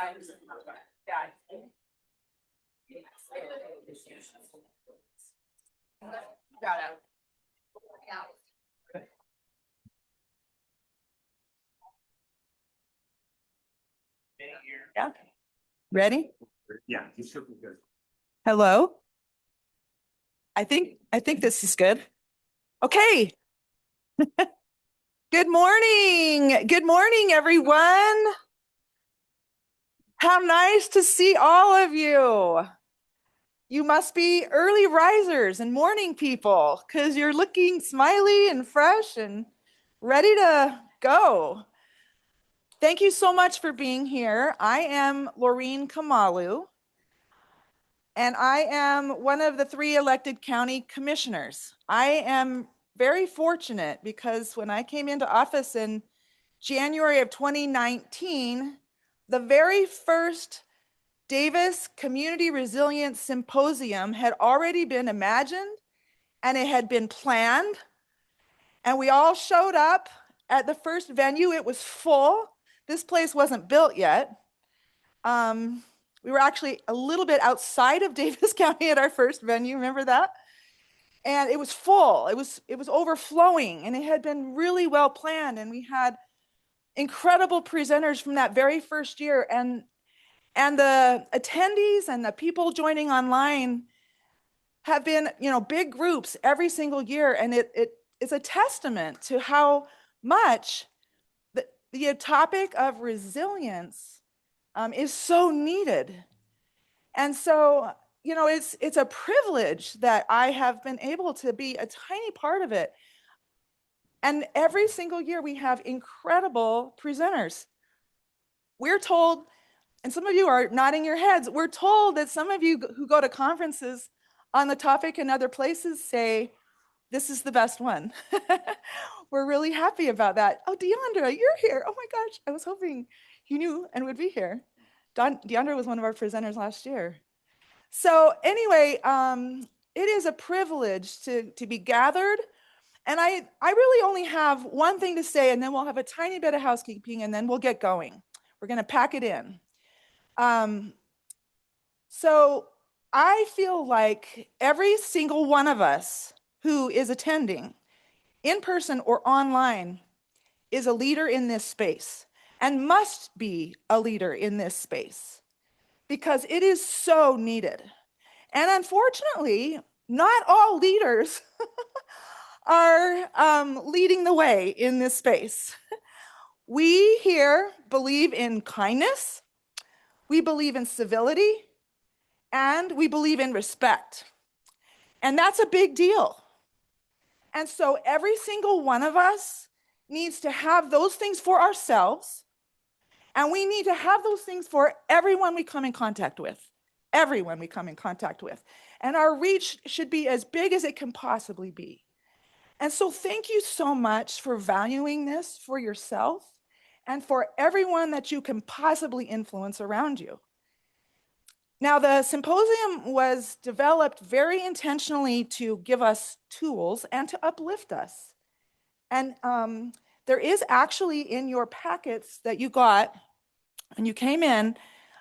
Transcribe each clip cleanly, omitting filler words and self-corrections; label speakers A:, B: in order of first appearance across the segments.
A: Got it. Yeah. Ready?
B: Yeah, you should be good.
A: Hello? I think this is good. Okay. Good morning. Good morning, everyone. How nice to see all of you. You must be early risers and morning people because you're looking smiley and fresh and ready to go. Thank you so much for being here. I am Laureen Kamalu, and I am one of the 3 elected county commissioners. I am very fortunate because when I came into office in January of 2019, the very first Davis Community Resilience Symposium had already been imagined and it had been planned. And we all showed up at the first venue. It was full. This place wasn't built yet. We were actually a little bit outside of Davis County at our first venue. Remember that? And it was full. It was overflowing, and it had been really well planned. And we had incredible presenters from that very first year. And the attendees and the people joining online have been, big groups every single year. And it is a testament to how much the topic of resilience is so needed. And so, it's a privilege that I have been able to be a tiny part of it. And every single year we have incredible presenters. We're told, and some of you are nodding your heads, we're told that some of you who go to conferences on the topic in other places say, this is the best one. We're really happy about that. Oh, Deandra, you're here. Oh my gosh, I was hoping you knew and would be here. Deandra was one of our presenters last year. So anyway, it is a privilege to be gathered. And I really only have one thing to say, and then we'll have a tiny bit of housekeeping, and then we'll get going. We're going to pack it in. So I feel like every single one of us who is attending, in person or online, is a leader in this space and must be a leader in this space because it is so needed. And unfortunately, not all leaders are leading the way in this space. We here believe in kindness, we believe in civility, and we believe in respect. And that's a big deal. And so every single one of us needs to have those things for ourselves, and we need to have those things for everyone we come in contact with. Everyone we come in contact with. And our reach should be as big as it can possibly be. And so thank you so much for valuing this for yourself and for everyone that you can possibly influence around you. Now, the symposium was developed very intentionally to give us tools and to uplift us. And there is actually in your packets that you got when you came in,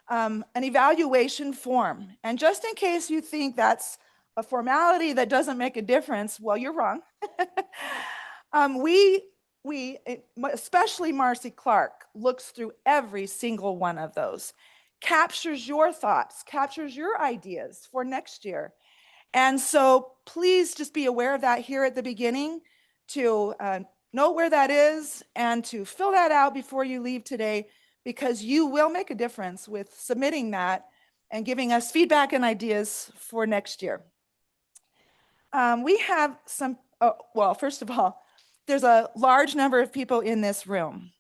A: an evaluation form. And just in case you think that's a formality that doesn't make a difference, well, you're wrong. We, especially Marcy Clark, looks through every single one of those, captures your thoughts, captures your ideas for next year. And so please just be aware of that here at the beginning, to note where that is and to fill that out before you leave today, because you will make a difference with submitting that and giving us feedback and ideas for next year. We have some, well, first of all, there's a large number of people in this room.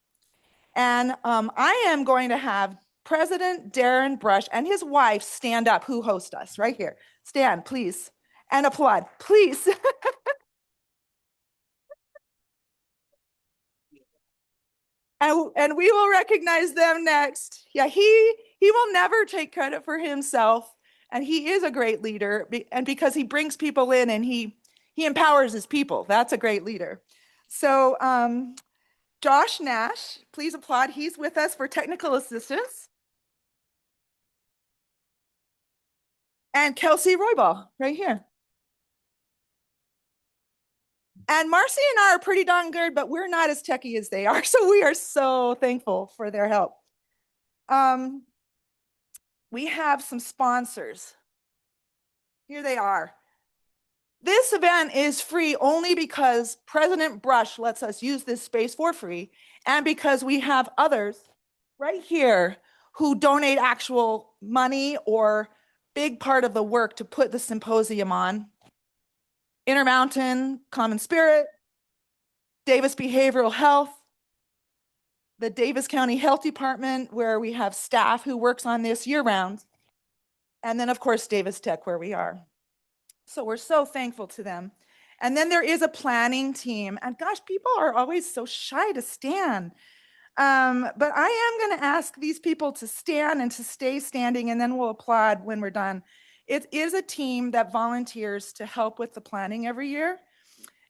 A: And I am going to have President Darren Brush and his wife stand up, who host us right here. Stand, please, and applaud, please. And we will recognize them next. Yeah, he will never take credit for himself, and he is a great leader, and because he brings people in and he empowers his people. That's a great leader. So Josh Nash, please applaud. He's with us for technical assistance. and Kelsey Roybal right here. And Marcy and I are pretty darn good, but we're not as techy as they are. So we are so thankful for their help. We have some sponsors. Here they are. This event is free only because President Brush lets us use this space for free, and because we have others right here who donate actual money or big part of the work to put the symposium on. Intermountain Common Spirit, Davis Behavioral Health, the Davis County Health Department, where we have staff who works on this year round, and then of course Davis Tech, where we are. So we're so thankful to them. And then there is a planning team, and gosh, people are always so shy to stand. But I am going to ask these people to stand and to stay standing, and then we'll applaud when we're done. It is a team that volunteers to help with the planning every year.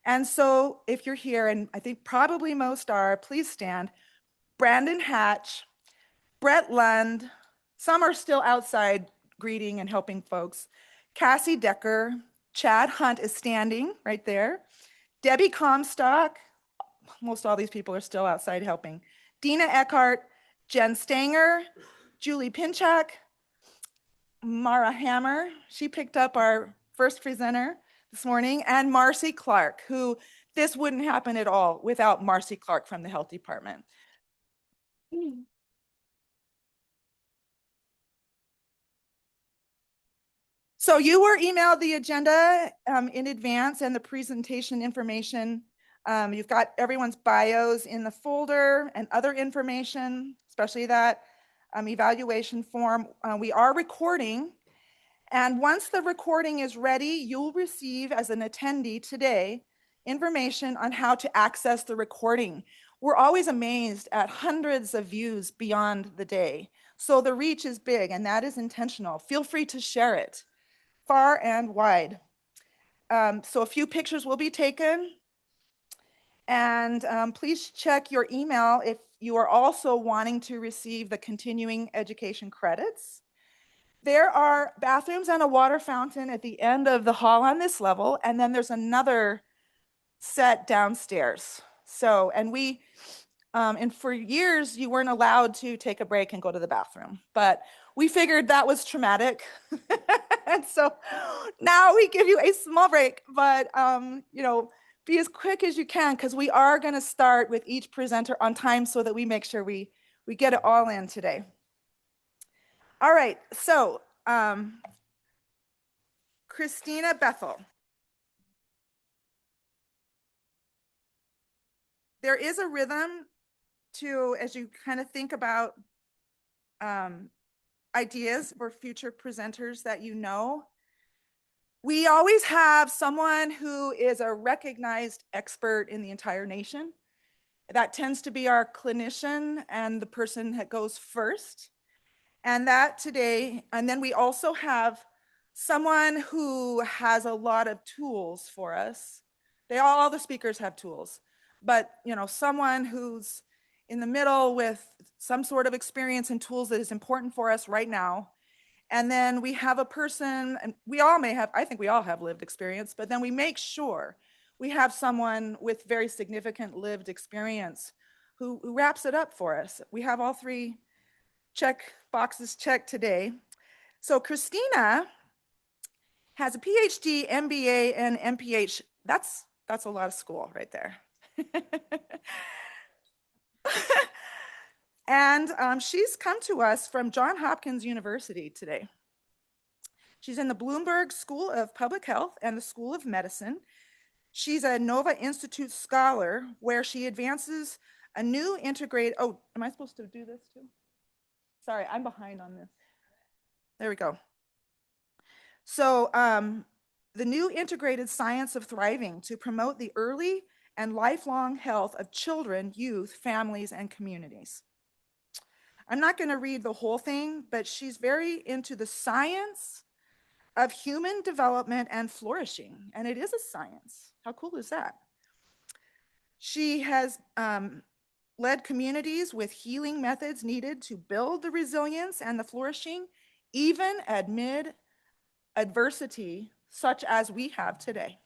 A: And so if you're here, and I think probably most are, please stand. Brandon Hatch, Brett Lund, some are still outside greeting and helping folks. Cassie Decker, Chad Hunt is standing right there. Debbie Comstock, most all these people are still outside helping. Dina Eckhart, Jen Stanger, Julie Pinchak, Mara Hammer, she picked up our first presenter this morning, and Marcy Clark, who this wouldn't happen at all without Marcy Clark from the health department. So you were emailed the agenda in advance and the presentation information. You've got everyone's bios in the folder and other information, especially that evaluation form. We are recording, and once the recording is ready, you'll receive as an attendee today information on how to access the recording. We're always amazed at hundreds of views beyond the day. So the reach is big, and that is intentional. Feel free to share it far and wide. So a few pictures will be taken. And please check your email if you are also wanting to receive the continuing education credits. There are bathrooms and a water fountain at the end of the hall on this level, and then there's another set downstairs. So, and for years, you weren't allowed to take a break and go to the bathroom, but we figured that was traumatic. And so now we give you a small break, but be as quick as you can, because we are going to start with each presenter on time so that we make sure we get it all in today. All right, so Christina Bethel. There is a rhythm to, as you kind of think about ideas for future presenters that you know. We always have someone who is a recognized expert in the entire nation. That tends to be our clinician and the person that goes first. And that today, and then we also have someone who has a lot of tools for us. All the speakers have tools, but someone who's in the middle with some sort of experience and tools that is important for us right now. And then we have a person, and I think we all have lived experience, but then we make sure we have someone with very significant lived experience who wraps it up for us. We have all three boxes checked today. So Christina has a PhD, MBA, and MPH. That's a lot of school right there. And she's come to us from Johns Hopkins University today. She's in the Bloomberg School of Public Health and the School of Medicine. She's a Nova Institute scholar where she advances a new integrated, oh, am I supposed to do this too? Sorry, I'm behind on this. There we go. So the new integrated science of thriving to promote the early and lifelong health of children, youth, families, and communities. I'm not going to read the whole thing, but she's very into the science of human development and flourishing. And it is a science. How cool is that? She has led communities with healing methods needed to build the resilience and the flourishing, even amid adversity such as we have today.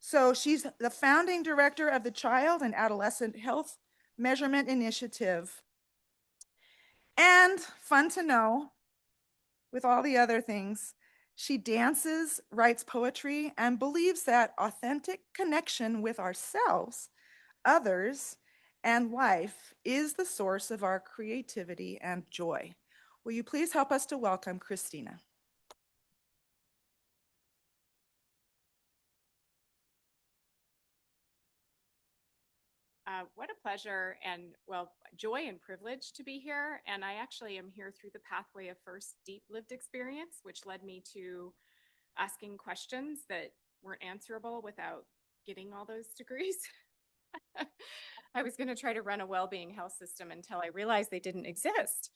A: So she's the founding director of the Child and Adolescent Health Measurement Initiative. And fun to know, with all the other things, she dances, writes poetry, and believes that authentic connection with ourselves, others, and life is the source of our creativity and joy. Will you please help us to welcome Christina?
C: What a pleasure and, well, joy and privilege to be here. And I actually am here through the pathway of first deep lived experience, which led me to asking questions that weren't answerable without getting all those degrees. I was going to try to run a well-being health system until I realized they didn't exist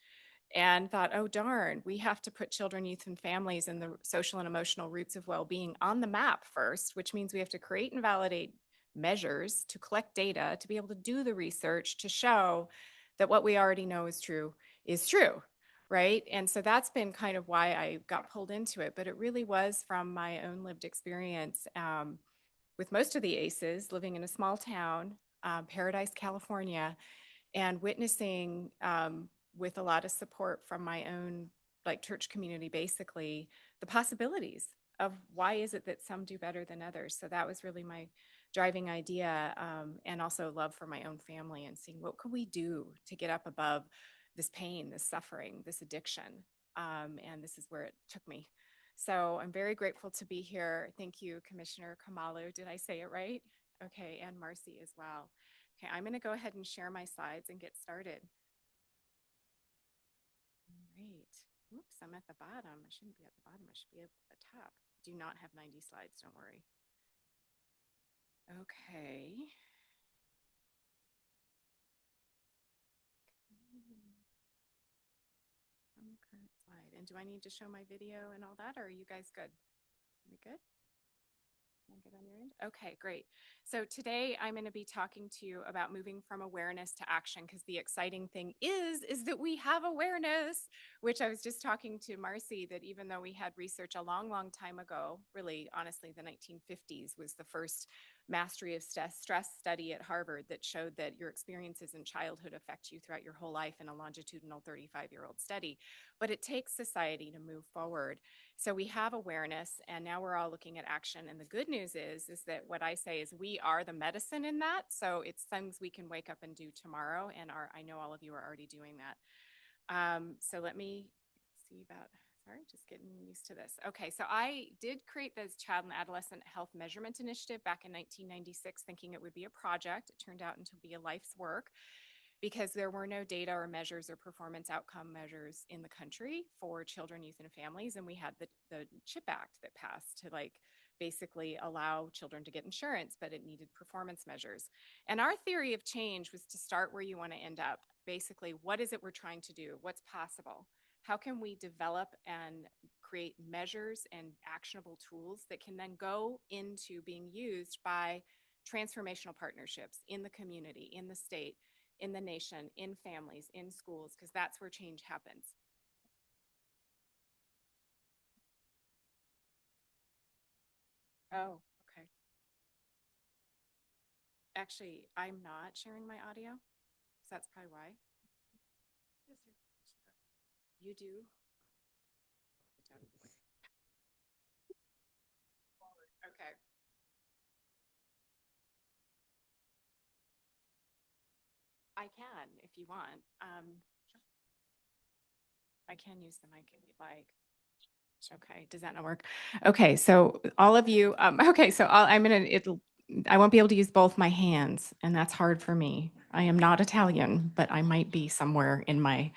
C: and thought, oh, darn, we have to put children, youth, and families and the social and emotional roots of well-being on the map first, which means we have to create and validate measures to collect data, to be able to do the research, to show that what we already know is true, right? And so that's been kind of why I got pulled into it. But it really was from my own lived experience with most of the ACEs living in a small town, Paradise, California, and witnessing with a lot of support from my own like church community, basically the possibilities of why is it that some do better than others. So that was really my driving idea, and also love for my own family and seeing what could we do to get up above this pain, this suffering, this addiction. And this is where it took me. So I'm very grateful to be here. Thank you, Commissioner Kamalu. Did I say it right? Okay, and Marcy as well. Okay, I'm going to go ahead and share my slides and get started. Great. Oops, I'm at the bottom. I shouldn't be at the bottom. I should be at the top. Do not have 90 slides, don't worry. Okay. Current slide. And do I need to show my video and all that, or are you guys good? Are we good? Good on your end? Okay, great. So today I'm going to be talking to you about moving from awareness to action, because the exciting thing is that we have awareness, which I was just talking to Marcy, that even though we had research a long, long time ago, really, honestly, the 1950s was the first mastery of stress study at Harvard that showed that your experiences in childhood affect you throughout your whole life in a longitudinal 35-year-old study. But it takes society to move forward. So we have awareness, and now we're all looking at action. And the good news is that what I say is we are the medicine in that. So it's things we can wake up and do tomorrow. And I know all of you are already doing that. So let me see about, sorry, just getting used to this. Okay, so I did create this Child and Adolescent Health Measurement Initiative back in 1996, thinking it would be a project. It turned out to be a life's work, because there were no data or measures or performance outcome measures in the country for children, youth, and families. And we had the CHIP Act that passed to basically allow children to get insurance, but it needed performance measures. And our theory of change was to start where you want to end up. Basically, what is it we're trying to do? What's possible? How can we develop and create measures and actionable tools that can then go into being used by transformational partnerships in the community, in the state, in the nation, in families, in schools, because that's where change happens. Oh, okay. Actually, I'm not sharing my audio, so that's probably why. You do? Okay. I can, if you want. I can use the mic if you'd like. Okay, does that not work? Okay, so all of you, okay, so I won't be able to use both my hands, and that's hard for me. I am not Italian, but I might be somewhere in my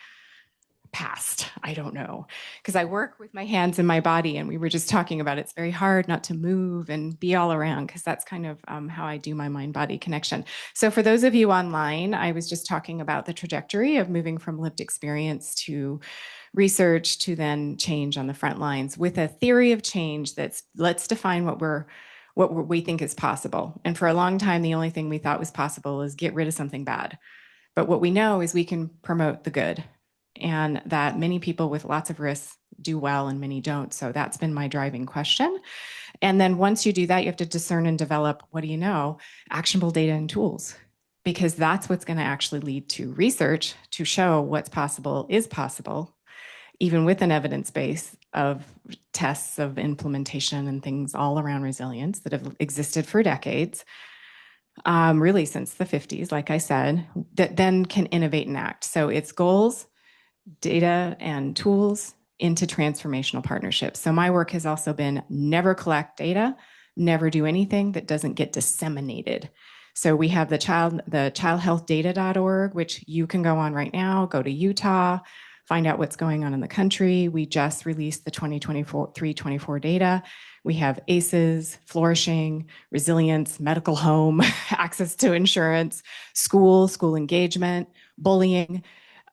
C: past. I don't know, because I work with my hands and my body, and we were just talking about it's very hard not to move and be all around, because that's kind of how I do my mind-body connection. So for those of you online, I was just talking about the trajectory of moving from lived experience to research to then change on the front lines with a theory of change that's let's define what we think is possible. And for a long time, the only thing we thought was possible is get rid of something bad. But what we know is we can promote the good, and that many people with lots of risks do well and many don't. So that's been my driving question. And then once you do that, you have to discern and develop, what do you know, actionable data and tools, because that's what's going to actually lead to research to show what's possible is possible, even with an evidence base of tests of implementation and things all around resilience that have existed for decades, really since the 50s, like I said, that then can innovate and act. So it's goals, data, and tools into transformational partnerships. So my work has also been never collect data, never do anything that doesn't get disseminated. So we have the childhealthdata.org, which you can go on right now, go to Utah, find out what's going on in the country. We just released the 2024 data. We have ACEs, flourishing, resilience, medical home, access to insurance, school engagement, bullying,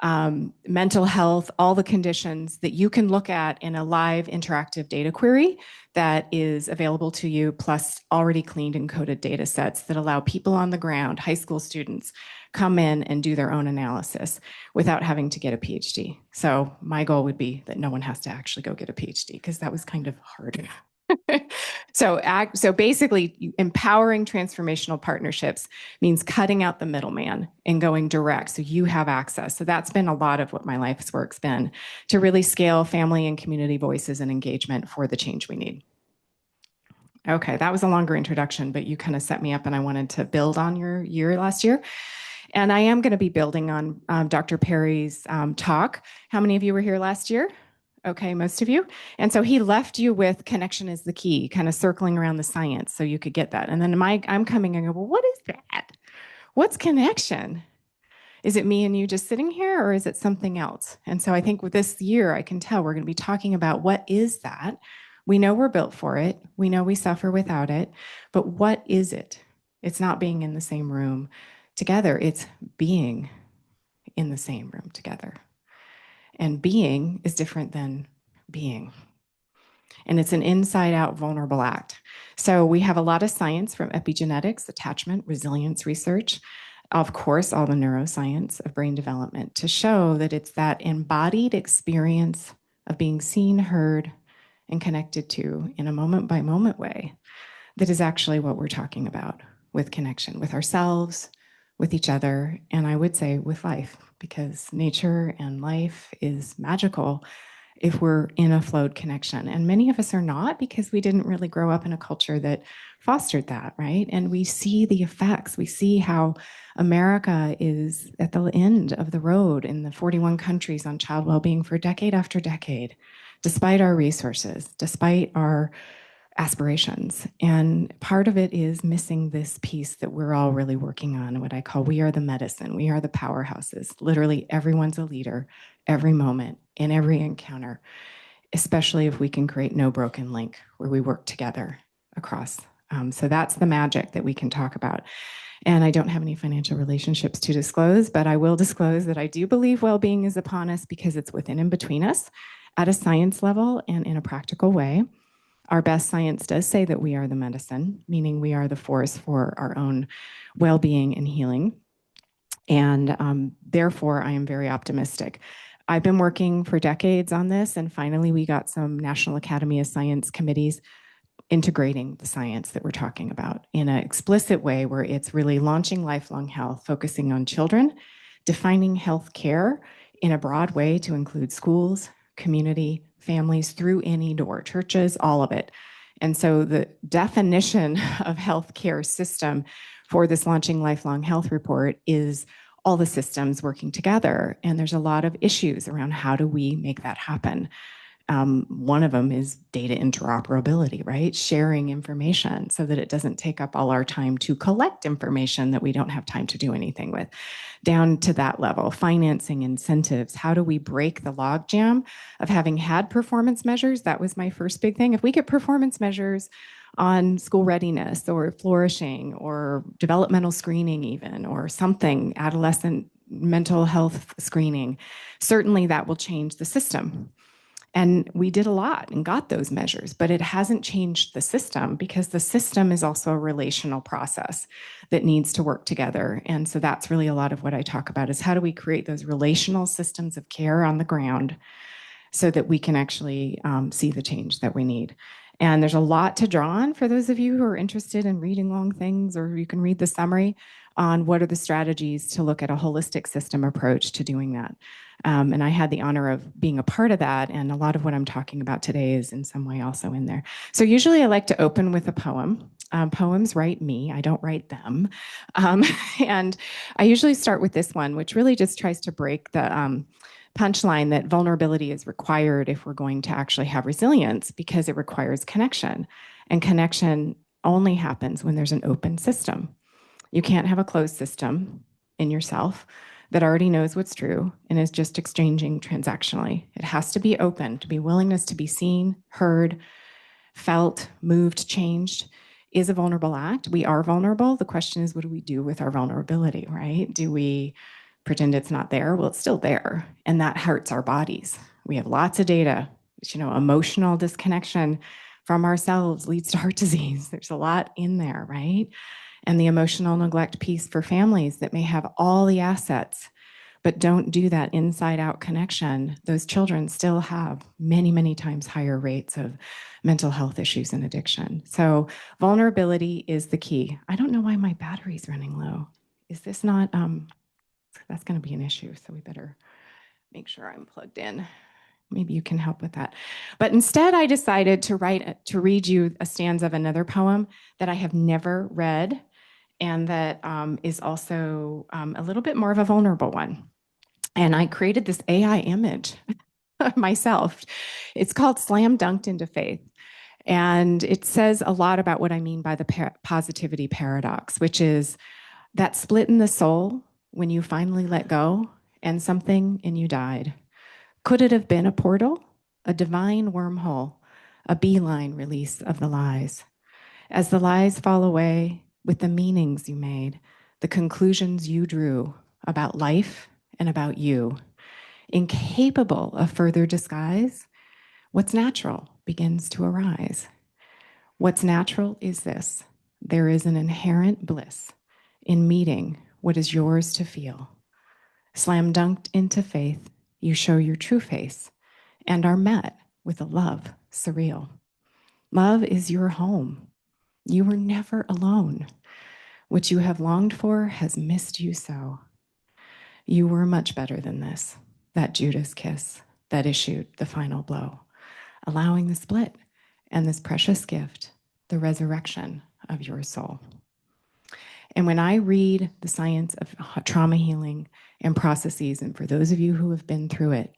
C: mental health, all the conditions that you can look at in a live interactive data query that is available to you, plus already cleaned and coded data sets that allow people on the ground, high school students, come in and do their own analysis without having to get a PhD. So my goal would be that no one has to actually go get a PhD, because that was kind of hard. So basically, empowering transformational partnerships means cutting out the middleman and going direct so you have access. So that's been a lot of what my life's work's been, to really scale family and community voices and engagement for the change we need. Okay, that was a longer introduction, but you kind of set me up and I wanted to build on your year last year. And I am going to be building on Dr. Perry's talk. How many of you were here last year? Okay, most of you. And so he left you with connection is the key, kind of circling around the science so you could get that. And then I'm coming and go, well, what is that? What's connection? Is it me and you just sitting here, or is it something else? And so I think with this year, I can tell we're going to be talking about what is that? We know we're built for it. We know we suffer without it. But what is it? It's not being in the same room together. It's being in the same room together. And being is different than being. And it's an inside out vulnerable act. So we have a lot of science from epigenetics, attachment, resilience research, of course, all the neuroscience of brain development to show that it's that embodied experience of being seen, heard, and connected to in a moment by moment way that is actually what we're talking about with connection with ourselves, with each other, and I would say with life, because nature and life is magical if we're in a flowed connection. And many of us are not, because we didn't really grow up in a culture that fostered that, right? And we see the effects. We see how America is at the end of the road in the 41 countries on child well-being for decade after decade, despite our resources, despite our aspirations. And part of it is missing this piece that we're all really working on, what I call we are the medicine, we are the powerhouses. Literally everyone's a leader every moment in every encounter, especially if we can create no broken link where we work together across. So that's the magic that we can talk about. And I don't have any financial relationships to disclose, but I will disclose that I do believe well-being is upon us because it's within and between us at a science level and in a practical way. Our best science does say that we are the medicine, meaning we are the force for our own well-being and healing. And therefore, I am very optimistic. I've been working for decades on this, and finally we got some National Academy of Science committees integrating the science that we're talking about in an explicit way where it's really launching lifelong health, focusing on children, defining health care in a broad way to include schools, community, families, through any door, churches, all of it. And so the definition of healthcare system for this launching lifelong health report is all the systems working together. And there's a lot of issues around how do we make that happen. One of them is data interoperability, right? Sharing information so that it doesn't take up all our time to collect information that we don't have time to do anything with. Down to that level, financing, incentives. How do we break the logjam of having had performance measures? That was my first big thing. If we get performance measures on school readiness or flourishing or developmental screening even, or something, adolescent mental health screening, certainly that will change the system. And we did a lot and got those measures, but it hasn't changed the system because the system is also a relational process that needs to work together. And so that's really a lot of what I talk about is how do we create those relational systems of care on the ground
D: so that we can actually see the change that we need. And there's a lot to draw on for those of you who are interested in reading long things, or you can read the summary on what are the strategies to look at a holistic system approach to doing that. And I had the honor of being a part of that, and a lot of what I'm talking about today is in some way also in there. So usually I like to open with a poem. Poems write me, I don't write them. And I usually start with this one, which really just tries to break the punchline that vulnerability is required if we're going to actually have resilience, because it requires connection. And connection only happens when there's an open system. You can't have a closed system in yourself that already knows what's true and is just exchanging transactionally. It has to be open, to be willingness to be seen, heard, felt, moved, changed is a vulnerable act. We are vulnerable. The question is, what do we do with our vulnerability, right? Do we pretend it's not there? Well, it's still there, and that hurts our bodies. We have lots of data. Emotional disconnection from ourselves leads to heart disease. There's a lot in there, right? And the emotional neglect piece for families that may have all the assets but don't do that inside out connection, those children still have many, many times higher rates of mental health issues and addiction. So vulnerability is the key. I don't know why my battery's running low. Is this not, that's gonna be an issue, so we better make sure I'm plugged in. Maybe you can help with that. But instead, I decided to read you a stanza of another poem that I have never read, and that is also a little bit more of a vulnerable one. And I created this AI image myself. It's called Slam Dunked into Faith. And it says a lot about what I mean by the positivity paradox, which is that split in the soul when you finally let go and something in you died. Could it have been a portal, a divine wormhole, a beeline release of the lies? As the lies fall away with the meanings you made, the conclusions you drew about life and about you, incapable of further disguise, what's natural begins to arise. What's natural is this: there is an inherent bliss in meeting what is yours to feel. Slam dunked into faith, you show your true face and are met with a love surreal. Love is your home. You were never alone. What you have longed for has missed you so. You were much better than this, that Judas kiss that issued the final blow, allowing the split and this precious gift, the resurrection of your soul. And when I read the science of trauma healing and processes, and for those of you who have been through it,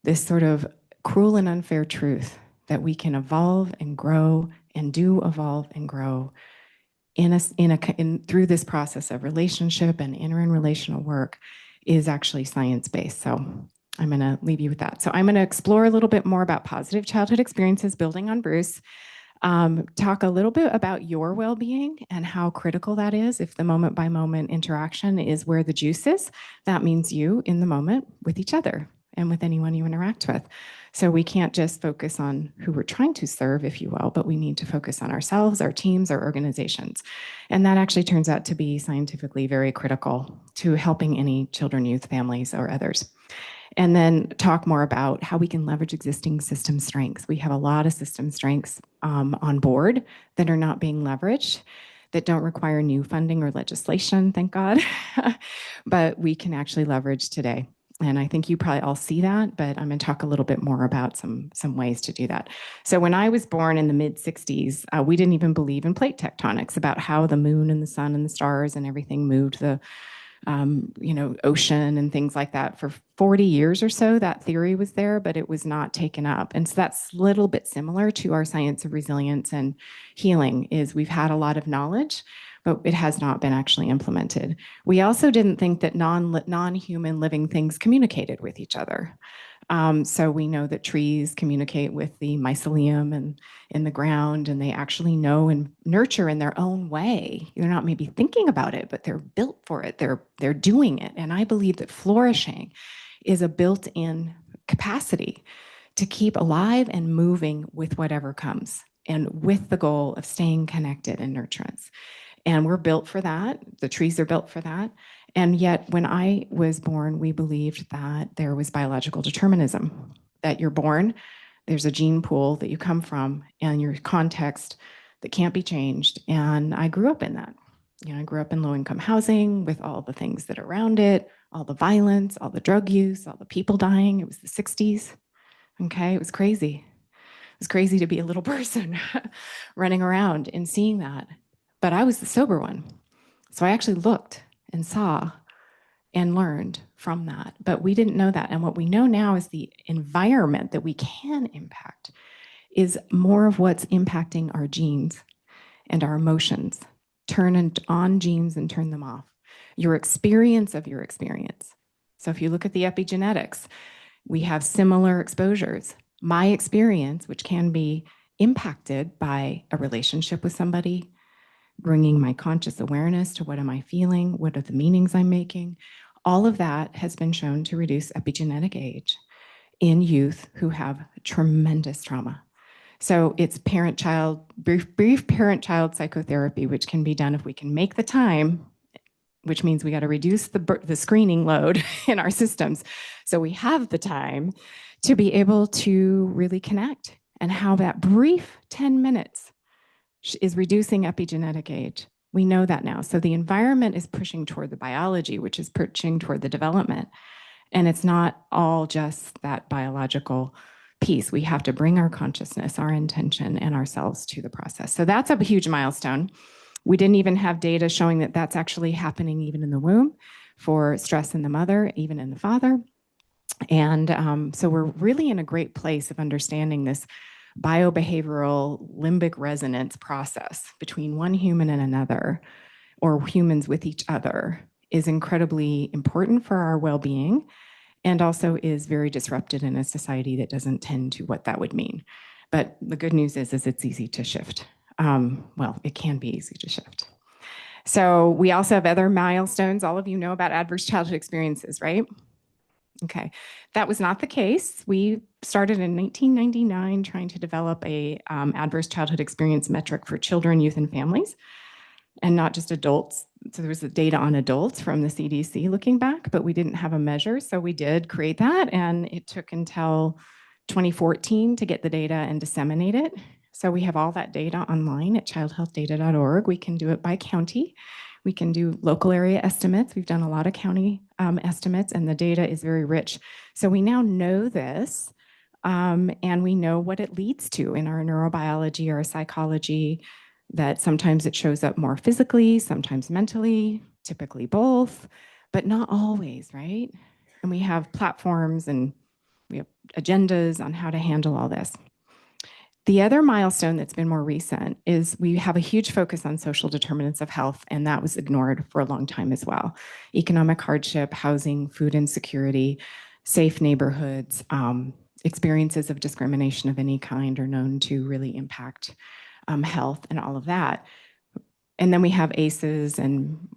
D: this sort of cruel and unfair truth that we can evolve and grow and do evolve and grow through this process of relationship and interrelational work is actually science-based. So I'm going to leave you with that. So I'm going to explore a little bit more about positive childhood experiences, building on Bruce, talk a little bit about your well-being and how critical that is. If the moment-by-moment interaction is where the juice is, that means you in the moment with each other and with anyone you interact with. So we can't just focus on who we're trying to serve, if you will, but we need to focus on ourselves, our teams, our organizations. And that actually turns out to be scientifically very critical to helping any children, youth, families, or others. And then talk more about how we can leverage existing system strengths. We have a lot of system strengths on board that are not being leveraged, that don't require new funding or legislation, thank God, but we can actually leverage today. And I think you probably all see that, but I'm going to talk a little bit more about some ways to do that. So when I was born in the mid-60s, we didn't even believe in plate tectonics, about how the moon and the sun and the stars and everything moved the ocean and things like that. For 40 years or so, that theory was there, but it was not taken up. And so that's a little bit similar to our science of resilience and healing, is we've had a lot of knowledge, but it has not been actually implemented. We also didn't think that non-human living things communicated with each other. So we know that trees communicate with the mycelium and in the ground, and they actually know and nurture in their own way. They're not maybe thinking about it, but they're built for it. They're doing it. And I believe that flourishing is a built-in capacity to keep alive and moving with whatever comes, and with the goal of staying connected and nurturance. And we're built for that. The trees are built for that. And yet, when I was born, we believed that there was biological determinism. that you're born, there's a gene pool that you come from and your context that can't be changed. And I grew up in that. I grew up in low-income housing with all the things that are around it, all the violence, all the drug use, all the people dying. It was the 60s. Okay, it was crazy. It was crazy to be a little person running around and seeing that. But I was the sober one. So I actually looked and saw and learned from that. But we didn't know that. And what we know now is the environment that we can impact is more of what's impacting our genes and our emotions. Turn on genes and turn them off. Your experience of your experience. So if you look at the epigenetics, we have similar exposures. My experience, which can be impacted by a relationship with somebody, bringing my conscious awareness to what am I feeling, what are the meanings I'm making, all of that has been shown to reduce epigenetic age in youth who have tremendous trauma. So it's brief parent-child psychotherapy, which can be done if we can make the time, which means we got to reduce the screening load in our systems. So we have the time to be able to really connect, and how that brief 10 minutes is reducing epigenetic age. We know that now. So the environment is pushing toward the biology, which is pushing toward the development. And it's not all just that biological piece. We have to bring our consciousness, our intention, and ourselves to the process. So that's a huge milestone. We didn't even have data showing that that's actually happening even in the womb for stress in the mother, even in the father. And so we're really in a great place of understanding this biobehavioral limbic resonance process between one human and another, or humans with each other, is incredibly important for our well-being, and also is very disrupted in a society that doesn't tend to what that would mean. But the good news is it's easy to shift. Well, it can be easy to shift. So we also have other milestones. All of you know about adverse childhood experiences, right? Okay, that was not the case. We started in 1999 trying to develop a adverse childhood experience metric for children, youth, and families, and not just adults. So there was the data on adults from the CDC looking back, but we didn't have a measure. So we did create that, and it took until 2014 to get the data and disseminate it. So we have all that data online at childhealthdata.org. We can do it by county. We can do local area estimates. We've done a lot of county estimates, and the data is very rich. So we now know this, and we know what it leads to in our neurobiology, our psychology, that sometimes it shows up more physically, sometimes mentally, typically both, but not always, right? And we have platforms and we have agendas on how to handle all this. The other milestone that's been more recent is we have a huge focus on social determinants of health, and that was ignored for a long time as well. Economic hardship, housing, food insecurity, safe neighborhoods, experiences of discrimination of any kind are known to really impact health and all of that. And then we have ACEs and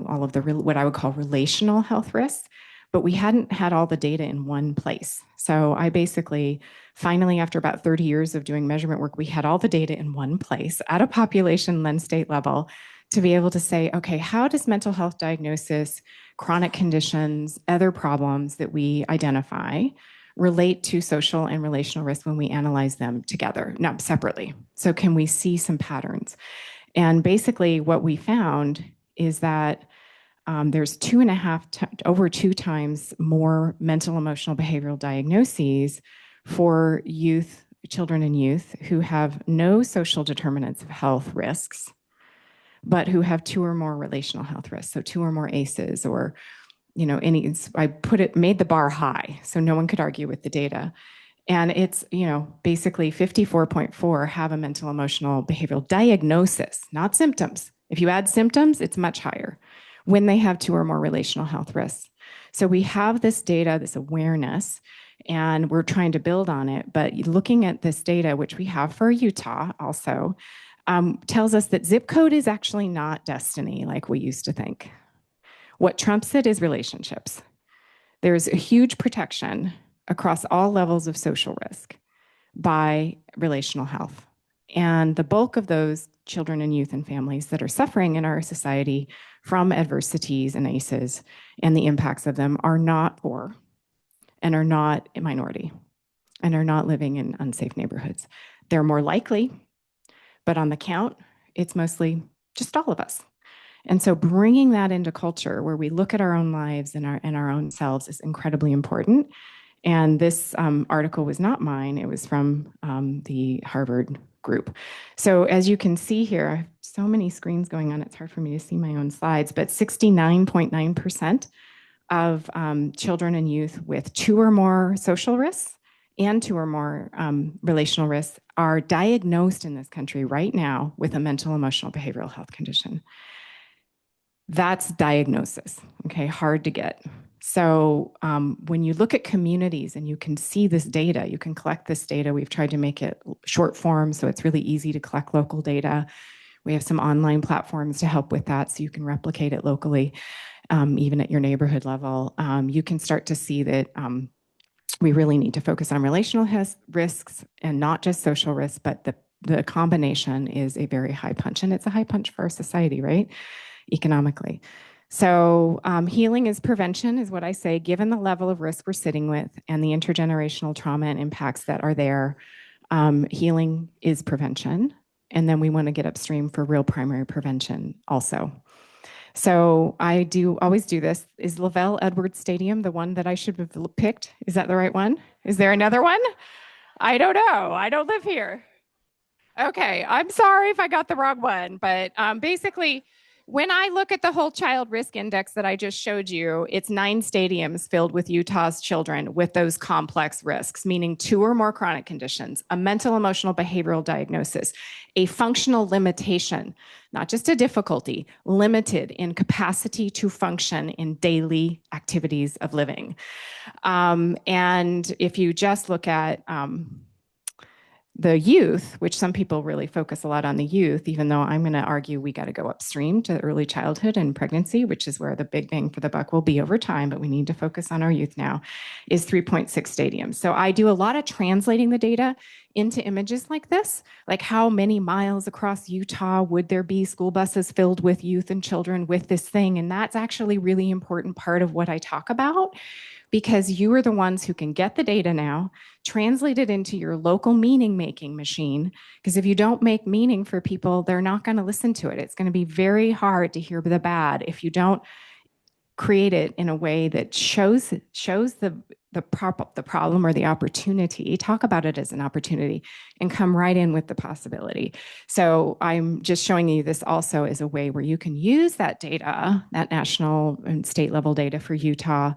D: all of the what I would call relational health risks, but we hadn't had all the data in one place. So I basically, finally, after about 30 years of doing measurement work, we had all the data in one place at a population and state level to be able to say, okay, how does mental health diagnosis, chronic conditions, other problems that we identify relate to social and relational risk when we analyze them together, not separately? So can we see some patterns? And basically what we found is that there's over 2 times more mental, emotional, behavioral diagnoses for youth, children and youth who have no social determinants of health risks, but who have 2 or more relational health risks. So 2 or more ACEs, or made the bar high so no one could argue with the data. And it's, basically 54.4 have a mental, emotional, behavioral diagnosis, not symptoms. If you add symptoms, it's much higher when they have 2 or more relational health risks. So we have this data, this awareness, and we're trying to build on it. But looking at this data, which we have for Utah also, tells us that zip code is actually not destiny like we used to think. What trumps it is relationships. There's a huge protection across all levels of social risk by relational health. And the bulk of those children and youth and families that are suffering in our society from adversities and ACEs and the impacts of them are not poor and are not a minority. and are not living in unsafe neighborhoods. They're more likely, but on the count, it's mostly just all of us. And so bringing that into culture where we look at our own lives and our own selves is incredibly important. And this article was not mine, it was from the Harvard group. So as you can see here, I have so many screens going on, it's hard for me to see my own slides, but 69.9% of children and youth with 2 or more social risks and 2 or more relational risks are diagnosed in this country right now with a mental, emotional, behavioral health condition. That's diagnosis, okay, hard to get. So when you look at communities and you can see this data, you can collect this data. We've tried to make it short form, so it's really easy to collect local data. We have some online platforms to help with that, so you can replicate it locally, even at your neighborhood level. You can start to see that we really need to focus on relational risks and not just social risks, but the combination is a very high punch, and it's a high punch for our society, right? Economically. So healing is prevention, is what I say, given the level of risk we're sitting with and the intergenerational trauma and impacts that are there. Healing is prevention. And then we want to get upstream for real primary prevention also. So I always do this. Is Lavelle Edwards Stadium the one that I should have picked? Is that the right one? Is there another one? I don't know. I don't live here. Okay, I'm sorry if I got the wrong one, but basically, when I look at the whole child risk index that I just showed you, it's 9 stadiums filled with Utah's children with those complex risks, meaning 2 or more chronic conditions, a mental, emotional, behavioral diagnosis, a functional limitation, not just a difficulty, limited in capacity to function in daily activities of living. And if you just look at the youth, which some people really focus a lot on the youth, even though I'm going to argue we got to go upstream to early childhood and pregnancy, which is where the big bang for the buck will be over time, but we need to focus on our youth now, is 3.6 stadiums. So I do a lot of translating the data into images like this, like how many miles across Utah would there be school buses filled with youth and children with this thing? And that's actually really important part of what I talk about, because you are the ones who can get the data now, translate it into your local meaning making machine. Because if you don't make meaning for people, they're not going to listen to it. It's going to be very hard to hear the bad if you don't create it in a way that shows the problem or the opportunity. Talk about it as an opportunity and come right in with the possibility. So I'm just showing you this also as a way where you can use that data, that national and state level data for Utah,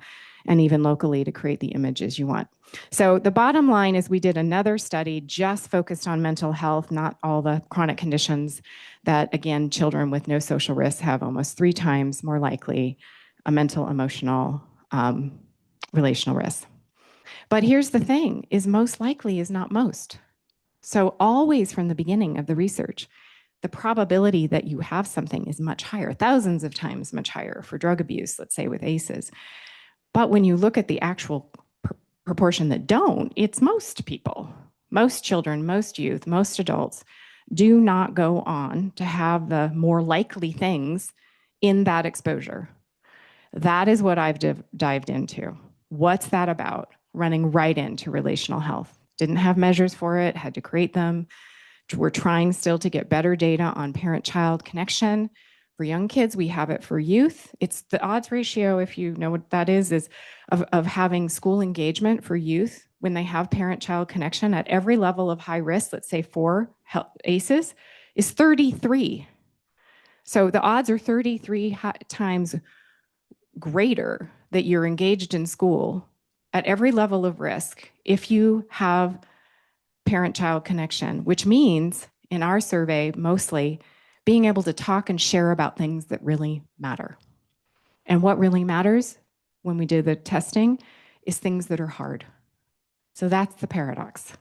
D: and even locally to create the images you want. So the bottom line is we did another study just focused on mental health, not all the chronic conditions that, again, children with no social risks have almost 3 times more likely a mental, emotional, relational risk. But here's the thing, is most likely is not most. So always from the beginning of the research, the probability that you have something is much higher, thousands of times much higher for drug abuse, let's say with ACEs. But when you look at the actual proportion that don't, it's most people, most children, most youth, most adults do not go on to have the more likely things in that exposure. That is what I've dived into. What's that about? Running right into relational health. Didn't have measures for it, had to create them. We're trying still to get better data on parent-child connection. For young kids, we have it for youth. It's the odds ratio, if you know what that is of having school engagement for youth when they have parent-child connection at every level of high risk, let's say 4 ACEs, is 33. So the odds are 33 times greater that you're engaged in school at every level of risk if you have parent-child connection, which means in our survey, mostly being able to talk and share about things that really matter. And what really matters when we do the testing is things that are hard. So that's the paradox.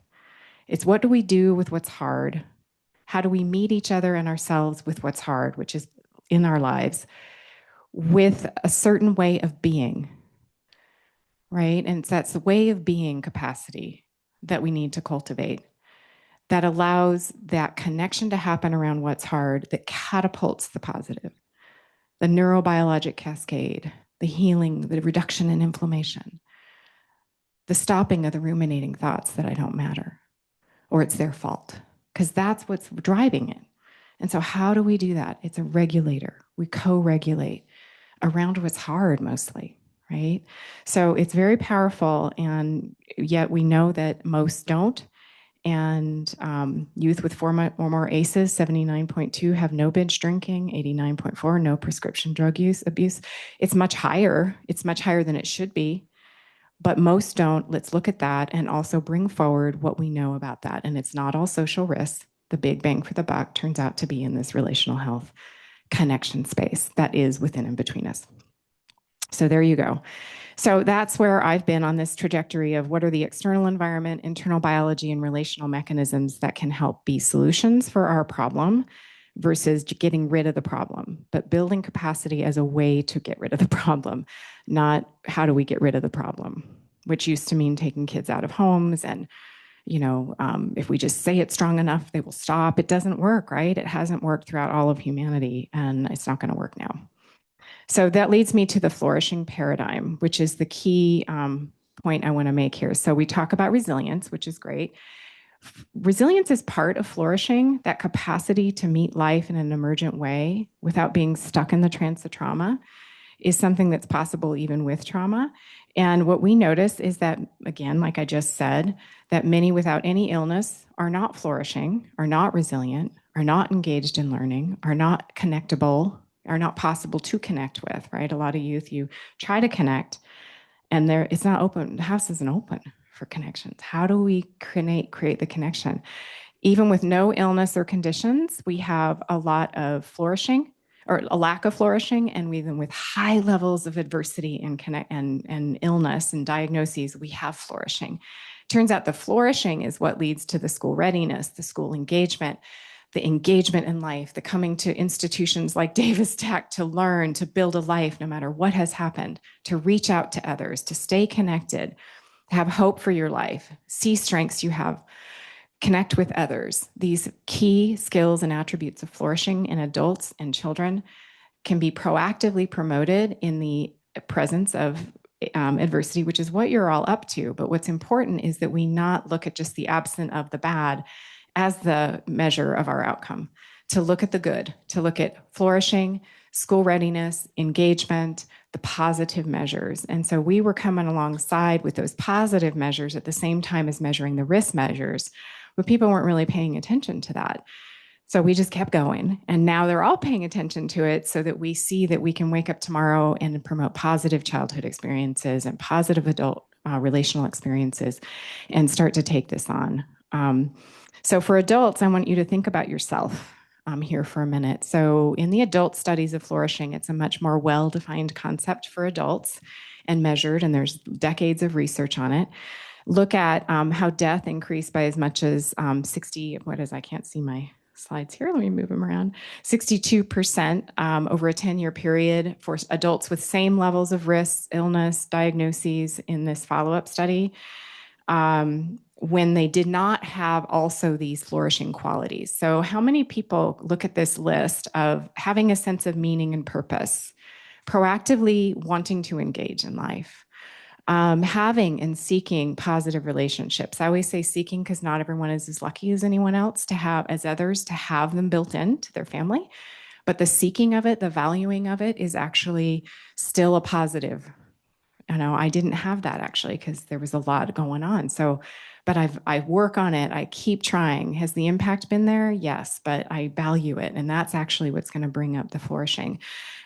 D: It's what do we do with what's hard? How do we meet each other and ourselves with what's hard, which is in our lives, with a certain way of being, right? And that's the way of being capacity that we need to cultivate that allows that connection to happen around what's hard, that catapults the positive, the neurobiologic cascade, the healing, the reduction in inflammation. the stopping of the ruminating thoughts that I don't matter or it's their fault, because that's what's driving it. And so, how do we do that? It's a regulator. We co regulate around what's hard mostly, right? So, it's very powerful, and yet we know that most don't. And youth with 4 or more ACEs, 79.2, have no binge drinking, 89.4, no prescription drug abuse. It's much higher. It's much higher than it should be, but most don't. Let's look at that and also bring forward what we know about that. And it's not all social risks. The big bang for the buck turns out to be in this relational health connection space that is within and between us. So there you go. So that's where I've been on this trajectory of what are the external environment, internal biology, and relational mechanisms that can help be solutions for our problem versus getting rid of the problem, but building capacity as a way to get rid of the problem, not how do we get rid of the problem, which used to mean taking kids out of homes and if we just say it strong enough, they will stop. It doesn't work, right? It hasn't worked throughout all of humanity, and it's not going to work now. So that leads me to the flourishing paradigm, which is the key point I want to make here. So we talk about resilience, which is great. Resilience is part of flourishing, that capacity to meet life in an emergent way without being stuck in the trance of trauma is something that's possible even with trauma. And what we notice is that, again, like I just said, that many without any illness are not flourishing, are not resilient, are not engaged in learning, are not connectable, are not possible to connect with, right? A lot of youth, you try to connect and it's not open. The house isn't open for connections. How do we create the connection? Even with no illness or conditions, we have a lot of flourishing or a lack of flourishing, and even with high levels of adversity and illness and diagnoses, we have flourishing. Turns out the flourishing is what leads to the school readiness, the school engagement, the engagement in life, the coming to institutions like Davis Tech to learn, to build a life no matter what has happened, to reach out to others, to stay connected, have hope for your life, see strengths you have, connect with others. These key skills and attributes of flourishing in adults and children can be proactively promoted in the presence of adversity, which is what you're all up to. But what's important is that we not look at just the absent of the bad as the measure of our outcome, to look at the good, to look at flourishing, school readiness, engagement, the positive measures. And so we were coming alongside with those positive measures at the same time as measuring the risk measures, but people weren't really paying attention to that. So we just kept going. And now they're all paying attention to it so that we see that we can wake up tomorrow and promote positive childhood experiences and positive adult relational experiences and start to take this on. So for adults, I want you to think about yourself here for a minute. So in the adult studies of flourishing, it's a much more well-defined concept for adults and measured, and there's decades of research on it. Look at how death increased by as much as 60, I can't see my slides here. Let me move them around. 62% over a 10-year period for adults with same levels of risk, illness, diagnoses in this follow-up study when they did not have also these flourishing qualities. So how many people look at this list of having a sense of meaning and purpose, proactively wanting to engage in life, having and seeking positive relationships? I always say seeking because not everyone is as lucky as anyone else to have, as others, to have them built into their family. But the seeking of it, the valuing of it is actually still a positive. I didn't have that actually because there was a lot going on. So, but I work on it. I keep trying. Has the impact been there? Yes, but I value it. And that's actually what's going to bring up the flourishing.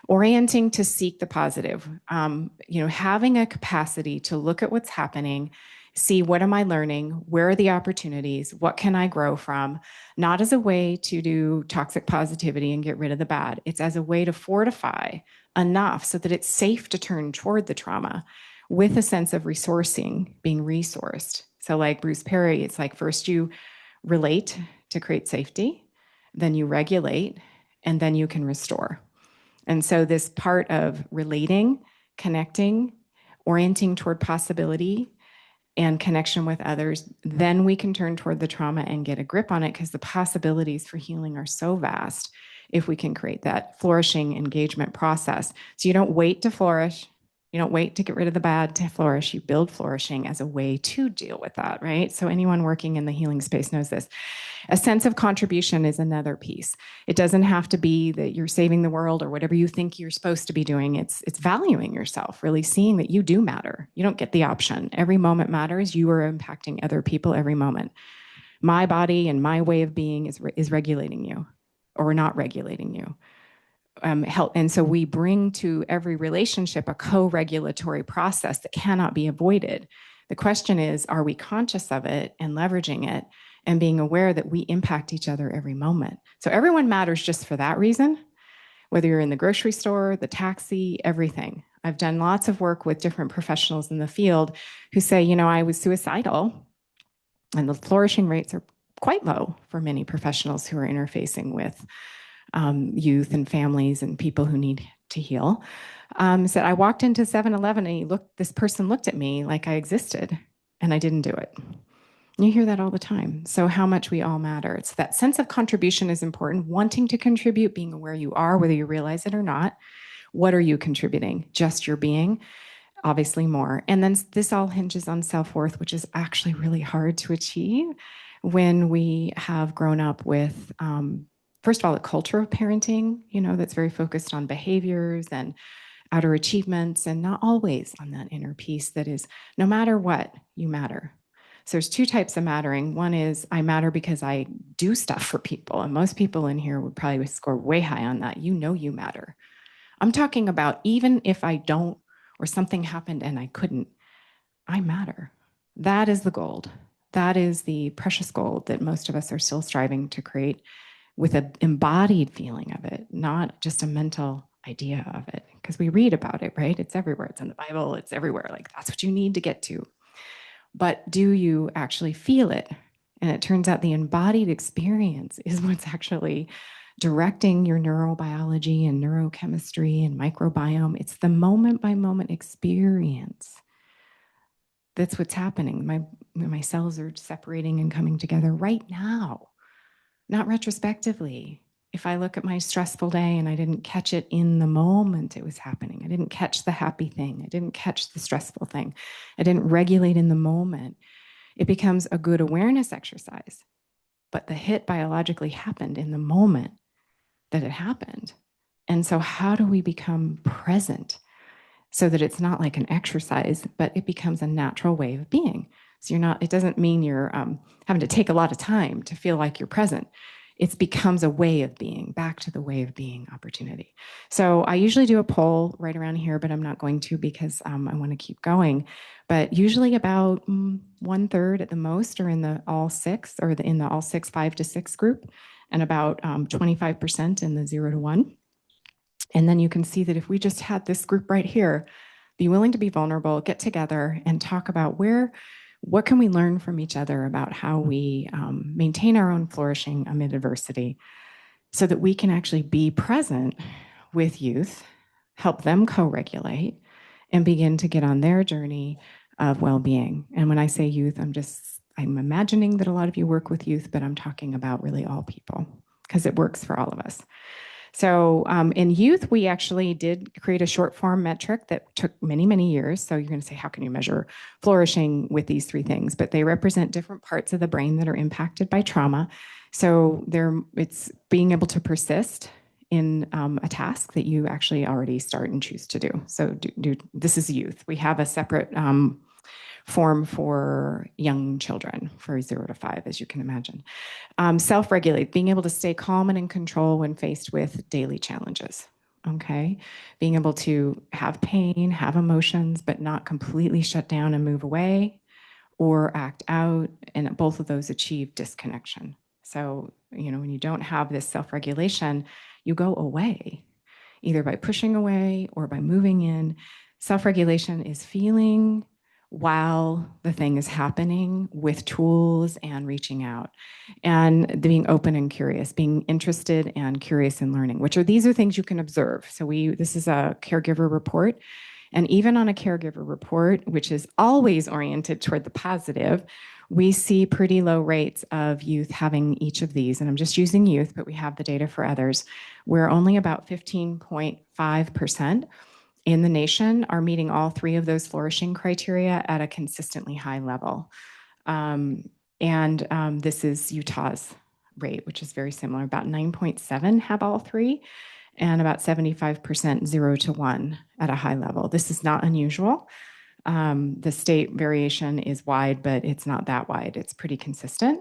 D: Orienting to seek the positive, having a capacity to look at what's happening, see what am I learning, where are the opportunities, what can I grow from, not as a way to do toxic positivity and get rid of the bad. It's as a way to fortify enough so that it's safe to turn toward the trauma with a sense of resourcing, being resourced. So like Bruce Perry, it's like first you relate to create safety, then you regulate, and then you can restore. And so this part of relating, connecting, orienting toward possibility and connection with others, then we can turn toward the trauma and get a grip on it because the possibilities for healing are so vast if we can create that flourishing engagement process. So you don't wait to flourish. You don't wait to get rid of the bad to flourish. You build flourishing as a way to deal with that, right? So anyone working in the healing space knows this. A sense of contribution is another piece. It doesn't have to be that you're saving the world or whatever you think you're supposed to be doing. It's valuing yourself, really seeing that you do matter. You don't get the option. Every moment matters. You are impacting other people every moment. My body and my way of being is regulating you or not regulating you. Help. And so we bring to every relationship a co-regulatory process that cannot be avoided. The question is, are we conscious of it and leveraging it and being aware that we impact each other every moment? So everyone matters just for that reason, whether you're in the grocery store, the taxi, everything. I've done lots of work with different professionals in the field who say, you know, I was suicidal, and the flourishing rates are quite low for many professionals who are interfacing with youth and families and people who need to heal. Said, I walked into 7-Eleven and this person looked at me like I existed and I didn't do it. You hear that all the time. So how much we all matter. It's that sense of contribution is important. Wanting to contribute, being aware you are, whether you realize it or not. What are you contributing? Just your being? Obviously more. And then this all hinges on self-worth, which is actually really hard to achieve when we have grown up with first of all, a culture of parenting, you know, that's very focused on behaviors and outer achievements and not always on that inner piece that is, no matter what, you matter. So there's two types of mattering. One is I matter because I do stuff for people. And most people in here would probably score way high on that. You know you matter. I'm talking about even if I don't or something happened and I couldn't, I matter. That is the gold. That is the precious gold that most of us are still striving to create with an embodied feeling of it, not just a mental idea of it. Because we read about it, right? It's everywhere. It's in the Bible. It's everywhere. Like that's what you need to get to. But do you actually feel it? And it turns out the embodied experience is what's actually directing your neurobiology and neurochemistry and microbiome. It's the moment by moment experience. That's what's happening. My cells are separating and coming together right now, not retrospectively. If I look at my stressful day and I didn't catch it in the moment it was happening, I didn't catch the happy thing, I didn't catch the stressful thing, I didn't regulate in the moment, it becomes a good awareness exercise. But the hit biologically happened in the moment that it happened. And so how do we become present so that it's not like an exercise, but it becomes a natural way of being? So it doesn't mean you're having to take a lot of time to feel like you're present. It becomes a way of being, back to the way of being opportunity. So I usually do a poll right around here, but I'm not going to because I want to keep going. But usually about 1/3 at the most are in the all six or in the all six 5 to 6 group, and about 25% in the 0 to 1. And then you can see that if we just had this group right here, be willing to be vulnerable, get together and talk about what can we learn from each other about how we maintain our own flourishing amid adversity so that we can actually be present with youth, help them co-regulate, and begin to get on their journey of well-being. And when I say youth, I'm imagining that a lot of you work with youth, but I'm talking about really all people because it works for all of us. So in youth, we actually did create a short form metric that took many, many years. So you're going to say, how can you measure flourishing with these 3 things? But they represent different parts of the brain that are impacted by trauma. So it's being able to persist in a task that you actually already start and choose to do. So this is youth. We have a separate form for young children for 0 to 5, as you can imagine. Self-regulate, being able to stay calm and in control when faced with daily challenges. Okay, being able to have pain, have emotions, but not completely shut down and move away or act out, and both of those achieve disconnection. So, when you don't have this self-regulation, you go away, either by pushing away or by moving in. Self-regulation is feeling while the thing is happening with tools and reaching out and being open and curious, being interested and curious in learning, these are things you can observe. So this is a caregiver report. And even on a caregiver report, which is always oriented toward the positive, we see pretty low rates of youth having each of these. And I'm just using youth, but we have the data for others, where only about 15.5% in the nation are meeting all three of those flourishing criteria at a consistently high level. This is Utah's rate, which is very similar. About 9.7 have all three, and about 75% 0 to 1 at a high level. This is not unusual. The state variation is wide, but it's not that wide. It's pretty consistent.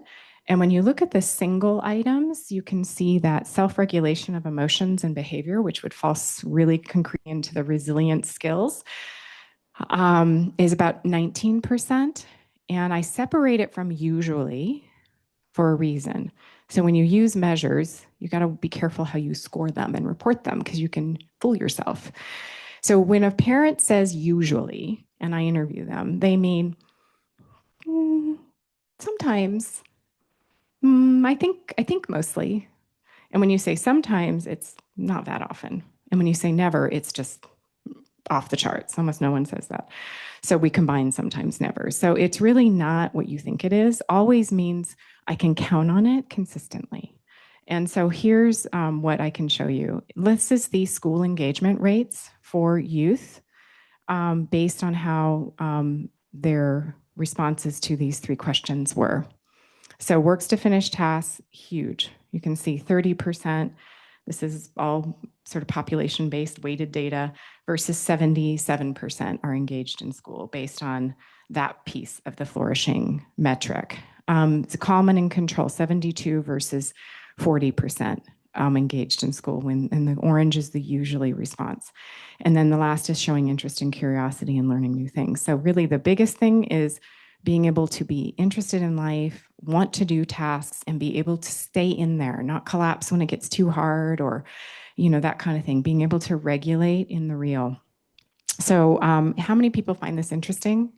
D: And when you look at the single items, you can see that self-regulation of emotions and behavior, which would fall really concrete into the resilience skills, is about 19%. And I separate it from usually for a reason. So when you use measures, you got to be careful how you score them and report them because you can fool yourself. So when a parent says usually, and I interview them, they mean sometimes, I think mostly. And when you say sometimes, it's not that often. And when you say never, it's just off the charts. Almost no one says that. So we combine sometimes never. So it's really not what you think it is. Always means I can count on it consistently. And so here's what I can show you. This is the school engagement rates for youth based on how their responses to these three questions were. So works to finish tasks, huge. You can see 30%. This is all sort of population-based weighted data versus 77% are engaged in school based on that piece of the flourishing metric. It's calm and in control, 72 versus 40% engaged in school, and the orange is the usually response. And then the last is showing interest and curiosity and learning new things. So really the biggest thing is being able to be interested in life, want to do tasks, and be able to stay in there, not collapse when it gets too hard or, that kind of thing, being able to regulate in the real. So how many people find this interesting?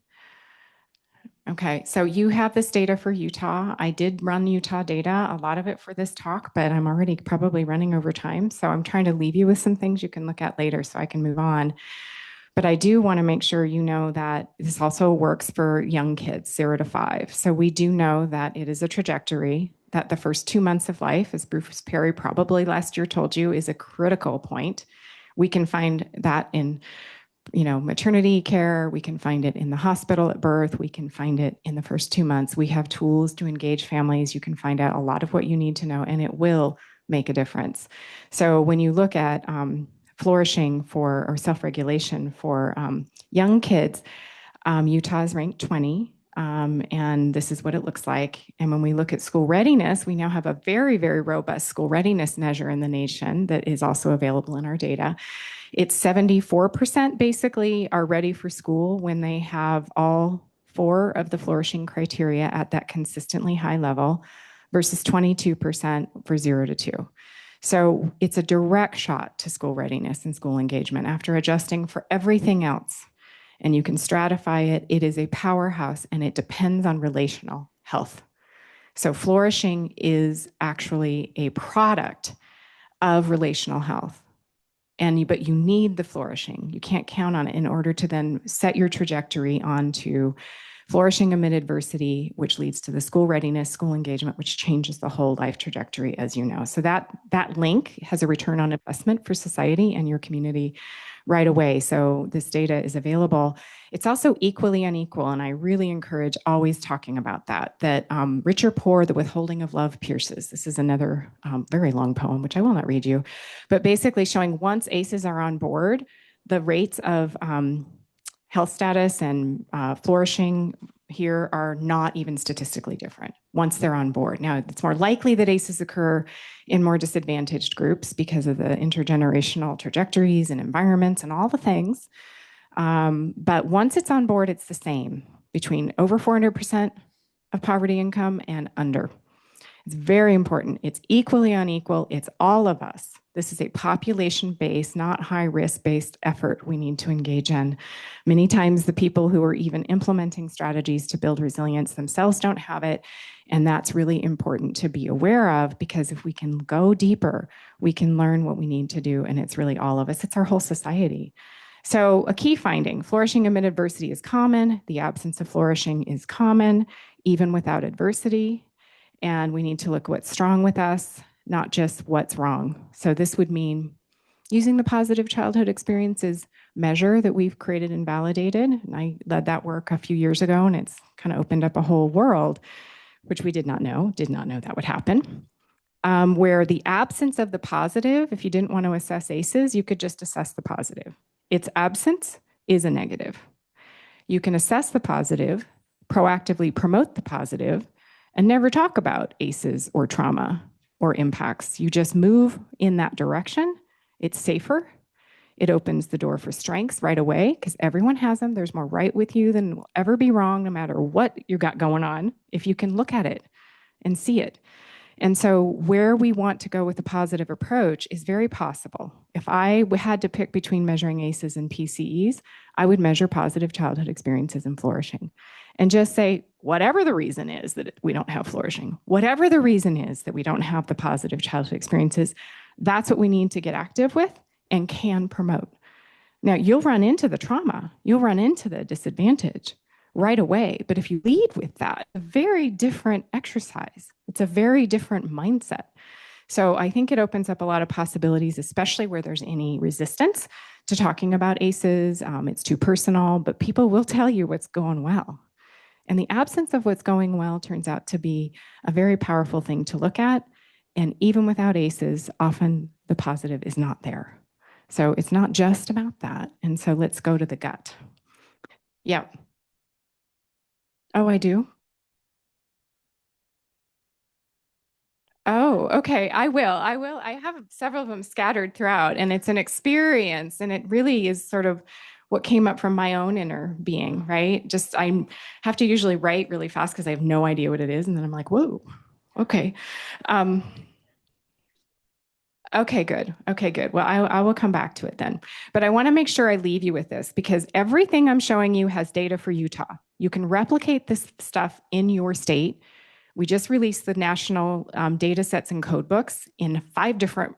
D: Okay, so you have this data for Utah. I did run Utah data, a lot of it for this talk, but I'm already probably running over time. So I'm trying to leave you with some things you can look at later so I can move on. But I do want to make sure you know that this also works for young kids, 0 to 5. So we do know that it is a trajectory, that the first 2 months of life, as Bruce Perry probably last year told you, is a critical point. We can find that in maternity care. We can find it in the hospital at birth. We can find it in the first 2 months. We have tools to engage families. You can find out a lot of what you need to know, and it will make a difference. So when you look at flourishing or self-regulation for young kids, Utah is ranked 20. And this is what it looks like. And when we look at school readiness, we now have a very, very robust school readiness measure in the nation that is also available in our data. It's 74% basically are ready for school when they have all 4 of the flourishing criteria at that consistently high level versus 22% for 0 to 2. So it's a direct shot to school readiness and school engagement after adjusting for everything else. And you can stratify it. It is a powerhouse, and it depends on relational health. So flourishing is actually a product of relational health. But you need the flourishing. You can't count on it in order to then set your trajectory onto flourishing amid adversity, which leads to the school readiness, school engagement, which changes the whole life trajectory, as you know. So that link has a return on investment for society and your community right away. So this data is available. It's also equally unequal, and I really encourage always talking about that rich or poor, the withholding of love pierces. This is another very long poem, which I will not read you, but basically showing once ACEs are on board, the rates of health status and flourishing here are not even statistically different once they're on board. Now, it's more likely that ACEs occur in more disadvantaged groups because of the intergenerational trajectories and environments and all the things. But once it's on board, it's the same between over 400% of poverty income and under. It's very important. It's equally unequal. It's all of us. This is a population-based, not high-risk-based effort we need to engage in. Many times the people who are even implementing strategies to build resilience themselves don't have it, and that's really important to be aware of, because if we can go deeper, we can learn what we need to do, and it's really all of us. It's our whole society. So a key finding, flourishing amid adversity is common. The absence of flourishing is common, even without adversity. And we need to look what's strong with us, not just what's wrong. So this would mean using the positive childhood experiences measure that we've created and validated. And I led that work a few years ago, and it's kind of opened up a whole world, which we did not know that would happen. Where the absence of the positive, if you didn't want to assess ACEs, you could just assess the positive. Its absence is a negative. You can assess the positive, proactively promote the positive, and never talk about ACEs or trauma or impacts. You just move in that direction. It's safer. It opens the door for strengths right away because everyone has them. There's more right with you than will ever be wrong, no matter what you got going on, if you can look at it and see it. And so where we want to go with the positive approach is very possible. If I had to pick between measuring ACEs and PCEs, I would measure positive childhood experiences and flourishing and just say, whatever the reason is that we don't have flourishing, whatever the reason is that we don't have the positive childhood experiences, that's what we need to get active with and can promote. Now, you'll run into the trauma, you'll run into the disadvantage right away. But if you lead with that, a very different exercise. It's a very different mindset. So I think it opens up a lot of possibilities, especially where there's any resistance to talking about ACEs. It's too personal, but people will tell you what's going well. And the absence of what's going well turns out to be a very powerful thing to look at. And even without ACEs, often the positive is not there. So it's not just about that. And so let's go to the gut. Yeah. Oh, I do? Oh, okay. I will. I have several of them scattered throughout, and it's an experience, and it really is sort of what came up from my own inner being, right? Just I have to usually write really fast because I have no idea what it is, and then I'm like, whoa, okay. Um, Okay, good. Okay, good. Well, I will come back to it then. But I want to make sure I leave you with this because everything I'm showing you has data for Utah. You can replicate this stuff in your state. We just released the national data sets and code books in 5 different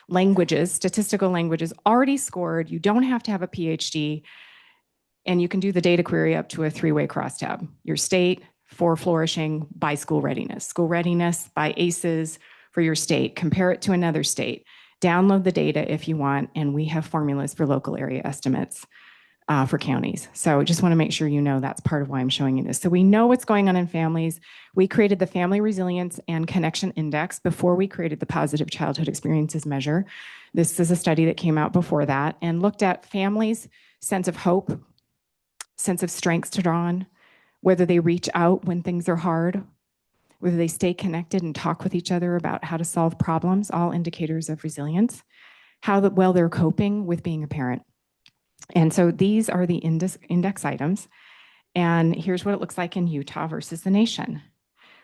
D: languages, statistical languages, already scored. You don't have to have a PhD. And you can do the data query up to a 3-way crosstab. Your state for flourishing by school readiness by ACEs for your state, compare it to another state, download the data if you want, and we have formulas for local area estimates for counties. So just want to make sure you know that's part of why I'm showing you this. So we know what's going on in families. We created the Family Resilience and Connection Index before we created the Positive Childhood Experiences measure. This is a study that came out before that and looked at families' sense of hope, sense of strengths to draw on, whether they reach out when things are hard, whether they stay connected and talk with each other about how to solve problems, all indicators of resilience, how well they're coping with being a parent. And so these are the index items. And here's what it looks like in Utah versus the nation.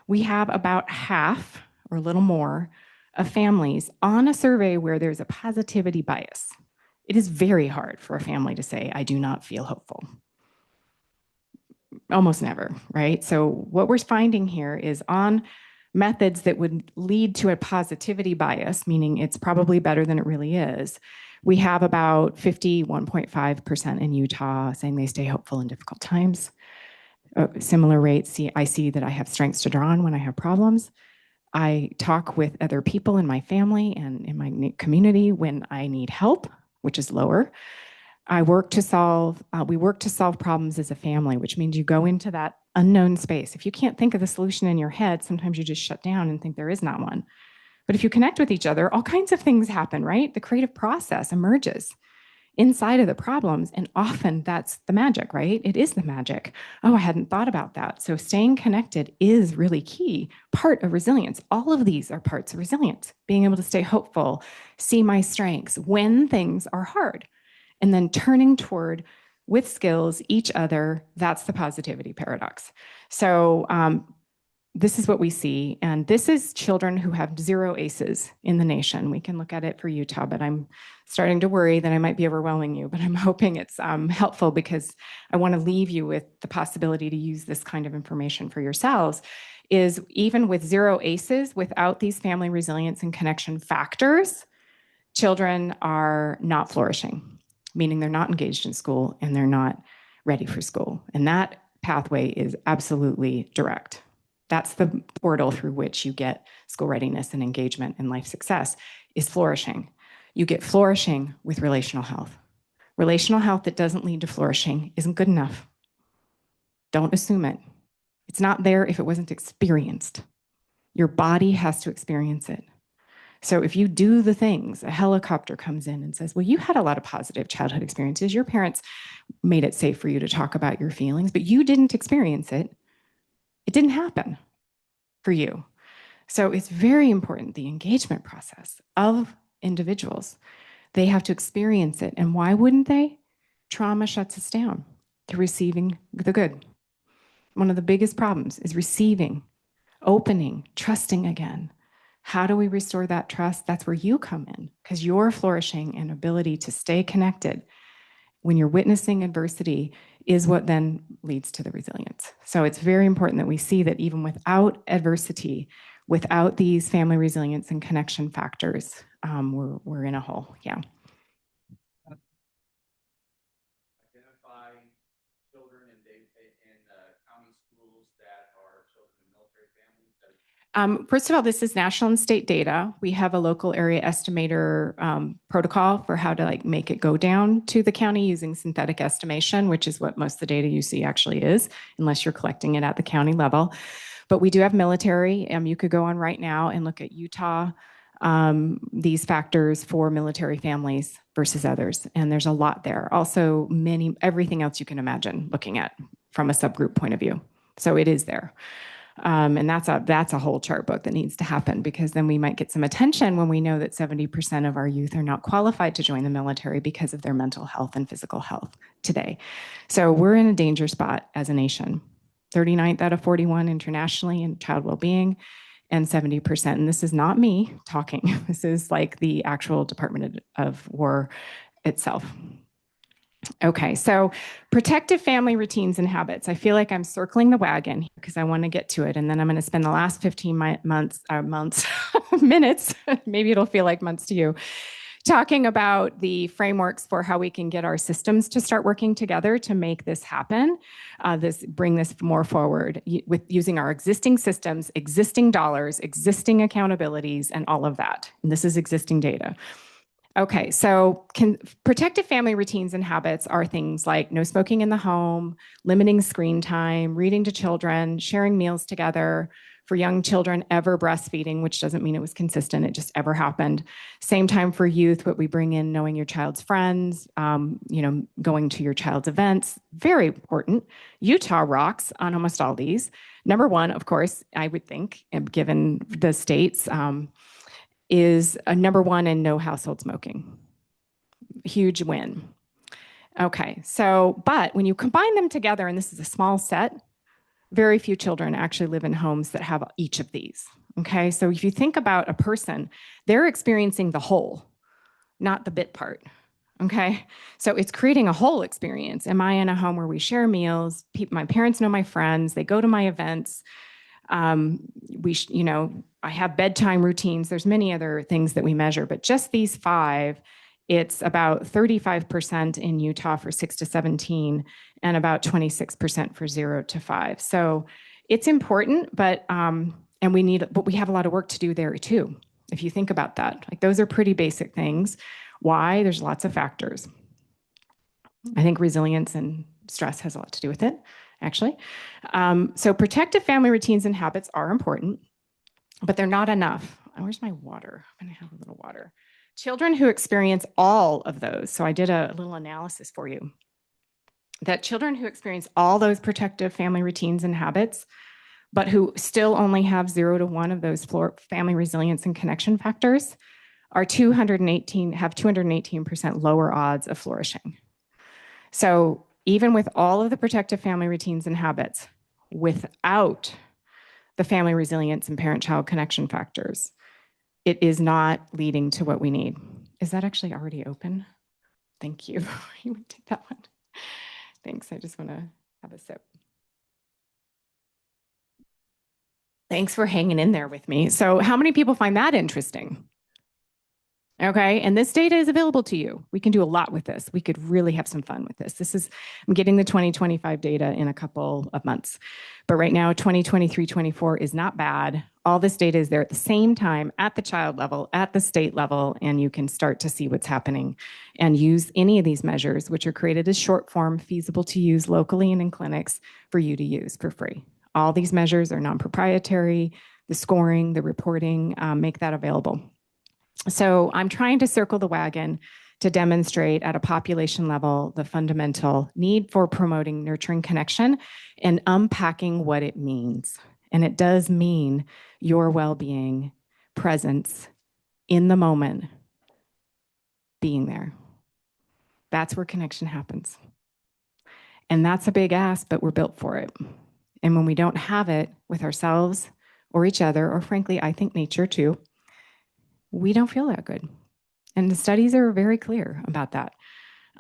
D: We have about half or a little more of families on a survey where there's a positivity bias. It is very hard for a family to say, I do not feel hopeful. Almost never, right? So what we're finding here is on methods that would lead to a positivity bias, meaning it's probably better than it really is, we have about 51.5% in Utah saying they stay hopeful in difficult times. Similar rates, I see that I have strengths to draw on when I have problems. I talk with other people in my family and in my community when I need help, which is lower. We work to solve problems as a family, which means you go into that unknown space. If you can't think of the solution in your head, sometimes you just shut down and think there is not one. But if you connect with each other, all kinds of things happen, right? The creative process emerges inside of the problems. And often that's the magic, right? It is the magic. Oh, I hadn't thought about that. So staying connected is really key, part of resilience. All of these are parts of resilience, being able to stay hopeful, see my strengths when things are hard. And then turning toward, with skills, each other, that's the positivity paradox. So this is what we see. And this is children who have 0 ACEs in the nation. We can look at it for Utah, but I'm starting to worry that I might be overwhelming you, but I'm hoping it's helpful because I want to leave you with the possibility to use this kind of information for yourselves, is even with 0 ACEs, without these family resilience and connection factors, children are not flourishing, meaning they're not engaged in school and they're not ready for school. And that pathway is absolutely direct. That's the portal through which you get school readiness and engagement and life success, is flourishing. You get flourishing with relational health. Relational health that doesn't lead to flourishing isn't good enough. Don't assume it. It's not there if it wasn't experienced. Your body has to experience it. So if you do the things, a helicopter comes in and says, well, you had a lot of positive childhood experiences. Your parents made it safe for you to talk about your feelings, but you didn't experience it. It didn't happen for you. So it's very important, the engagement process of individuals. They have to experience it. And why wouldn't they? Trauma shuts us down to receiving the good. One of the biggest problems is receiving, opening, trusting again. How do we restore that trust? That's where you come in, because your flourishing and ability to stay connected when you're witnessing adversity is what then leads to the resilience. So it's very important that we see that even without adversity, without these family resilience and connection factors, we're in a hole. Yeah.
B: Identify children in county schools that are children in military families.
D: First of all, this is national and state data. We have a local area estimator protocol for how to make it go down to the county using synthetic estimation, which is what most of the data you see actually is, unless you're collecting it at the county level. But we do have military. You could go on right now and look at Utah, these factors for military families versus others. And there's a lot there. Also, everything else you can imagine looking at from a subgroup point of view. So it is there. And that's a whole chart book that needs to happen, because then we might get some attention when we know that 70% of our youth are not qualified to join the military because of their mental health and physical health today. So we're in a danger spot as a nation. 39th out of 41 internationally in child well-being, and 70%. And this is not me talking. This is like the actual Department of War itself. Okay, so protective family routines and habits. I feel like I'm circling the wagon because I want to get to it, and then I'm going to spend the last 15 minutes, maybe it'll feel like months to you, talking about the frameworks for how we can get our systems to start working together to make this happen, bring this more forward with using our existing systems, existing dollars, existing accountabilities, and all of that. And this is existing data. Okay, so protective family routines and habits are things like no smoking in the home, limiting screen time, reading to children, sharing meals together. For young children, ever breastfeeding, which doesn't mean it was consistent, it just ever happened. Same time for youth, what we bring in, knowing your child's friends, going to your child's events, very important. Utah rocks on almost all these. Number one, of course, I would think, given the states, is a number one in no household smoking. Huge win. Okay, but when you combine them together, and this is a small set, very few children actually live in homes that have each of these. Okay, so if you think about a person, they're experiencing the whole, not the bit part. Okay, so it's creating a whole experience. Am I in a home where we share meals? My parents know my friends, they go to my events. I have bedtime routines. There's many other things that we measure, but just these 5, it's about 35% in Utah for 6 to 17 and about 26% for 0 to 5. So it's important, but we have a lot of work to do there too. If you think about that, those are pretty basic things. Why? There's lots of factors. I think resilience and stress has a lot to do with it, actually. So protective family routines and habits are important, but they're not enough. Where's my water? I'm going to have a little water. Children who experience all of those, so I did a little analysis for you, that children who experience all those protective family routines and habits, but who still only have 0 to 1 of those family resilience and connection factors, have 218% lower odds of flourishing. So even with all of the protective family routines and habits, without the family resilience and parent-child connection factors, it is not leading to what we need. Is that actually already open? Thank you. You would take that one. Thanks. I just want to have a sip. Thanks for hanging in there with me. So how many people find that interesting? Okay. And this data is available to you. We can do a lot with this. We could really have some fun with this. I'm getting the 2025 data in a couple of months. But right now, 2023-24 is not bad. All this data is there at the same time, at the child level, at the state level, and you can start to see what's happening and use any of these measures, which are created as short form, feasible to use locally and in clinics for you to use for free. All these measures are non-proprietary. The scoring, the reporting, make that available. So I'm trying to circle the wagon to demonstrate at a population level the fundamental need for promoting nurturing connection and unpacking what it means. And it does mean your well-being, presence in the moment, being there. That's where connection happens. And that's a big ask, but we're built for it. And when we don't have it with ourselves or each other, or frankly, I think nature too, we don't feel that good. And the studies are very clear about that.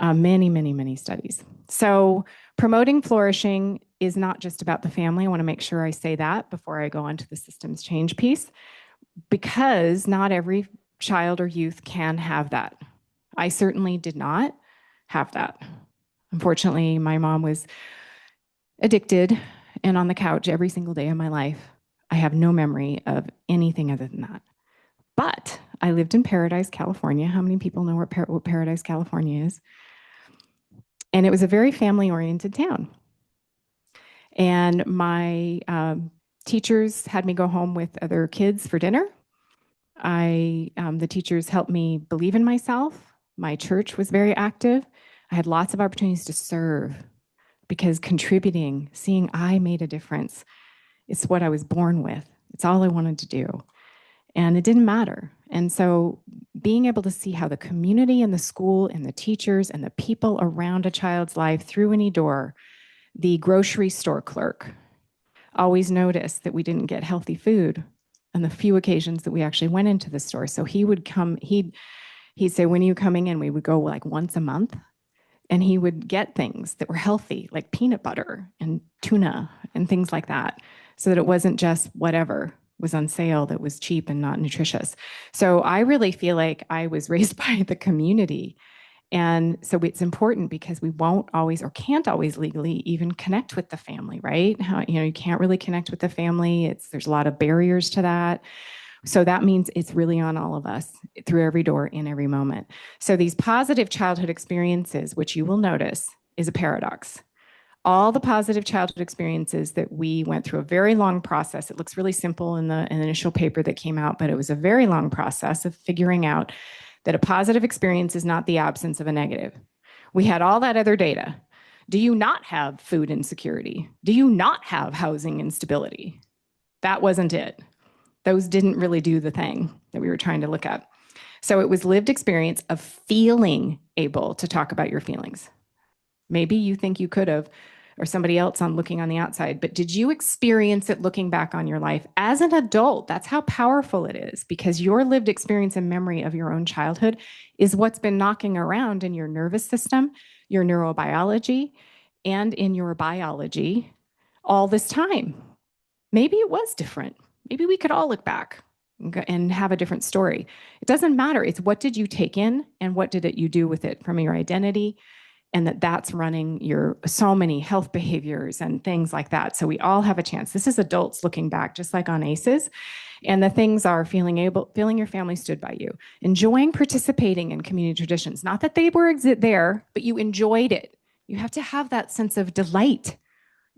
D: Many studies. So promoting flourishing is not just about the family. I want to make sure I say that before I go on to the systems change piece, because not every child or youth can have that. I certainly did not have that. Unfortunately, my mom was addicted and on the couch every single day of my life. I have no memory of anything other than that. But I lived in Paradise, California. How many people know what Paradise, California is? And it was a very family-oriented town. And my teachers had me go home with other kids for dinner. The teachers helped me believe in myself. My church was very active. I had lots of opportunities to serve because contributing, seeing I made a difference, it's what I was born with. It's all I wanted to do. And it didn't matter. And so being able to see how the community and the school and the teachers and the people around a child's life through any door, the grocery store clerk always noticed that we didn't get healthy food on the few occasions that we actually went into the store. So he would come, he'd say, when are you coming in? We would go like once a month. And he would get things that were healthy, like peanut butter and tuna and things like that, so that it wasn't just whatever was on sale that was cheap and not nutritious. So I really feel like I was raised by the community. And so it's important because we won't always or can't always legally even connect with the family, right? You can't really connect with the family. There's a lot of barriers to that. So that means it's really on all of us through every door in every moment. So these positive childhood experiences, which you will notice is a paradox. All the positive childhood experiences that we went through a very long process. It looks really simple in the initial paper that came out, but it was a very long process of figuring out that a positive experience is not the absence of a negative. We had all that other data. Do you not have food insecurity? Do you not have housing instability? That wasn't it. Those didn't really do the thing that we were trying to look at. So it was lived experience of feeling able to talk about your feelings. Maybe you think you could have, or somebody else on looking on the outside, but did you experience it looking back on your life as an adult? That's how powerful it is, because your lived experience and memory of your own childhood is what's been knocking around in your nervous system, your neurobiology, and in your biology all this time. Maybe it was different. Maybe we could all look back and have a different story. It doesn't matter. It's what did you take in and what did you do with it from your identity, and that's running your so many health behaviors and things like that. So we all have a chance. This is adults looking back, just like on ACEs. And the things are feeling your family stood by you, enjoying participating in community traditions. Not that they were there, but you enjoyed it. You have to have that sense of delight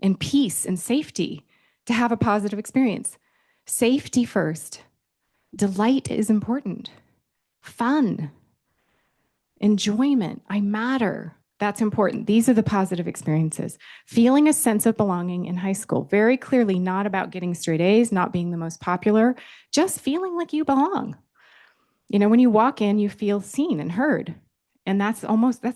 D: and peace and safety to have a positive experience. Safety first. Delight is important. Fun. Enjoyment. I matter. That's important. These are the positive experiences. Feeling a sense of belonging in high school. Very clearly not about getting straight A's, not being the most popular, just feeling like you belong. When you walk in, you feel seen and heard. And that's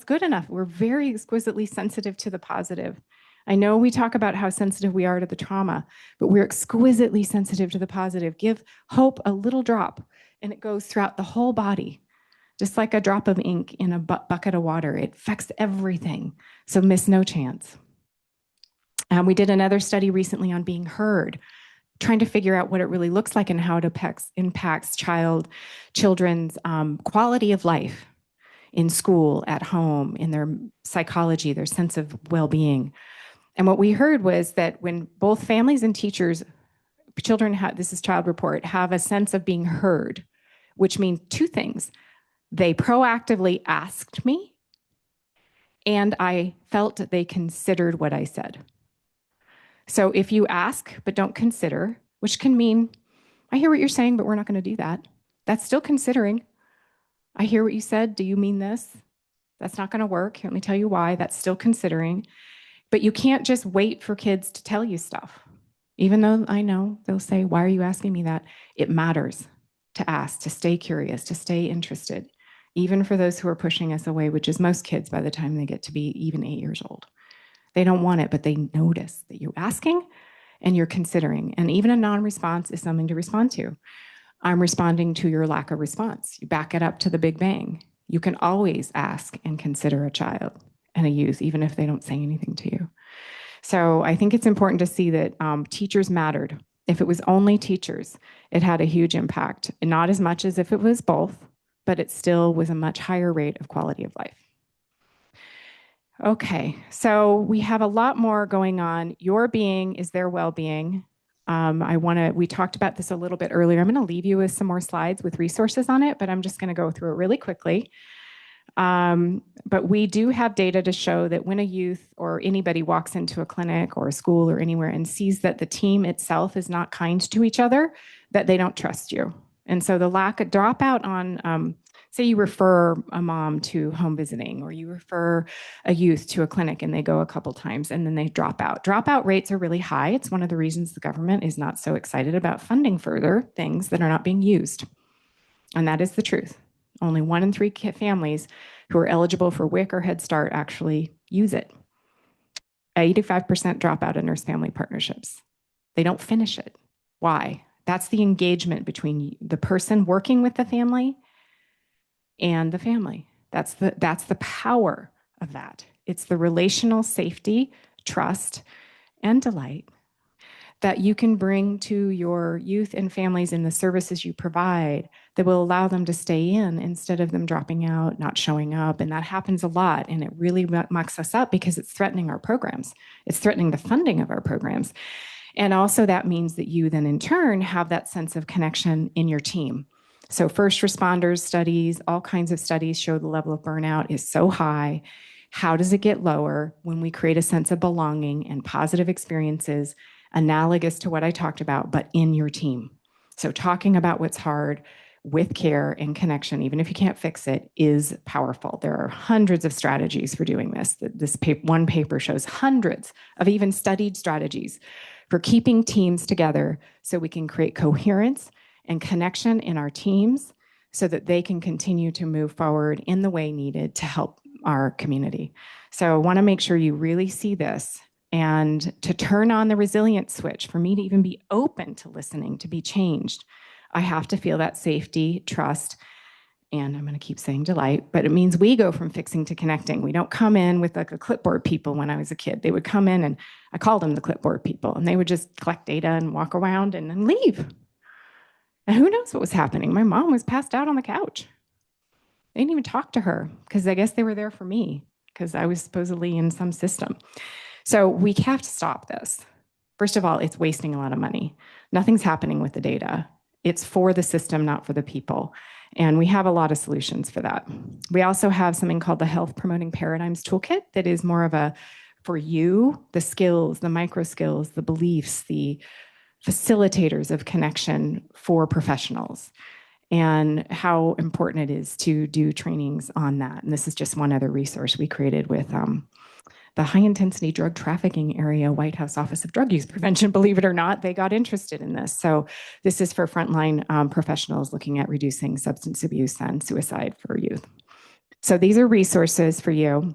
D: good enough. We're very exquisitely sensitive to the positive. I know we talk about how sensitive we are to the trauma, but we're exquisitely sensitive to the positive. Give hope a little drop, and it goes throughout the whole body, just like a drop of ink in a bucket of water. It affects everything, so miss no chance. We did another study recently on being heard. trying to figure out what it really looks like and how it impacts children's quality of life in school, at home, in their psychology, their sense of well-being. And what we heard was that when both families and teachers, children have, this is Child Report, have a sense of being heard, which means two things. They proactively asked me, and I felt that they considered what I said. So if you ask but don't consider, which can mean, I hear what you're saying, but we're not going to do that. That's still considering. I hear what you said. Do you mean this? That's not going to work. Let me tell you why. That's still considering. But you can't just wait for kids to tell you stuff. Even though I know they'll say, why are you asking me that? It matters to ask, to stay curious, to stay interested, even for those who are pushing us away, which is most kids by the time they get to be even 8 years old. They don't want it, but they notice that you're asking and you're considering. And even a non-response is something to respond to. I'm responding to your lack of response. You back it up to the Big Bang. You can always ask and consider a child and a youth, even if they don't say anything to you. So I think it's important to see that teachers mattered. If it was only teachers, it had a huge impact. Not as much as if it was both, but it still was a much higher rate of quality of life. Okay, so we have a lot more going on. Your being is their well-being. We talked about this a little bit earlier. I'm going to leave you with some more slides with resources on it, but I'm just going to go through it really quickly. But we do have data to show that when a youth or anybody walks into a clinic or a school or anywhere and sees that the team itself is not kind to each other, that they don't trust you. And so the lack of dropout on, say you refer a mom to home visiting, or you refer a youth to a clinic and they go a couple times and then they drop out. Dropout rates are really high. It's one of the reasons the government is not so excited about funding further things that are not being used. And that is the truth. Only 1 in 3 families who are eligible for WIC or Head Start actually use it. 85% drop out of nurse family partnerships. They don't finish it. Why? That's the engagement between the person working with the family and the family. That's the power of that. It's the relational safety, trust, and delight that you can bring to your youth and families in the services you provide that will allow them to stay in instead of them dropping out, not showing up. And that happens a lot. And it really mucks us up because it's threatening our programs. It's threatening the funding of our programs. And also that means that you then in turn have that sense of connection in your team. So first responders studies, all kinds of studies show the level of burnout is so high. How does it get lower? When we create a sense of belonging and positive experiences analogous to what I talked about, but in your team. So talking about what's hard with care and connection, even if you can't fix it, is powerful. There are hundreds of strategies for doing this. This one paper shows hundreds of even studied strategies for keeping teams together so we can create coherence and connection in our teams so that they can continue to move forward in the way needed to help our community. So I want to make sure you really see this. And to turn on the resilience switch, for me to even be open to listening, to be changed, I have to feel that safety, trust, and I'm going to keep saying delight, but it means we go from fixing to connecting. We don't come in with like a clipboard people. When I was a kid, they would come in and I called them the clipboard people, and they would just collect data and walk around and then leave. And who knows what was happening? My mom was passed out on the couch. They didn't even talk to her because I guess they were there for me because I was supposedly in some system. So we have to stop this. First of all, it's wasting a lot of money. Nothing's happening with the data. It's for the system, not for the people. And we have a lot of solutions for that. We also have something called the Health Promoting Paradigms Toolkit that is more of a, for you, the skills, the micro skills, the beliefs, the facilitators of connection for professionals, and how important it is to do trainings on that. And this is just one other resource we created with the high intensity drug trafficking area, White House Office of Drug Use Prevention. Believe it or not, they got interested in this. So this is for frontline professionals looking at reducing substance abuse and suicide for youth. So these are resources for you,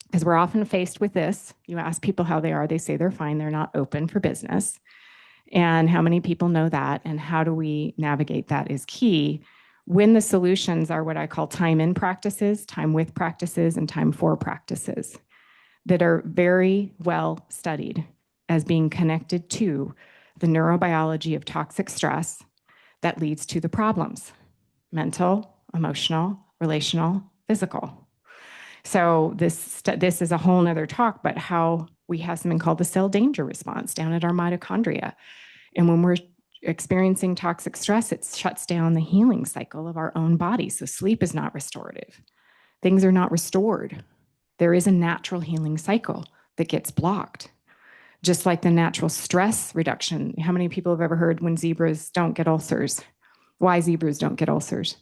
D: because we're often faced with this. You ask people how they are, they say they're fine, they're not open for business. And how many people know that, and how do we navigate that is key when the solutions are what I call time in practices, time with practices, and time for practices that are very well studied as being connected to the neurobiology of toxic stress that leads to the problems: mental, emotional, relational, physical. So this is a whole nother talk, but how we have something called the cell danger response down at our mitochondria. And when we're experiencing toxic stress, it shuts down the healing cycle of our own body. So sleep is not restorative. Things are not restored. There is a natural healing cycle that gets blocked. Just like the natural stress reduction. How many people have ever heard when zebras don't get ulcers? Why zebras don't get ulcers?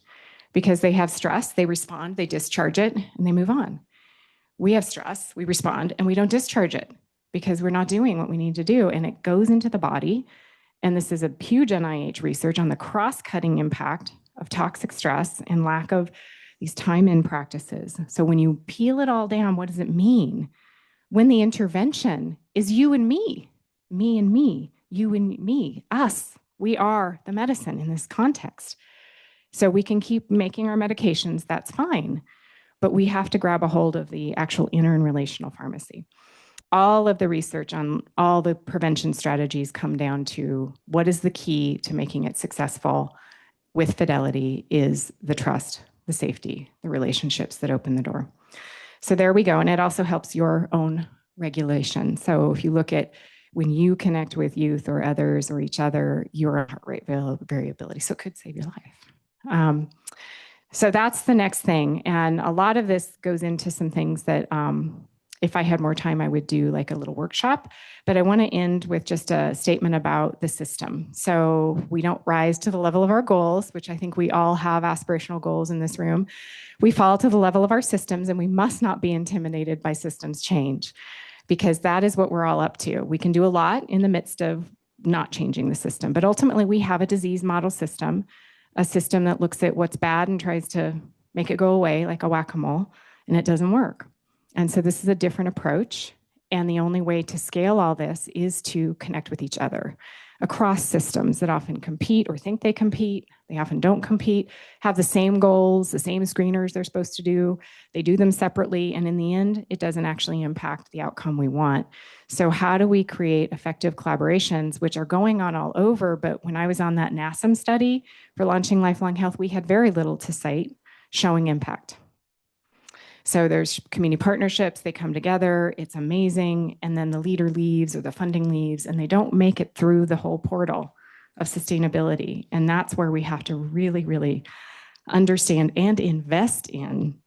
D: Because they have stress, they respond, they discharge it, and they move on. We have stress, we respond, and we don't discharge it because we're not doing what we need to do, and it goes into the body. And this is a huge NIH research on the cross-cutting impact of toxic stress and lack of these time-in practices. So when you peel it all down, what does it mean? When the intervention is you and me and me, you and me, us, we are the medicine in this context. So we can keep making our medications, that's fine, but we have to grab a hold of the actual inner and relational pharmacy. All of the research on all the prevention strategies come down to what is the key to making it successful with fidelity is the trust, the safety, the relationships that open the door. So there we go. And it also helps your own regulation. So if you look at when you connect with youth or others or each other, your heart rate variability. So it could save your life. So that's the next thing. And a lot of this goes into some things that if I had more time, I would do like a little workshop. But I want to end with just a statement about the system. So we don't rise to the level of our goals, which I think we all have aspirational goals in this room. We fall to the level of our systems, and we must not be intimidated by systems change, because that is what we're all up to. We can do a lot in the midst of not changing the system. But ultimately, we have a disease model system, a system that looks at what's bad and tries to make it go away like a whack-a-mole, and it doesn't work. And so this is a different approach. And the only way to scale all this is to connect with each other across systems that often compete or think they compete. They often don't compete, have the same goals, the same screeners they're supposed to do. They do them separately. And in the end, it doesn't actually impact the outcome we want. So how do we create effective collaborations, which are going on all over? But when I was on that NASM study for launching lifelong health, we had very little to cite showing impact. So there's community partnerships, they come together, it's amazing, and then the leader leaves or the funding leaves, and they don't make it through the whole portal of sustainability. And that's where we have to really, really understand and invest in.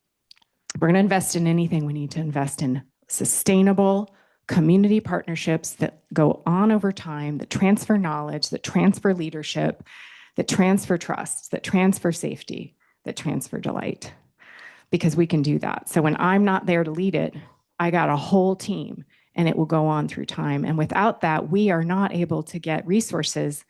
D: We're going to invest in anything, we need to invest in sustainable community partnerships that go on over time, that transfer knowledge, that transfer leadership, that transfer trust, that transfer safety, that transfer delight. Because we can do that. So when I'm not there to lead it, I got a whole team, and it will go on through time. And without that, we are not able to get resources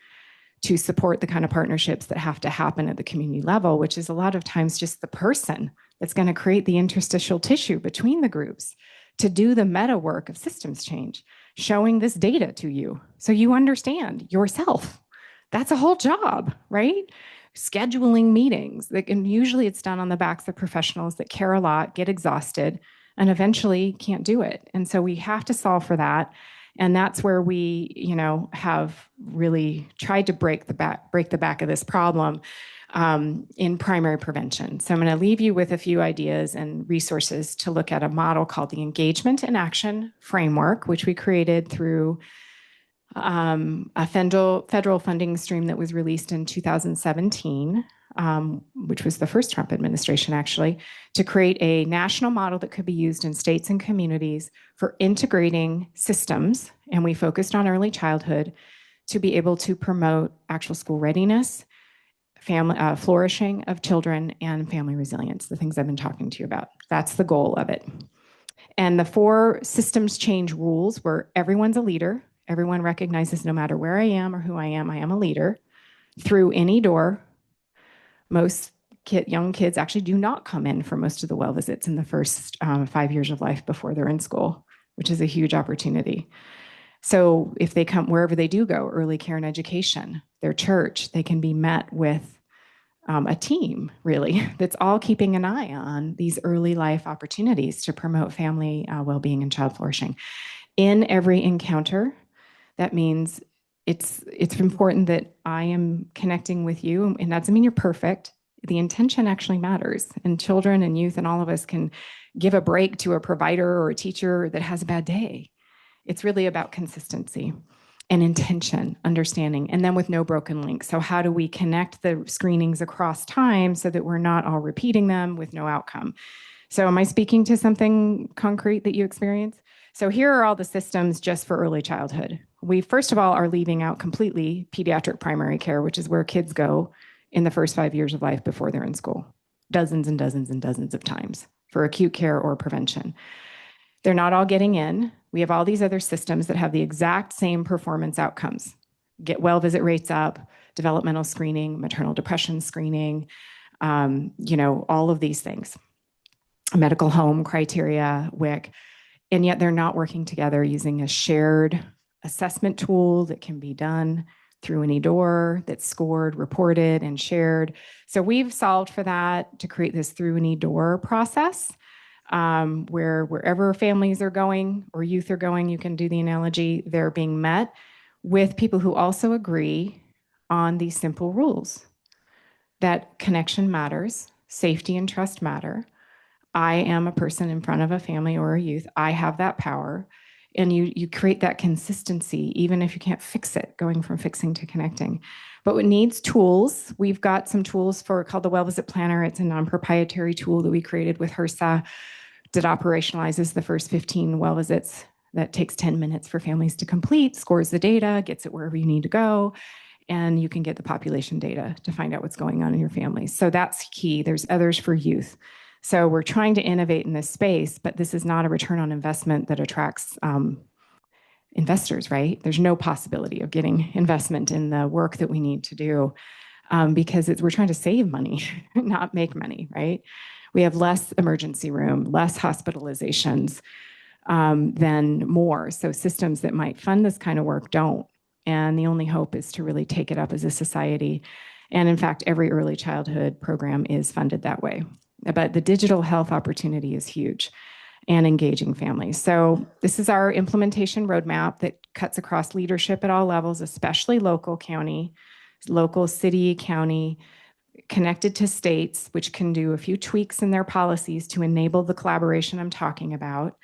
D: to support the kind of partnerships that have to happen at the community level, which is a lot of times just the person that's going to create the interstitial tissue between the groups to do the meta work of systems change, showing this data to you so you understand yourself. That's a whole job, right? Scheduling meetings, and usually it's done on the backs of professionals that care a lot, get exhausted, and eventually can't do it. And so we have to solve for that. And that's where we, have really tried to break the back of this problem in primary prevention. So I'm going to leave you with a few ideas and resources to look at a model called the Engagement in Action Framework, which we created through a federal funding stream that was released in 2017, which was the first Trump administration, actually, to create a national model that could be used in states and communities for integrating systems. And we focused on early childhood to be able to promote actual school readiness, family flourishing of children, and family resilience, the things I've been talking to you about. That's the goal of it. And the 4 systems change rules were everyone's a leader. Everyone recognizes no matter where I am or who I am a leader. Through any door. Most young kids actually do not come in for most of the well visits in the first 5 years of life before they're in school, which is a huge opportunity. So if they come wherever they do go, early care and education, their church, they can be met with a team, really, that's all keeping an eye on these early life opportunities to promote family well-being and child flourishing. In every encounter, that means it's important that I am connecting with you, and that doesn't mean you're perfect. The intention actually matters, and children and youth and all of us can give a break to a provider or a teacher that has a bad day. It's really about consistency and intention, understanding, and then with no broken links. So how do we connect the screenings across time so that we're not all repeating them with no outcome? So am I speaking to something concrete that you experience? So here are all the systems just for early childhood. We, first of all, are leaving out completely pediatric primary care, which is where kids go in the first 5 years of life before they're in school, dozens and dozens and dozens of times for acute care or prevention. They're not all getting in. We have all these other systems that have the exact same performance outcomes. Get well visit rates up, developmental screening, maternal depression screening, all of these things. Medical home criteria, WIC, and yet they're not working together using a shared assessment tool that can be done through an eDoor that's scored, reported, and shared. So we've solved for that to create this through an eDoor process where wherever families are going or youth are going, you can do the analogy, they're being met with people who also agree on these simple rules that connection matters, safety and trust matter. I am a person in front of a family or a youth. I have that power. And you create that consistency, even if you can't fix it, going from fixing to connecting. But it needs tools. We've got some tools called the Well Visit Planner. It's a non-proprietary tool that we created with HRSA that operationalizes the first 15 well visits. That takes 10 minutes for families to complete, scores the data, gets it wherever you need to go, and you can get the population data to find out what's going on in your family. So that's key. There's others for youth. So we're trying to innovate in this space, but this is not a return on investment that attracts investors, right? There's no possibility of getting investment in the work that we need to do because we're trying to save money, not make money, right? We have less emergency room, less hospitalizations than more. So systems that might fund this kind of work don't. And the only hope is to really take it up as a society. And in fact, every early childhood program is funded that way. But the digital health opportunity is huge and engaging families. So this is our implementation roadmap that cuts across leadership at all levels, especially local county, local city, county, connected to states, which can do a few tweaks in their policies to enable the collaboration I'm talking about,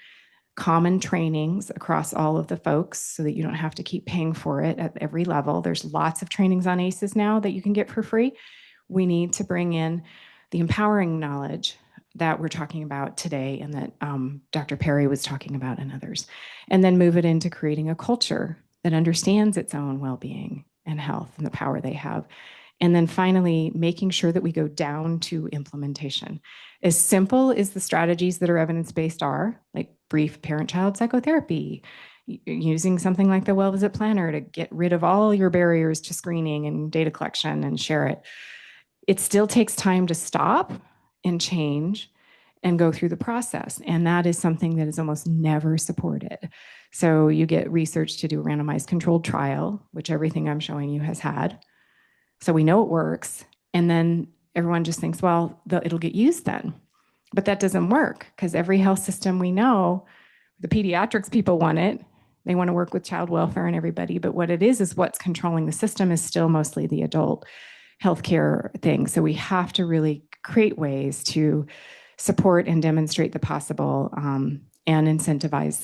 D: common trainings across all of the folks so that you don't have to keep paying for it at every level. There's lots of trainings on ACEs now that you can get for free. We need to bring in the empowering knowledge that we're talking about today and that Dr. Perry was talking about and others, and then move it into creating a culture that understands its own well-being and health and the power they have. And then finally, making sure that we go down to implementation. As simple as the strategies that are evidence-based are, like brief parent-child psychotherapy, using something like the Well Visit Planner to get rid of all your barriers to screening and data collection and share it. It still takes time to stop and change and go through the process. And that is something that is almost never supported. So you get research to do a randomized controlled trial, which everything I'm showing you has had. So we know it works. And then everyone just thinks, well, it'll get used then. But that doesn't work because every health system we know, the pediatrics people want it. They want to work with child welfare and everybody. But what it is what's controlling the system is still mostly the adult healthcare thing. So we have to really create ways to support and demonstrate the possible and incentivize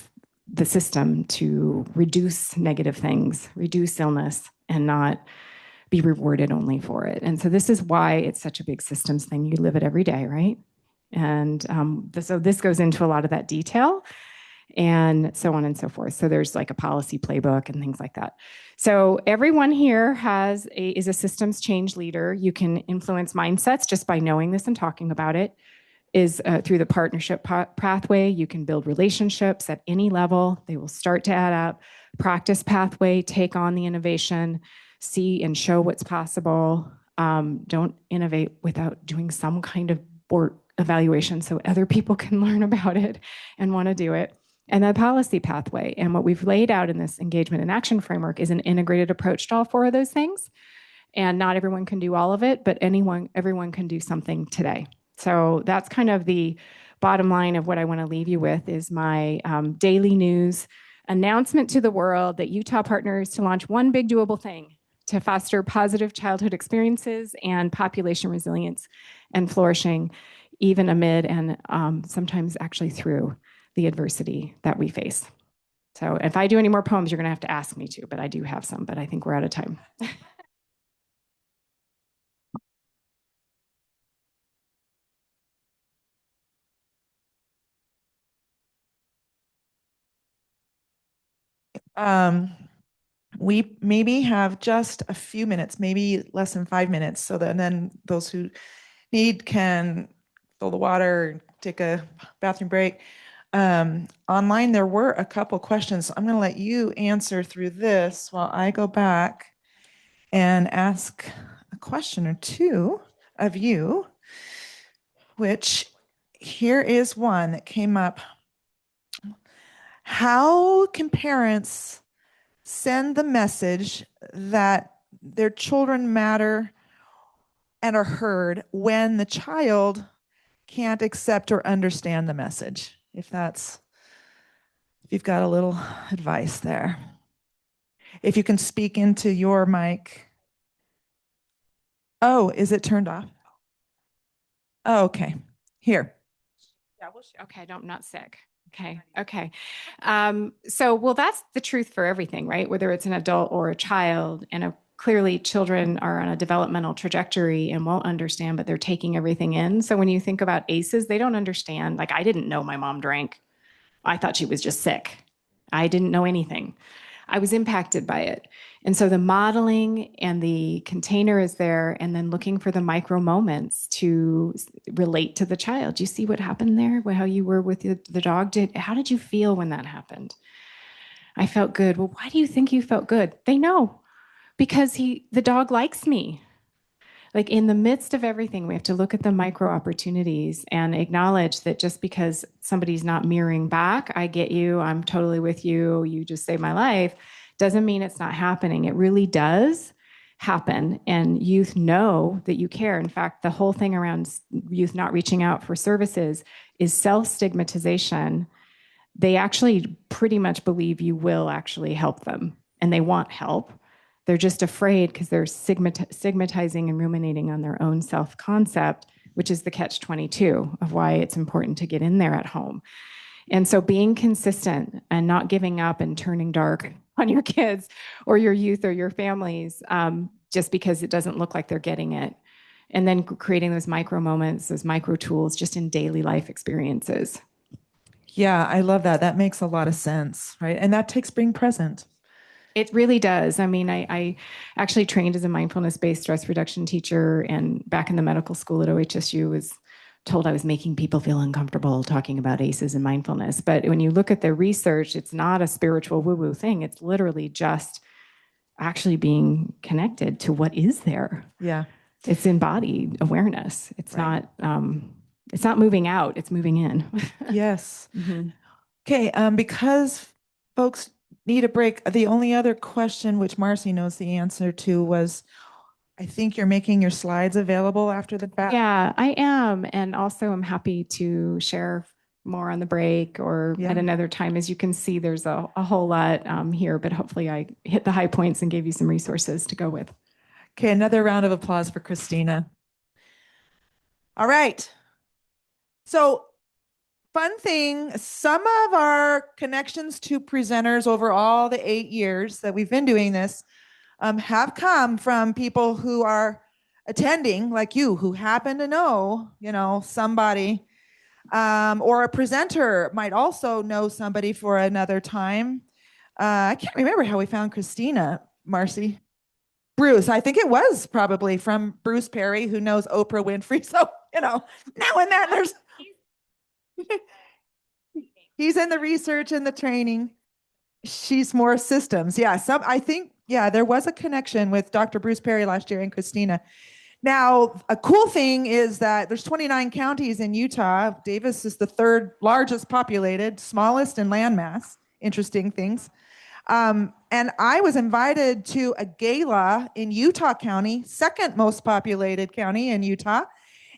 D: the system to reduce negative things, reduce illness, and not be rewarded only for it. And so this is why it's such a big systems thing. You live it every day, right? And so this goes into a lot of that detail and so on and so forth. So there's like a policy playbook and things like that. So everyone here is a systems change leader. You can influence mindsets just by knowing this and talking about it. Is through the partnership pathway. You can build relationships at any level. They will start to add up. Practice pathway, take on the innovation, see and show what's possible. Don't innovate without doing some kind of board evaluation so other people can learn about it and want to do it. And the policy pathway. And what we've laid out in this engagement and action framework is an integrated approach to all four of those things. And not everyone can do all of it, but everyone can do something today. So that's kind of the bottom line of what I want to leave you with is my daily news announcement to the world that Utah partners to launch one big doable thing to foster positive childhood experiences and population resilience and flourishing, even amid and sometimes actually through the adversity that we face. So if I do any more poems, you're going to have to ask me to, but I do have some, but I think we're out of time.
A: We maybe have just a few minutes, maybe less than 5 minutes, so that and then those who need can fill the water, take a bathroom break. Online, there were a couple questions. I'm going to let you answer through this while I go back and ask a question or two of you, which here is one that came up. How can parents send the message that their children matter and are heard when the child can't accept or understand the message? If you've got a little advice there. If you can speak into your mic. Oh, is it turned off? Oh, okay. Here.
D: Yeah, okay, no, I'm not sick. Okay. Well, that's the truth for everything, right? Whether it's an adult or a child. And clearly, children are on a developmental trajectory and won't understand, but they're taking everything in. So when you think about ACEs, they don't understand. Like, I didn't know my mom drank. I thought she was just sick. I didn't know anything. I was impacted by it. And so the modeling and the container is there, and then looking for the micro moments to relate to the child. Do you see what happened there? How you were with the dog? How did you feel when that happened? I felt good. Well, why do you think you felt good? They know, because the dog likes me. Like, in the midst of everything, we have to look at the micro opportunities and acknowledge that just because somebody's not mirroring back, I get you, I'm totally with you, you just saved my life, doesn't mean it's not happening. It really does happen. And youth know that you care. In fact, the whole thing around youth not reaching out for services is self-stigmatization. They actually pretty much believe you will actually help them, and they want help. They're just afraid because they're stigmatizing and ruminating on their own self-concept, which is the catch-22 of why it's important to get in there at home. And so being consistent and not giving up and turning dark on your kids or your youth or your families just because it doesn't look like they're getting it. And then creating those micro moments, those micro tools just in daily life experiences.
A: Yeah, I love that. That makes a lot of sense, right? And that takes being present.
D: It really does. I mean, I actually trained as a mindfulness-based stress reduction teacher, and back in the medical school at OHSU was told I was making people feel uncomfortable talking about ACEs and mindfulness. But when you look at the research, it's not a spiritual woo-woo thing. It's literally just actually being connected to what is there.
A: Yeah.
D: It's embodied awareness. It's
A: right.
D: not moving out, it's moving in.
A: Yes. Mm-hmm. Okay, because folks need a break, the only other question which Marcy knows the answer to was, I think you're making your slides available after the fact.
D: Yeah, I am. And also I'm happy to share more on the break or at another time. As you can see, there's a whole lot here, but hopefully I hit the high points and gave you some resources to go with.
A: Okay, another round of applause for Christina. All right. So, fun thing, some of our connections to presenters over all the 8 years that we've been doing this have come from people who are attending, like you, who happen to know, somebody, or a presenter might also know somebody for another time. I can't remember how we found Christina, Marcy. Bruce, I think it was probably from Bruce Perry, who knows Oprah Winfrey. So, now and then there's he's in the research and the training. She's more systems. Yeah. I think, there was a connection with Dr. Bruce Perry last year and Christina. Now, a cool thing is that there's 29 counties in Utah. Davis is the third largest populated, smallest in landmass. Interesting things. And I was invited to a gala in Utah County, second most populated county in Utah.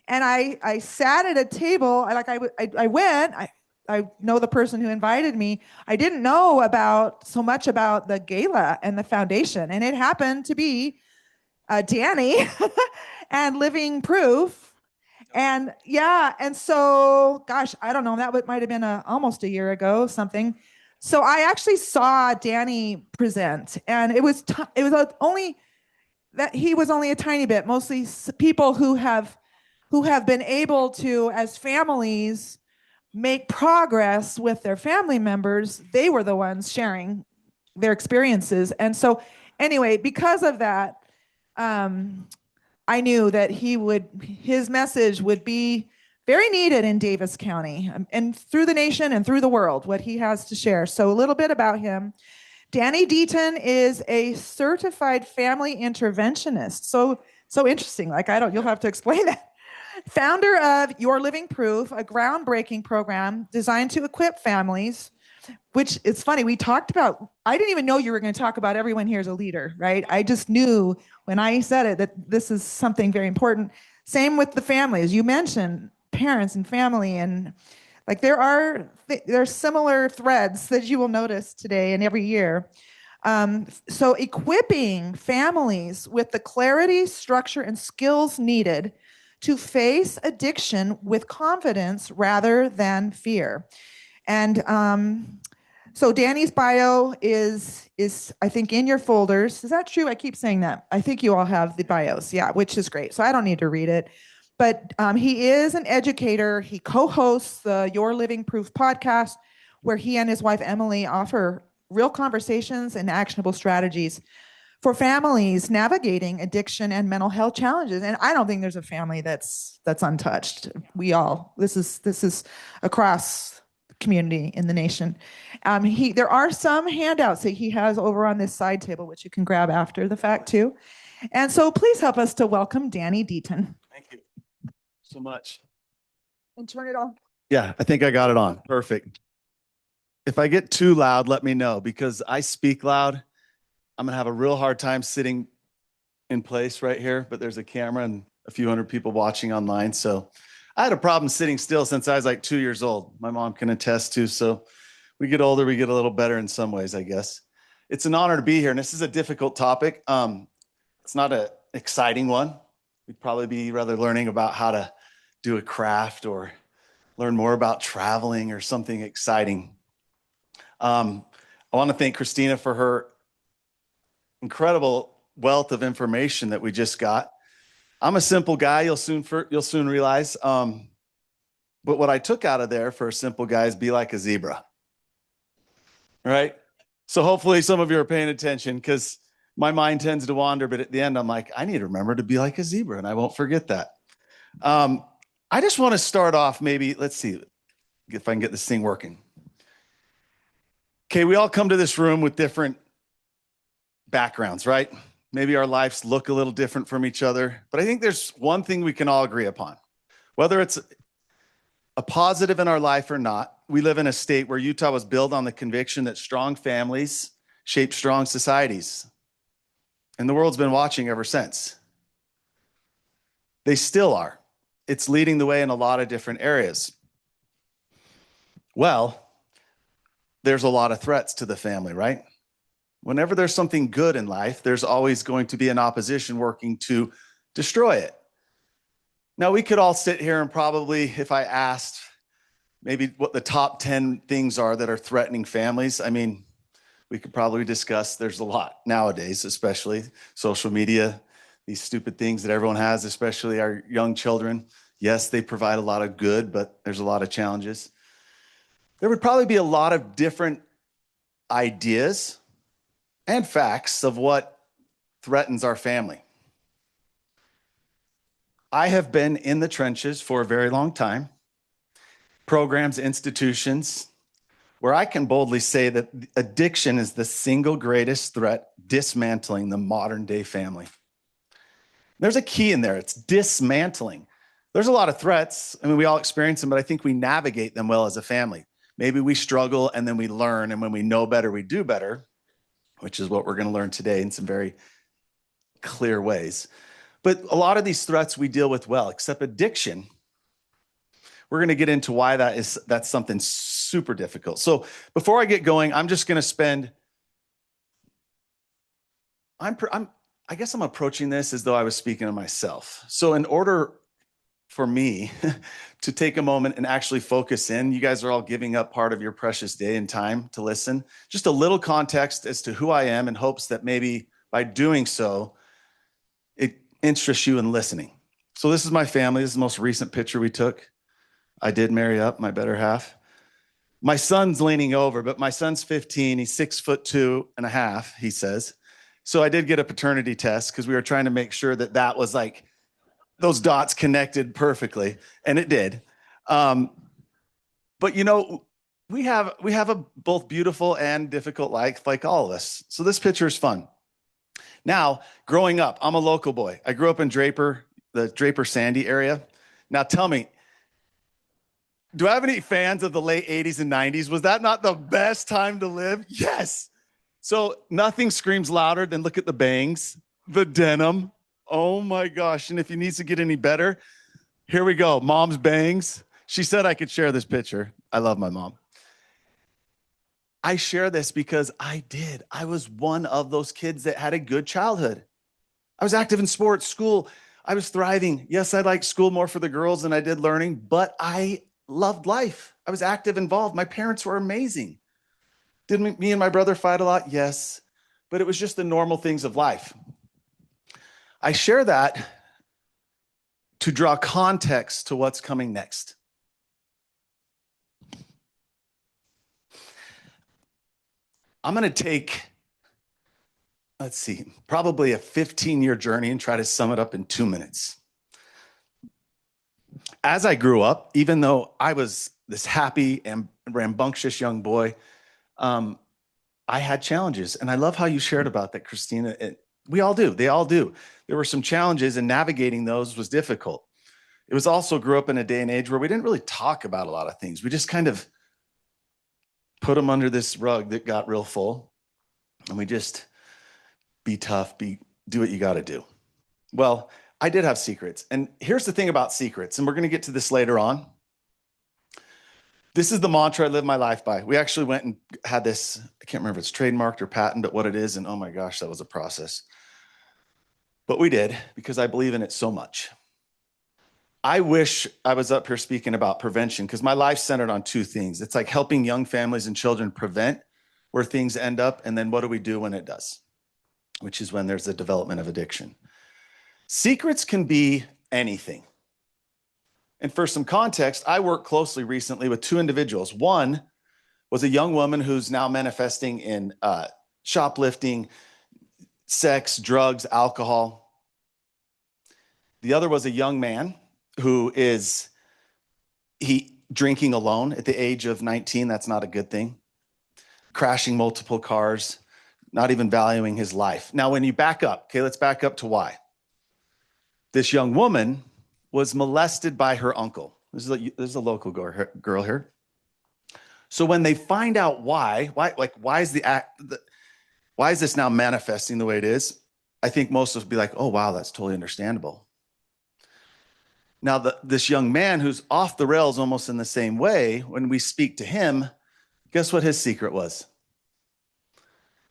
A: And I sat at a table. I went. I know the person who invited me. I didn't know about so much about the gala and the foundation, and it happened to be Danny and Living Proof. And yeah, and so, gosh, I don't know, that might have been almost a year ago, something. So I actually saw Danny present, and it was only that he was only a tiny bit, mostly people who have been able to, as families, make progress with their family members. They were the ones sharing their experiences, and so anyway, because of that, um, I knew that his message would be very needed in Davis County, and through the nation and through the world, what he has to share. So a little bit about him. Danny Deaton is a certified family interventionist. So interesting. Like, I don't, you'll have to explain that. Founder of Your Living Proof, a groundbreaking program designed to equip families, which it's funny, we talked about, I didn't even know you were going to talk about everyone here as a leader, right? I just knew when I said it that this is something very important. Same with the families. You mentioned parents and family, and like there's similar threads that you will notice today and every year. So equipping families with the clarity, structure, and skills needed to face addiction with confidence rather than fear. And so Danny's bio is I think in your folders. Is that true? I keep saying that. I think you all have the bios, yeah, which is great. So I don't need to read it. But he is an educator. He co-hosts the Your Living Proof podcast, where he and his wife Emily offer real conversations and actionable strategies for families navigating addiction and mental health challenges. And I don't think there's a family that's untouched. This is across the community in the nation. There are some handouts that he has over on this side table, which you can grab after the fact too. And so please help us to welcome Danny Deaton.
E: Thank you so much.
A: And turn it on.
E: Yeah, I think I got it on. Perfect. If I get too loud, let me know, because I speak loud. I'm going to have a real hard time sitting in place right here, but there's a camera and a few hundred people watching online. So I had a problem sitting still since I was like 2 years old. My mom can attest to. So we get older, we get a little better in some ways, I guess. It's an honor to be here. And this is a difficult topic. It's not an exciting one. We'd probably be rather learning about how to do a craft or learn more about traveling or something exciting. I want to thank Christina for her incredible wealth of information that we just got. I'm a simple guy, you'll soon realize. But what I took out of there for a simple guy is be like a zebra. Right? So hopefully some of you are paying attention, because my mind tends to wander, but at the end I'm like, I need to remember to be like a zebra, and I won't forget that. I just want to start off, maybe, let's see if I can get this thing working. Okay, we all come to this room with different backgrounds, right? Maybe our lives look a little different from each other, but I think there's one thing we can all agree upon. Whether it's a positive in our life or not, we live in a state where Utah was built on the conviction that strong families shape strong societies. And the world's been watching ever since. They still are. It's leading the way in a lot of different areas. Well, there's a lot of threats to the family, right? Whenever there's something good in life, there's always going to be an opposition working to destroy it. Now, we could all sit here and probably, if I asked maybe what the top 10 things are that are threatening families, I mean, we could probably discuss, there's a lot nowadays, especially social media, these stupid things that everyone has, especially our young children. Yes, they provide a lot of good, but there's a lot of challenges. There would probably be a lot of different ideas and facts of what threatens our family. I have been in the trenches for a very long time, programs, institutions, where I can boldly say that addiction is the single greatest threat dismantling the modern day family. There's a key in there. It's dismantling. There's a lot of threats. I mean, we all experience them, but I think we navigate them well as a family. Maybe we struggle and then we learn, and when we know better, we do better, which is what we're going to learn today in some very clear ways. But a lot of these threats we deal with well, except addiction. we're going to get into why that's something super difficult. So before I get going, I'm just going to spend, I guess I'm approaching this as though I was speaking to myself. So in order for me to take a moment and actually focus in, you guys are all giving up part of your precious day and time to listen. Just a little context as to who I am in hopes that maybe by doing so, it interests you in listening. So this is my family. This is the most recent picture we took. I did marry up, my better half. My son's leaning over, but my son's 15. He's 6'2.5", he says. So I did get a paternity test because we were trying to make sure that that was like those dots connected perfectly, and it did. But you know, we have a both beautiful and difficult life, like all of us. So this picture is fun. Now, growing up, I'm a local boy. I grew up in Draper, the Draper Sandy area. Now tell me, do I have any fans of the late 80s and 90s? Was that not the best time to live? Yes. So nothing screams louder than look at the bangs, the denim. Oh my gosh. And if it needs to get any better, here we go. Mom's bangs. She said I could share this picture. I love my mom. I share this because I did. I was one of those kids that had a good childhood. I was active in sports, school. I was thriving. Yes, I liked school more for the girls than I did learning, but I loved life. I was active, involved. My parents were amazing. Did me and my brother fight a lot? Yes, but it was just the normal things of life. I share that to draw context to what's coming next. I'm going to take, let's see, probably a 15-year journey and try to sum it up in 2 minutes. As I grew up, even though I was this happy and rambunctious young boy, I had challenges. And I love how you shared about that, Christina. We all do. They all do. There were some challenges, and navigating those was difficult. It was also grew up in a day and age where we didn't really talk about a lot of things. We just kind of put them under this rug that got real full, and we just be tough, do what you got to do. Well, I did have secrets. And here's the thing about secrets, and we're going to get to this later on. This is the mantra I live my life by. We actually went and had this, I can't remember if it's trademarked or patent, but what it is, and oh my gosh, that was a process. But we did, because I believe in it so much. I wish I was up here speaking about prevention, because my life's centered on two things. It's like helping young families and children prevent where things end up, and then what do we do when it does, which is when there's the development of addiction. Secrets can be anything. And for some context, I worked closely recently with two individuals. One was a young woman who's now manifesting in shoplifting, sex, drugs, alcohol. The other was a young man who is drinking alone at the age of 19. That's not a good thing. Crashing multiple cars, not even valuing his life. Now, when you back up, okay, let's back up to why. This young woman was molested by her uncle. This is a local girl here. So when they find out why is why is this now manifesting the way it is? I think most of us would be like, oh, wow, that's totally understandable. Now, this young man who's off the rails almost in the same way, when we speak to him, guess what his secret was?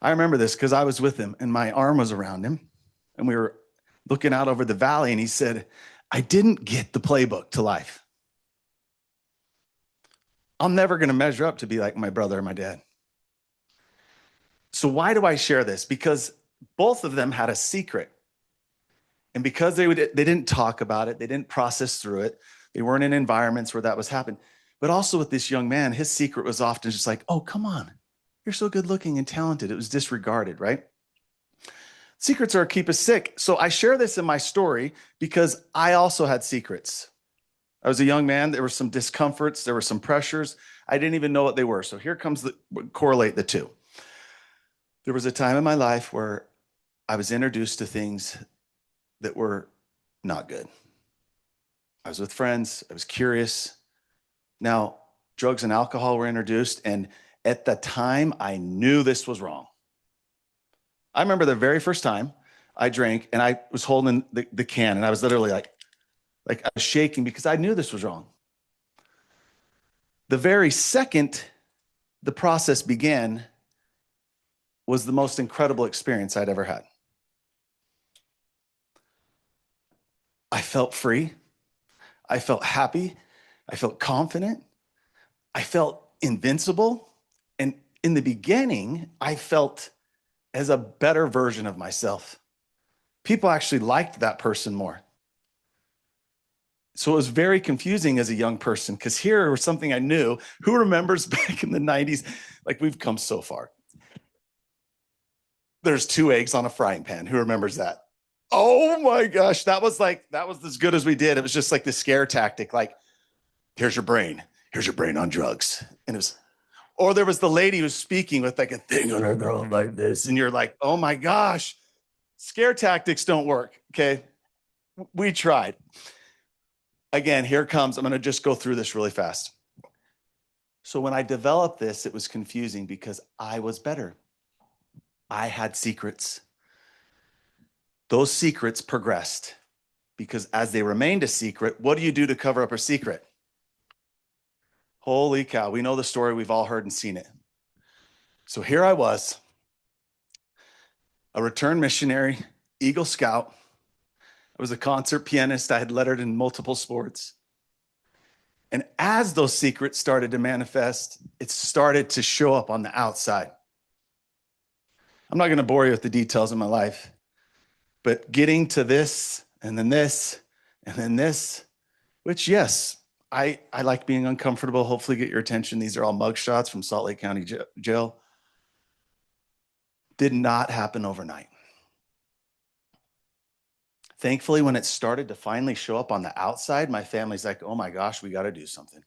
E: I remember this because I was with him and my arm was around him and we were looking out over the valley, and he said, I didn't get the playbook to life. I'm never going to measure up to be like my brother or my dad. So why do I share this? Because both of them had a secret. And because they didn't talk about it, they didn't process through it, they weren't in environments where that was happening. But also with this young man, his secret was often just like, oh, come on, you're so good looking and talented. It was disregarded, right? Secrets are keep us sick. So I share this in my story because I also had secrets. I was a young man. There were some discomforts. There were some pressures. I didn't even know what they were. So here comes correlate the two. There was a time in my life where I was introduced to things that were not good. I was with friends. I was curious. Now, drugs and alcohol were introduced. And at the time, I knew this was wrong. I remember the very first time I drank and I was holding the can and I was literally like I was shaking because I knew this was wrong. The very second the process began was the most incredible experience I'd ever had. I felt free. I felt happy. I felt confident. I felt invincible. And in the beginning, I felt as a better version of myself. People actually liked that person more. So it was very confusing as a young person, because here was something I knew. Who remembers back in the 90s? Like, we've come so far. There's 2 eggs on a frying pan. Who remembers that? Oh my gosh, that was as good as we did. It was just like the scare tactic, like, here's your brain on drugs. And it was, or there was the lady who was speaking with like a thing on her girl like this. And you're like, oh my gosh, scare tactics don't work. Okay. We tried. Again, here comes, I'm going to just go through this really fast. So when I developed this, it was confusing because I was better. I had secrets. Those secrets progressed because as they remained a secret, what do you do to cover up a secret? Holy cow, we know the story, we've all heard and seen it. So here I was, a returned missionary, Eagle Scout. I was a concert pianist. I had lettered in multiple sports. And as those secrets started to manifest, it started to show up on the outside. I'm not going to bore you with the details of my life, but getting to this, and then this, and then this, which, yes, I like being uncomfortable. Hopefully get your attention. These are all mugshots from Salt Lake County Jail. Did not happen overnight. Thankfully, when it started to finally show up on the outside, my family's like, oh my gosh, we got to do something.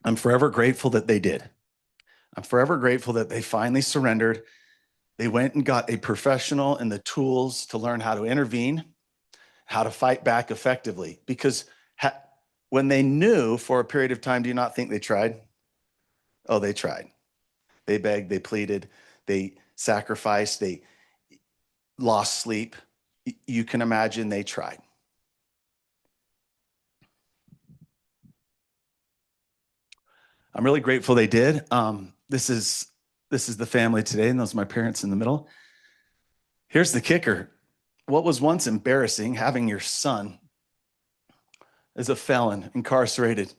E: I'm forever grateful that they did. I'm forever grateful that they finally surrendered. They went and got a professional and the tools to learn how to intervene, how to fight back effectively. Because when they knew for a period of time, do you not think they tried? Oh, they tried. They begged, they pleaded, they sacrificed, they lost sleep. You can imagine they tried. I'm really grateful they did. This is the family today, and those are my parents in the middle. Here's the kicker. What was once embarrassing, having your son as a felon, incarcerated,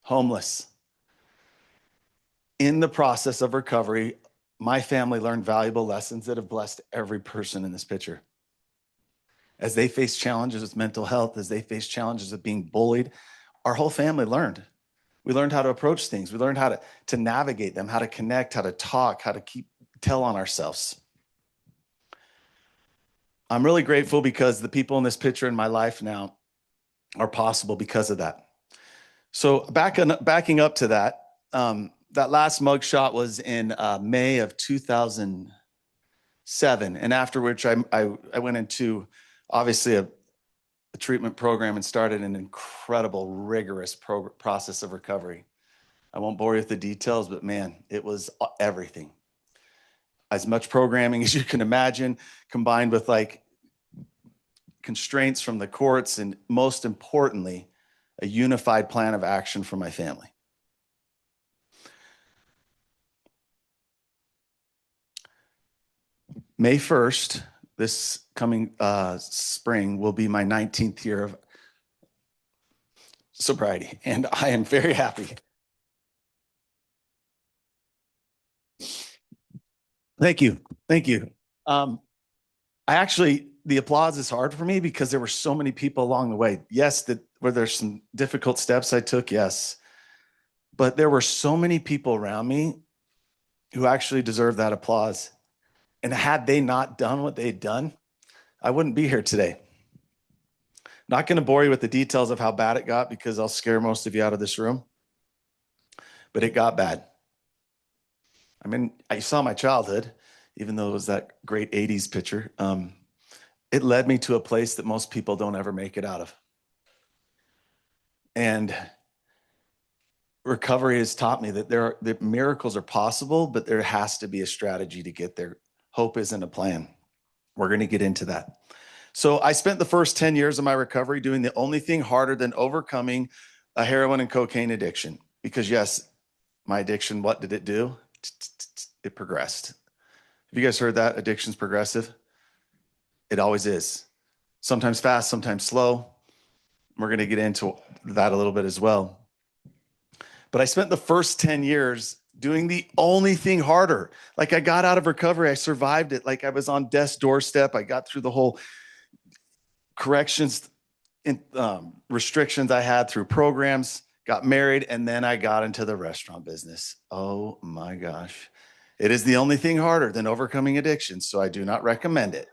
E: homeless. In the process of recovery, my family learned valuable lessons that have blessed every person in this picture. As they face challenges with mental health, as they face challenges of being bullied, our whole family learned. We learned how to approach things. We learned how to navigate them, how to connect, how to talk, how to tell on ourselves. I'm really grateful because the people in this picture in my life now are possible because of that. So backing up to that, that last mugshot was in May of 2007. And after which I went into, obviously, a treatment program and started an incredible, rigorous process of recovery. I won't bore you with the details, but man, it was everything. As much programming as you can imagine, combined with like constraints from the courts, and most importantly, a unified plan of action for my family. May 1st, this coming spring, will be my 19th year of sobriety, and I am very happy. Thank you. Thank you. The applause is hard for me because there were so many people along the way. Yes, were there some difficult steps I took? Yes. But there were so many people around me who actually deserved that applause. And had they not done what they'd done, I wouldn't be here today. Not going to bore you with the details of how bad it got because I'll scare most of you out of this room. But it got bad. I mean, I saw my childhood, even though it was that great 80s picture. It led me to a place that most people don't ever make it out of. And recovery has taught me that miracles are possible, but there has to be a strategy to get there. Hope isn't a plan. We're going to get into that. So I spent the first 10 years of my recovery doing the only thing harder than overcoming a heroin and cocaine addiction. Because yes, my addiction, what did it do? It progressed. Have you guys heard that? Addiction's progressive. It always is. Sometimes fast, sometimes slow. We're going to get into that a little bit as well. But I spent the first 10 years doing the only thing harder. Like I got out of recovery, I survived it. Like I was on death's doorstep. I got through the whole corrections and restrictions I had through programs, got married, and then I got into the restaurant business. Oh my gosh. It is the only thing harder than overcoming addiction, so I do not recommend it.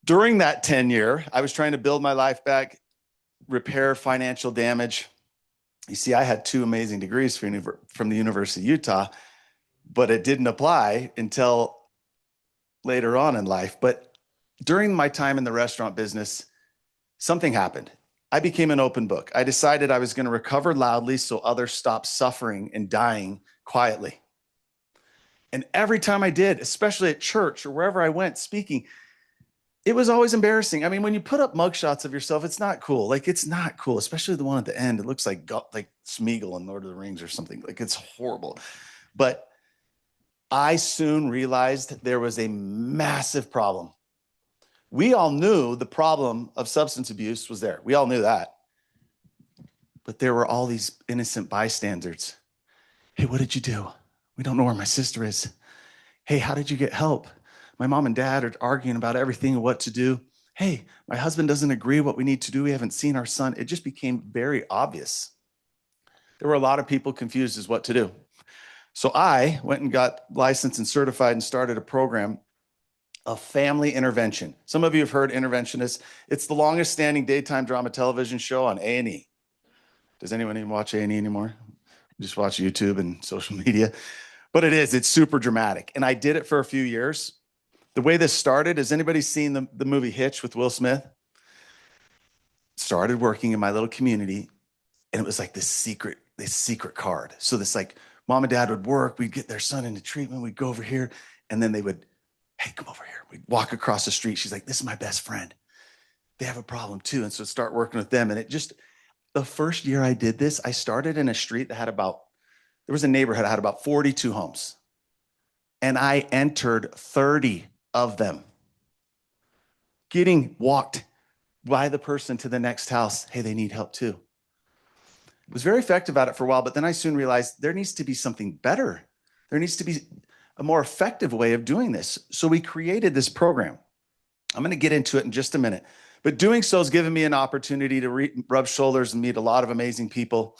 E: During that 10-year, I was trying to build my life back, repair financial damage. You see, I had 2 amazing degrees from the University of Utah, but it didn't apply until later on in life. But during my time in the restaurant business, something happened. I became an open book. I decided I was going to recover loudly so others stopped suffering and dying quietly. And every time I did, especially at church or wherever I went speaking, it was always embarrassing. I mean, when you put up mugshots of yourself, it's not cool. Like, it's not cool, especially the one at the end. It looks like Smeagol in Lord of the Rings or something. Like, it's horrible. But I soon realized there was a massive problem. We all knew the problem of substance abuse was there. We all knew that. But there were all these innocent bystanders. Hey, what did you do? We don't know where my sister is. Hey, how did you get help? My mom and dad are arguing about everything and what to do. Hey, my husband doesn't agree what we need to do. We haven't seen our son. It just became very obvious. There were a lot of people confused as what to do. So I went and got licensed and certified and started a program of family intervention. Some of you have heard Interventionists. It's the longest standing daytime drama television show on A&E. Does anyone even watch A&E anymore? Just watch YouTube and social media. But it's super dramatic. And I did it for a few years. The way this started, has anybody seen the movie Hitch with Will Smith? Started working in my little community, and it was like this secret card. So this, like, mom and dad would work, we'd get their son into treatment, we'd go over here, and then they would, hey, come over here. We'd walk across the street. She's like, this is my best friend. They have a problem too. And so start working with them. And it just, the first year I did this, I started in a street that had there was a neighborhood that had about 42 homes. And I entered 30 of them. Getting walked by the person to the next house. Hey, they need help too. Was very effective at it for a while, but then I soon realized there needs to be something better. There needs to be a more effective way of doing this. So we created this program. I'm going to get into it in just a minute, but doing so has given me an opportunity to rub shoulders and meet a lot of amazing people.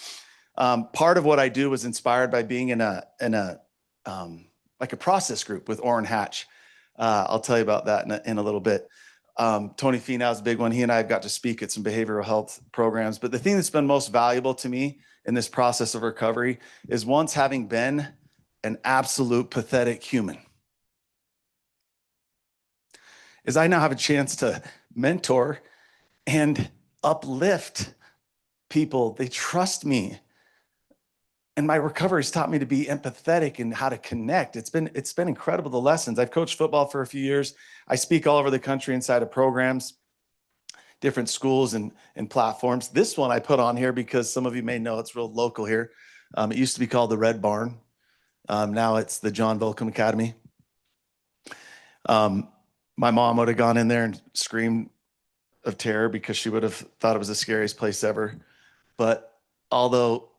E: Part of what I do was inspired by being in a process group with Orrin Hatch. I'll tell you about that in a little bit. Tony Finau's a big one. He and I have got to speak at some behavioral health programs. But the thing that's been most valuable to me in this process of recovery is once having been an absolute pathetic human, is I now have a chance to mentor and uplift people. They trust me. And my recovery has taught me to be empathetic and how to connect. It's been incredible, the lessons. I've coached football for a few years. I speak all over the country inside of programs, different schools and platforms. This one I put on here because some of you may know it's real local here. It used to be called the Red Barn. Now it's the John Volcom Academy. My mom would have gone in there and screamed of terror because she would have thought it was the scariest place ever. But although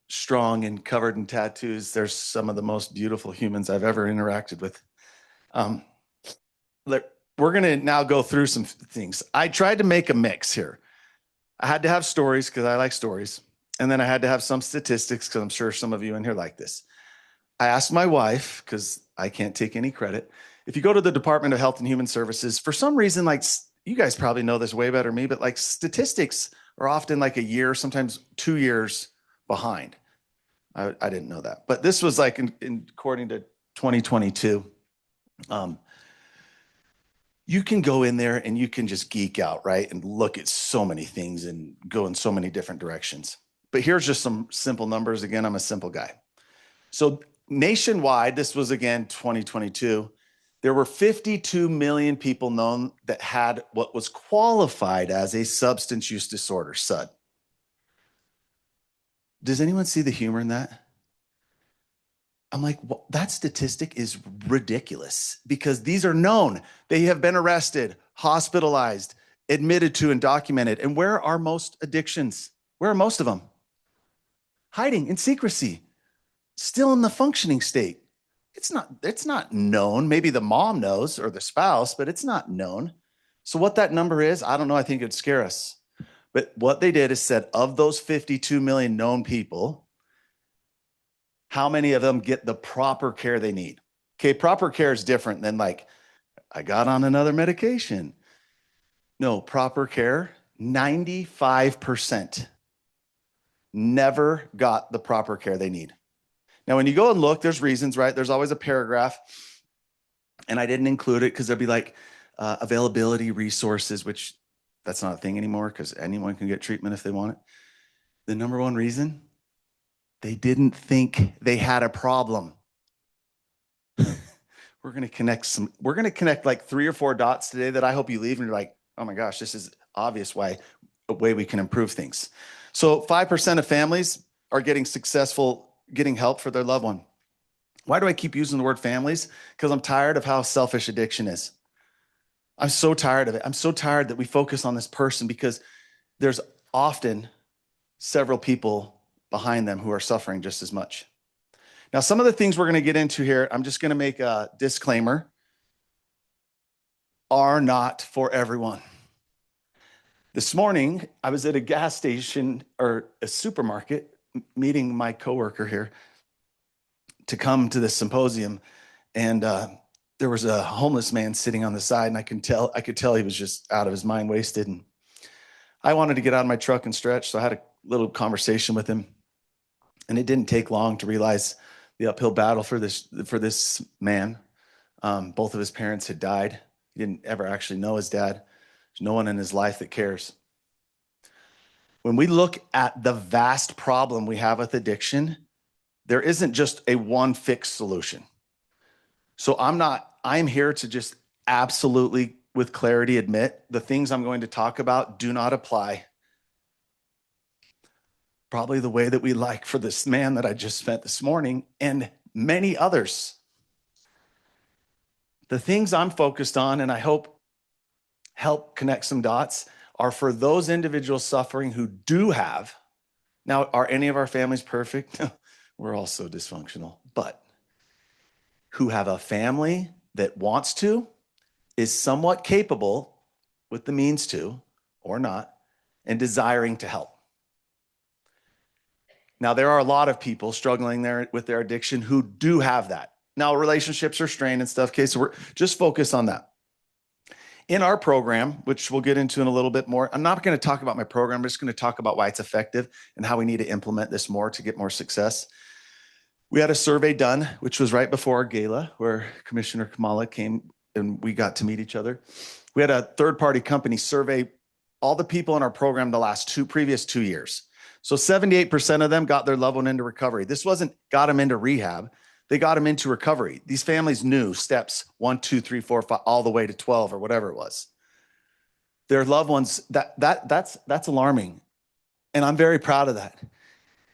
E: strong and covered in tattoos, there's some of the most beautiful humans I've ever interacted with. We're going to now go through some things. I tried to make a mix here. I had to have stories because I like stories. And then I had to have some statistics because I'm sure some of you in here like this. I asked my wife, because I can't take any credit. If you go to the Department of Health and Human Services, for some reason, like, you guys probably know this way better than me, but like statistics are often like a year, sometimes 2 years behind. I didn't know that, but this was like according to 2022. You can go in there and you can just geek out, right? And look at so many things and go in so many different directions. But here's just some simple numbers. Again, I'm a simple guy. So nationwide, this was again 2022. There were 52 million people known that had what was qualified as a substance use disorder, SUD. Does anyone see the humor in that? I'm like, well, that statistic is ridiculous because these are known. They have been arrested, hospitalized, admitted to, and documented. And where are most addictions? Where are most of them? Hiding in secrecy, still in the functioning state. It's not known. Maybe the mom knows or the spouse, but it's not known. So what that number is, I don't know. I think it'd scare us. But what they did is said of those 52 million known people, how many of them get the proper care they need? Okay, proper care is different than like, I got on another medication. No, proper care, 95% never got the proper care they need. Now, when you go and look, there's reasons, right? There's always a paragraph, and I didn't include it because there'd be like availability, resources, which that's not a thing anymore because anyone can get treatment if they want it. The number one reason, they didn't think they had a problem. We're going to connect like 3 or 4 dots today that I hope you leave and you're like, oh my gosh, this is obvious a way we can improve things. So 5% of families are getting help for their loved one. Why do I keep using the word families? Because I'm tired of how selfish addiction is. I'm so tired of it. I'm so tired that we focus on this person because there's often several people behind them who are suffering just as much. Now, some of the things we're going to get into here, I'm just going to make a disclaimer, are not for everyone. This morning, I was at a gas station or a supermarket meeting my coworker here to come to this symposium. And there was a homeless man sitting on the side, and I could tell he was just out of his mind, wasted. And I wanted to get out of my truck and stretch, so I had a little conversation with him. And it didn't take long to realize the uphill battle for this man. Both of his parents had died. He didn't ever actually know his dad. There's no one in his life that cares. When we look at the vast problem we have with addiction, there isn't just a one fixed solution. So I'm here to just absolutely with clarity admit the things I'm going to talk about do not apply probably the way that we like for this man that I just spent this morning and many others. The things I'm focused on, and I hope help connect some dots, are for those individuals suffering who do have. Now, are any of our families perfect? We're all so dysfunctional, but who have a family that wants to, is somewhat capable with the means to, or not, and desiring to help. Now, there are a lot of people struggling there with their addiction who do have that. Now, relationships are strained and stuff. Okay, so we're just focused on that. In our program, which we'll get into in a little bit more, I'm not going to talk about my program. I'm just going to talk about why it's effective and how we need to implement this more to get more success. We had a survey done, which was right before our gala, where Commissioner Kamala came and we got to meet each other. We had a third-party company survey all the people in our program the previous 2 years. So 78% of them got their loved one into recovery. This wasn't got them into rehab. They got them into recovery. These families knew steps 1, 2, 3, 4, 5, all the way to 12 or whatever it was. Their loved ones, that's alarming. And I'm very proud of that.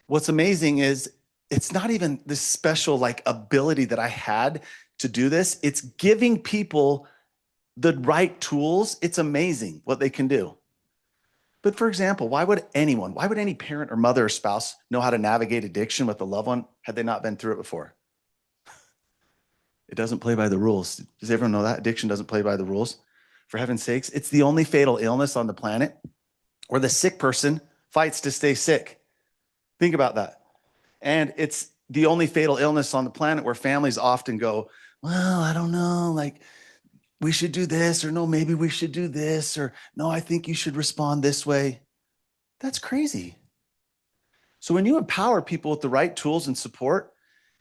E: What's amazing is it's not even this special like ability that I had to do this. It's giving people the right tools. It's amazing what they can do. But for example, why would any parent or mother or spouse know how to navigate addiction with a loved one had they not been through it before? It doesn't play by the rules. Does everyone know that? Addiction doesn't play by the rules. For heaven's sakes, it's the only fatal illness on the planet where the sick person fights to stay sick. Think about that. And it's the only fatal illness on the planet where families often go, well, I don't know, like we should do this, or no, maybe we should do this, or no, I think you should respond this way. That's crazy. So when you empower people with the right tools and support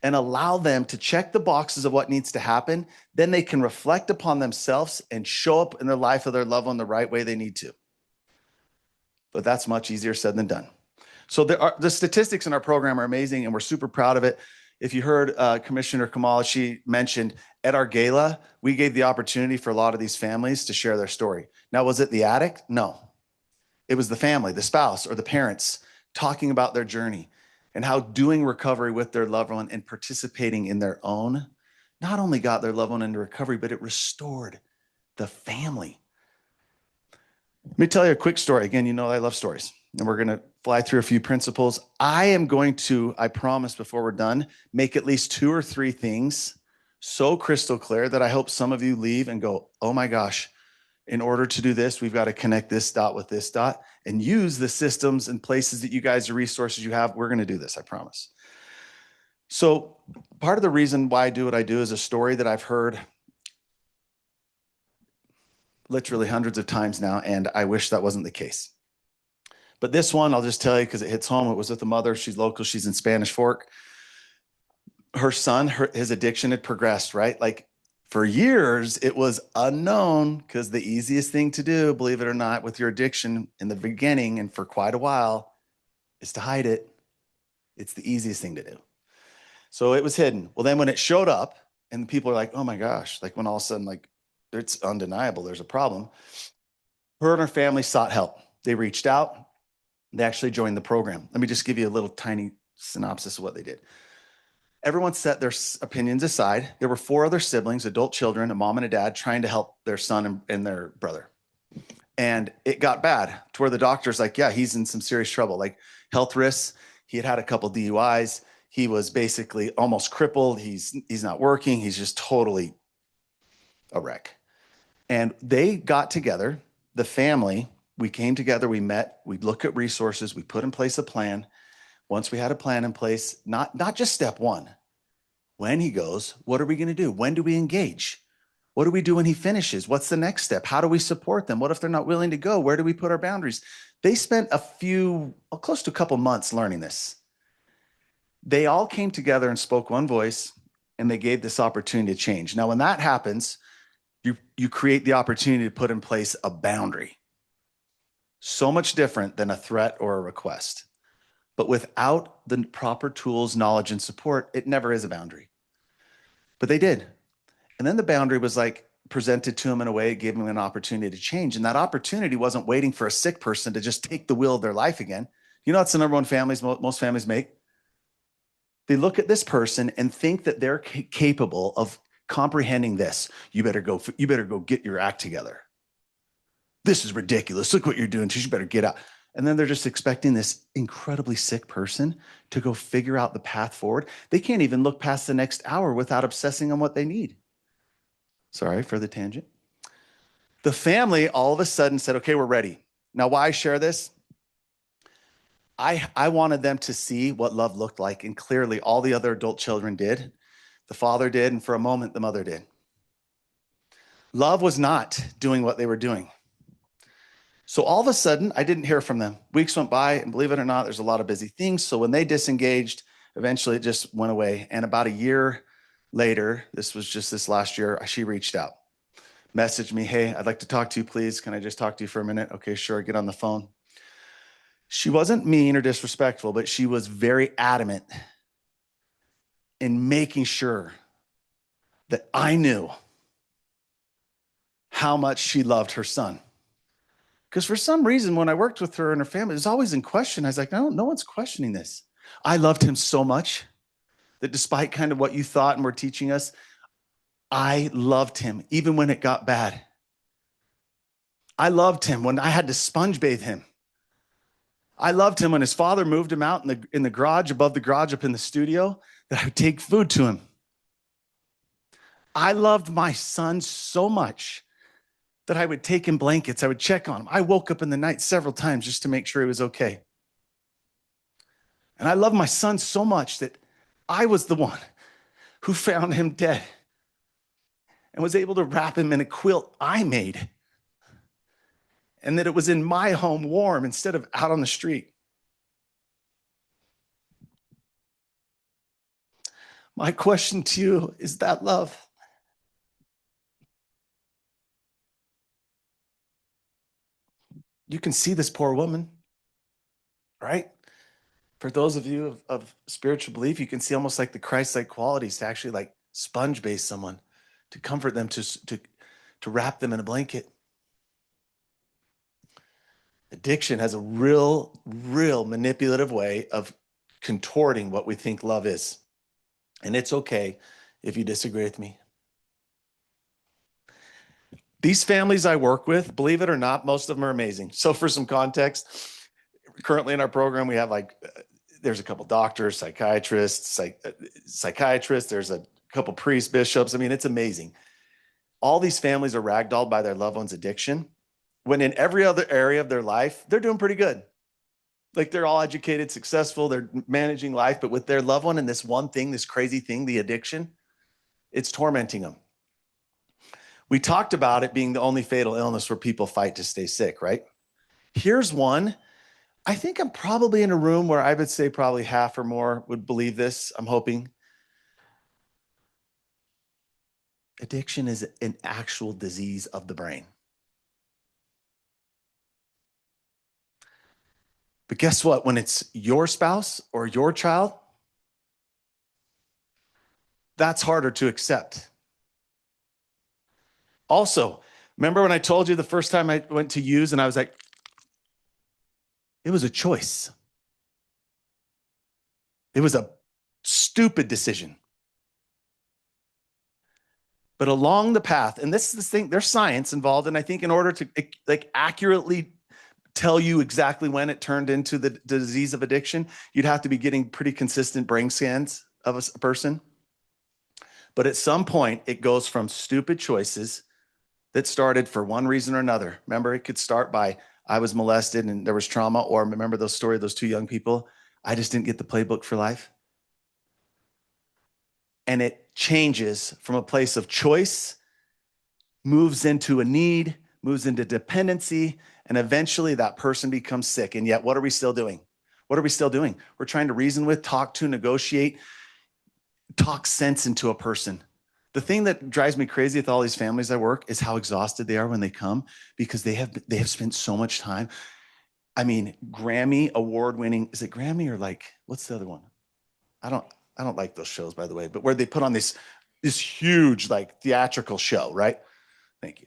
E: and allow them to check the boxes of what needs to happen, then they can reflect upon themselves and show up in their life of their loved one the right way they need to. But that's much easier said than done. So the statistics in our program are amazing, and we're super proud of it. If you heard Commissioner Kamala, she mentioned At our gala, we gave the opportunity for a lot of these families to share their story. Now, was it the addict? No. It was the family, the spouse, or the parents talking about their journey and how doing recovery with their loved one and participating in their own not only got their loved one into recovery, but it restored the family. Let me tell you a quick story. Again, you know I love stories, and we're going to fly through a few principles. I am going to, I promise before we're done, make at least 2 or 3 things so crystal clear that I hope some of you leave and go, oh my gosh, in order to do this, we've got to connect this dot with this dot and use the systems and places that you guys, the resources you have. We're going to do this, I promise. So part of the reason why I do what I do is a story that I've heard literally hundreds of times now, and I wish that wasn't the case. But this one, I'll just tell you because it hits home. It was with a mother. She's local. She's in Spanish Fork. Her son, his addiction had progressed, right? Like for years, it was unknown because the easiest thing to do, believe it or not, with your addiction in the beginning and for quite a while is to hide it. It's the easiest thing to do. So it was hidden. Well, then when it showed up and people are like, oh my gosh, like when all of a sudden, like it's undeniable, there's a problem. Her and her family sought help. They reached out. They actually joined the program. Let me just give you a little tiny synopsis of what they did. Everyone set their opinions aside. There were 4 other siblings, adult children, a mom and a dad, trying to help their son and their brother. And it got bad to where the doctor's like, yeah, he's in some serious trouble, like health risks. He had a couple DUIs. He was basically almost crippled. He's not working. He's just totally a wreck. And they got together, the family, we came together, we met, we looked at resources, we put in place a plan. Once we had a plan in place, not just step 1. When he goes, what are we going to do? When do we engage? What do we do when he finishes? What's the next step? How do we support them? What if they're not willing to go? Where do we put our boundaries? They spent close to a couple months learning this. They all came together and spoke one voice, and they gave this opportunity to change. Now, when that happens, you create the opportunity to put in place a boundary. So much different than a threat or a request. But without the proper tools, knowledge, and support, it never is a boundary. But they did. And then the boundary was like presented to them in a way, it gave them an opportunity to change. And that opportunity wasn't waiting for a sick person to just take the wheel of their life again. You know, that's the number one most families make. They look at this person and think that they're capable of comprehending this. You better go get your act together. This is ridiculous. Look what you're doing. You better get out. And then they're just expecting this incredibly sick person to go figure out the path forward. They can't even look past the next hour without obsessing on what they need. Sorry for the tangent. The family all of a sudden said, okay, we're ready. Now, why I share this? I wanted them to see what love looked like. And clearly all the other adult children did. The father did. And for a moment, the mother did. Love was not doing what they were doing. So all of a sudden, I didn't hear from them. Weeks went by, and believe it or not, there's a lot of busy things. So when they disengaged, eventually it just went away. And about a year later, this was just this last year, she reached out, messaged me, hey, I'd like to talk to you, please. Can I just talk to you for a minute? Okay, sure, get on the phone. She wasn't mean or disrespectful, but she was very adamant in making sure that I knew how much she loved her son. Because for some reason, when I worked with her and her family, it was always in question. I was like, no one's questioning this. I loved him so much that despite kind of what you thought and were teaching us, I loved him even when it got bad. I loved him when I had to sponge bathe him. I loved him when his father moved him out in the garage, above the garage up in the studio, that I would take food to him. I loved my son so much that I would take him blankets. I would check on him. I woke up in the night several times just to make sure he was okay. And I love my son so much that I was the one who found him dead and was able to wrap him in a quilt I made. And that it was in my home warm instead of out on the street. My question to you is that love. You can see this poor woman, right? For those of you of spiritual belief, you can see almost like the Christ-like qualities to actually like sponge bathe someone. to comfort them, to wrap them in a blanket. Addiction has a real manipulative way of contorting what we think love is. And it's okay if you disagree with me. These families I work with, believe it or not, most of them are amazing. So for some context, currently in our program, we have there's a couple doctors, psychiatrists, there's a couple priests, bishops. I mean, it's amazing. All these families are ragdolled by their loved one's addiction, when in every other area of their life, they're doing pretty good. Like they're all educated, successful, they're managing life, but with their loved one and this one thing, this crazy thing, the addiction, it's tormenting them. We talked about it being the only fatal illness where people fight to stay sick, right? Here's one. I think I'm probably in a room where I would say probably half or more would believe this, I'm hoping. Addiction is an actual disease of the brain. But guess what? When it's your spouse or your child, that's harder to accept. Also, remember when I told you the first time I went to use and I was like, it was a choice. It was a stupid decision. But along the path, and this is the thing, there's science involved, and I think in order to accurately tell you exactly when it turned into the disease of addiction, you'd have to be getting pretty consistent brain scans of a person. But at some point, it goes from stupid choices that started for one reason or another. Remember, it could start by, I was molested and there was trauma, or remember those story of those two young people? I just didn't get the playbook for life. And it changes from a place of choice, moves into a need, moves into dependency, and eventually that person becomes sick. And yet, what are we still doing? What are we still doing? We're trying to reason with, talk to, negotiate, talk sense into a person. The thing that drives me crazy with all these families I work is how exhausted they are when they come, because they have spent so much time. I mean, Grammy award-winning, is it Grammy or what's the other one? I don't like those shows, by the way, but where they put on this huge theatrical show, right? Thank you.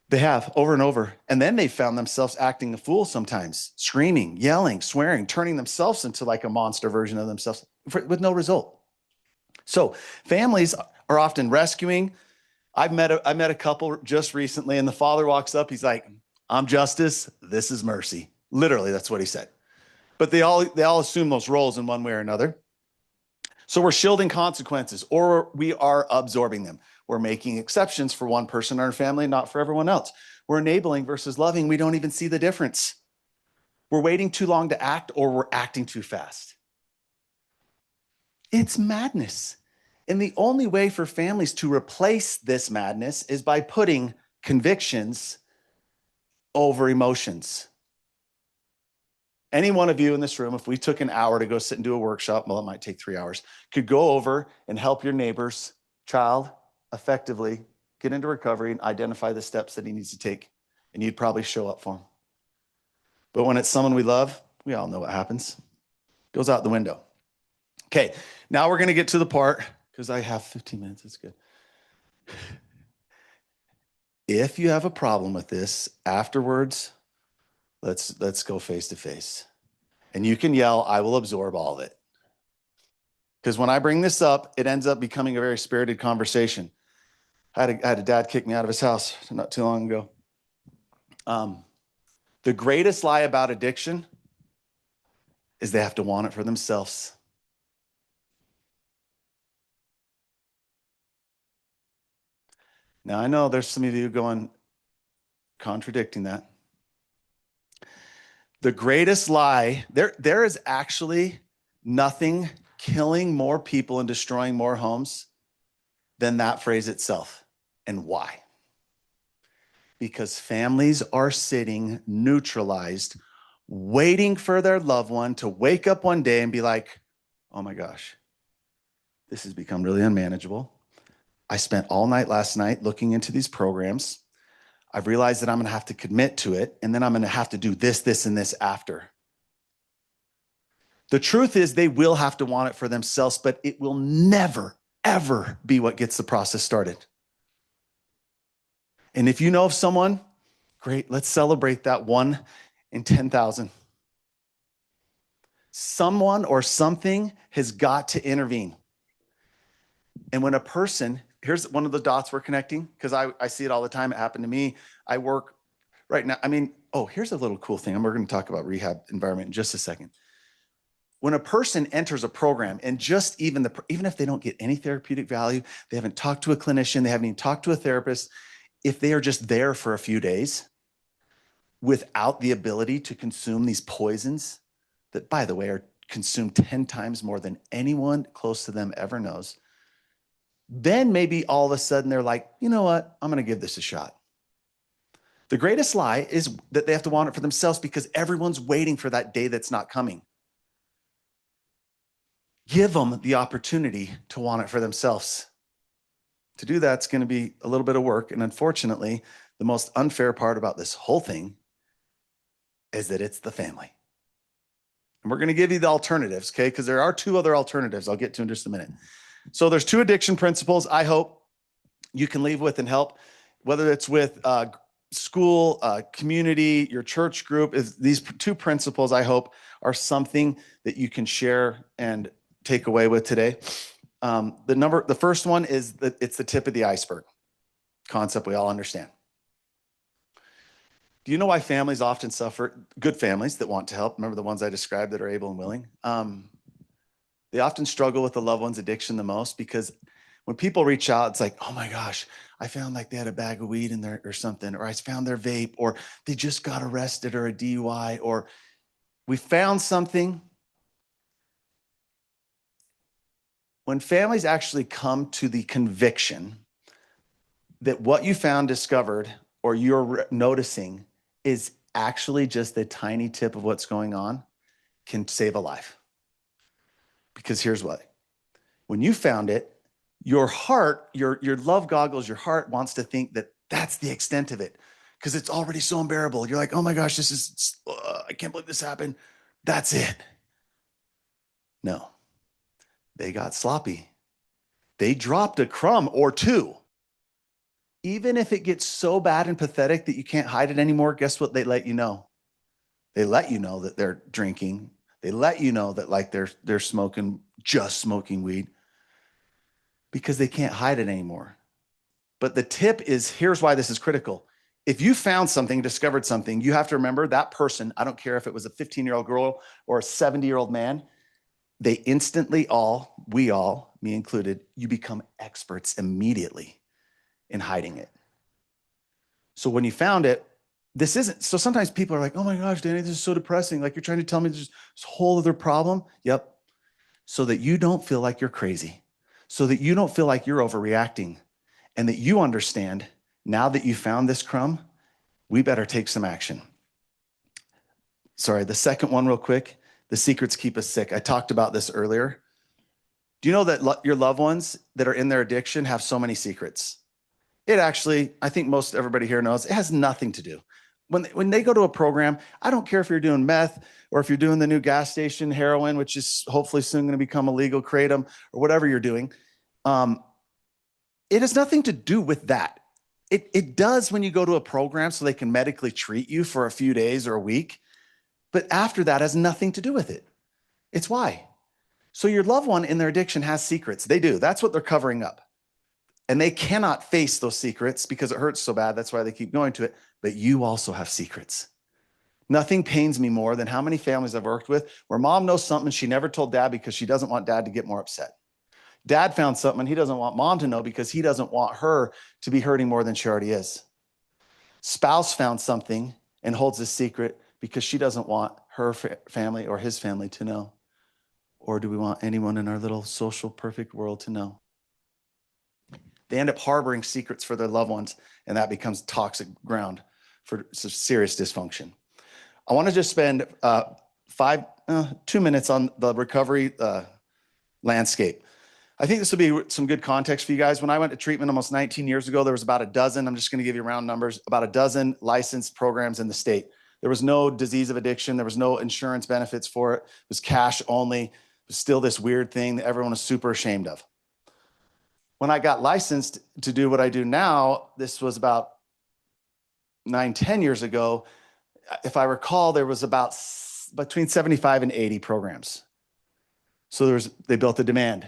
E: They have over and over. And then they found themselves acting a fool sometimes, screaming, yelling, swearing, turning themselves into a monster version of themselves with no result. So families are often rescuing. I met a couple just recently, and the father walks up. He's like, I'm justice. This is mercy. Literally, that's what he said. But they all assume those roles in one way or another. So we're shielding consequences, or we are absorbing them. We're making exceptions for one person in our family, not for everyone else. We're enabling versus loving. We don't even see the difference. We're waiting too long to act, or we're acting too fast. It's madness. And the only way for families to replace this madness is by putting convictions over emotions. Any one of you in this room, if we took an hour to go sit and do a workshop, well, it might take 3 hours, could go over and help your neighbor's child effectively get into recovery and identify the steps that he needs to take. And you'd probably show up for him. But when it's someone we love, we all know what happens. Goes out the window. Okay, now we're going to get to the part, because I have 15 minutes. That's good. If you have a problem with this afterwards, let's go face to face. And you can yell, I will absorb all of it. Because when I bring this up, it ends up becoming a very spirited conversation. I had a dad kick me out of his house not too long ago. The greatest lie about addiction is they have to want it for themselves. Now, I know there's some of you going, contradicting that. The greatest lie, there is actually nothing killing more people and destroying more homes than that phrase itself. And why? Because families are sitting neutralized, waiting for their loved one to wake up one day and be like, oh my gosh, this has become really unmanageable. I spent all night last night looking into these programs. I've realized that I'm going to have to commit to it, and then I'm going to have to do this, this, and this after. The truth is they will have to want it for themselves, but it will never, ever be what gets the process started. And if you know of someone, great, let's celebrate that 1 in 10,000. Someone or something has got to intervene. And when a person, here's one of the dots we're connecting, because I see it all the time. It happened to me. I work right now. I mean, oh, here's a little cool thing. And we're going to talk about rehab environment in just a second. When a person enters a program and just even if they don't get any therapeutic value, they haven't talked to a clinician, they haven't even talked to a therapist, if they are just there for a few days without the ability to consume these poisons that, by the way, are consumed 10 times more than anyone close to them ever knows, then maybe all of a sudden they're like, you know what, I'm going to give this a shot. The greatest lie is that they have to want it for themselves because everyone's waiting for that day that's not coming. Give them the opportunity to want it for themselves. To do that, it's going to be a little bit of work. And unfortunately, the most unfair part about this whole thing is that it's the family. And we're going to give you the alternatives, okay? Because there are 2 other alternatives I'll get to in just a minute. So there's 2 addiction principles I hope you can leave with and help, whether it's with school, community, your church group. Is these 2 principles I hope are something that you can share and take away with today. The first one is that it's the tip of the iceberg concept we all understand. Do you know why families often suffer? Good families that want to help, remember the ones I described that are able and willing, they often struggle with the loved one's addiction the most, because when people reach out, it's like, oh my gosh, I found like they had a bag of weed in there or something, or I found their vape, or they just got arrested, or a DUI, or we found something. When families actually come to the conviction that what you found, discovered, or you're noticing is actually just the tiny tip of what's going on, can save a life. Because here's what, when you found it, your heart, your love goggles, your heart wants to think that that's the extent of it, because it's already so unbearable. You're like, oh my gosh, I can't believe this happened. That's it. No, they got sloppy. They dropped a crumb or 2. Even if it gets so bad and pathetic that you can't hide it anymore, guess what they let you know? They let you know that they're drinking. They let you know that like they're smoking weed, because they can't hide it anymore. But the tip is, here's why this is critical. If you found something, discovered something, you have to remember that person, I don't care if it was a 15-year-old girl or a 70-year-old man, they instantly we all, me included, you become experts immediately in hiding it. So when you found it, so sometimes people are like, oh my gosh, Danny, this is so depressing. Like, you're trying to tell me there's this whole other problem. Yep. So that you don't feel like you're crazy, so that you don't feel like you're overreacting, and that you understand, now that you found this crumb, we better take some action. Sorry, the second one real quick, the secrets keep us sick. I talked about this earlier. Do you know that your loved ones that are in their addiction have so many secrets? It actually, I think most everybody here knows, it has nothing to do. When they go to a program, I don't care if you're doing meth or if you're doing the new gas station heroin, which is hopefully soon going to become illegal, kratom, or whatever you're doing. It has nothing to do with that. It does when you go to a program so they can medically treat you for a few days or a week. But after that has nothing to do with it. It's why. So your loved one in their addiction has secrets. They do. That's what they're covering up. And they cannot face those secrets because it hurts so bad. That's why they keep going to it. But you also have secrets. Nothing pains me more than how many families I've worked with where mom knows something she never told dad because she doesn't want dad to get more upset. Dad found something he doesn't want mom to know because he doesn't want her to be hurting more than she already is. Spouse found something and holds a secret because she doesn't want her family or his family to know. Or do we want anyone in our little social perfect world to know? They end up harboring secrets for their loved ones, and that becomes toxic ground for serious dysfunction. I want to just spend 2 minutes on the recovery landscape. I think this will be some good context for you guys. When I went to treatment almost 19 years ago, there was about a dozen, I'm just going to give you round numbers, about a dozen licensed programs in the state. There was no disease of addiction. There was no insurance benefits for it. It was cash only. It was still this weird thing that everyone was super ashamed of. When I got licensed to do what I do now, this was about 9, 10 years ago. If I recall, there was about between 75 and 80 programs. So they built a demand.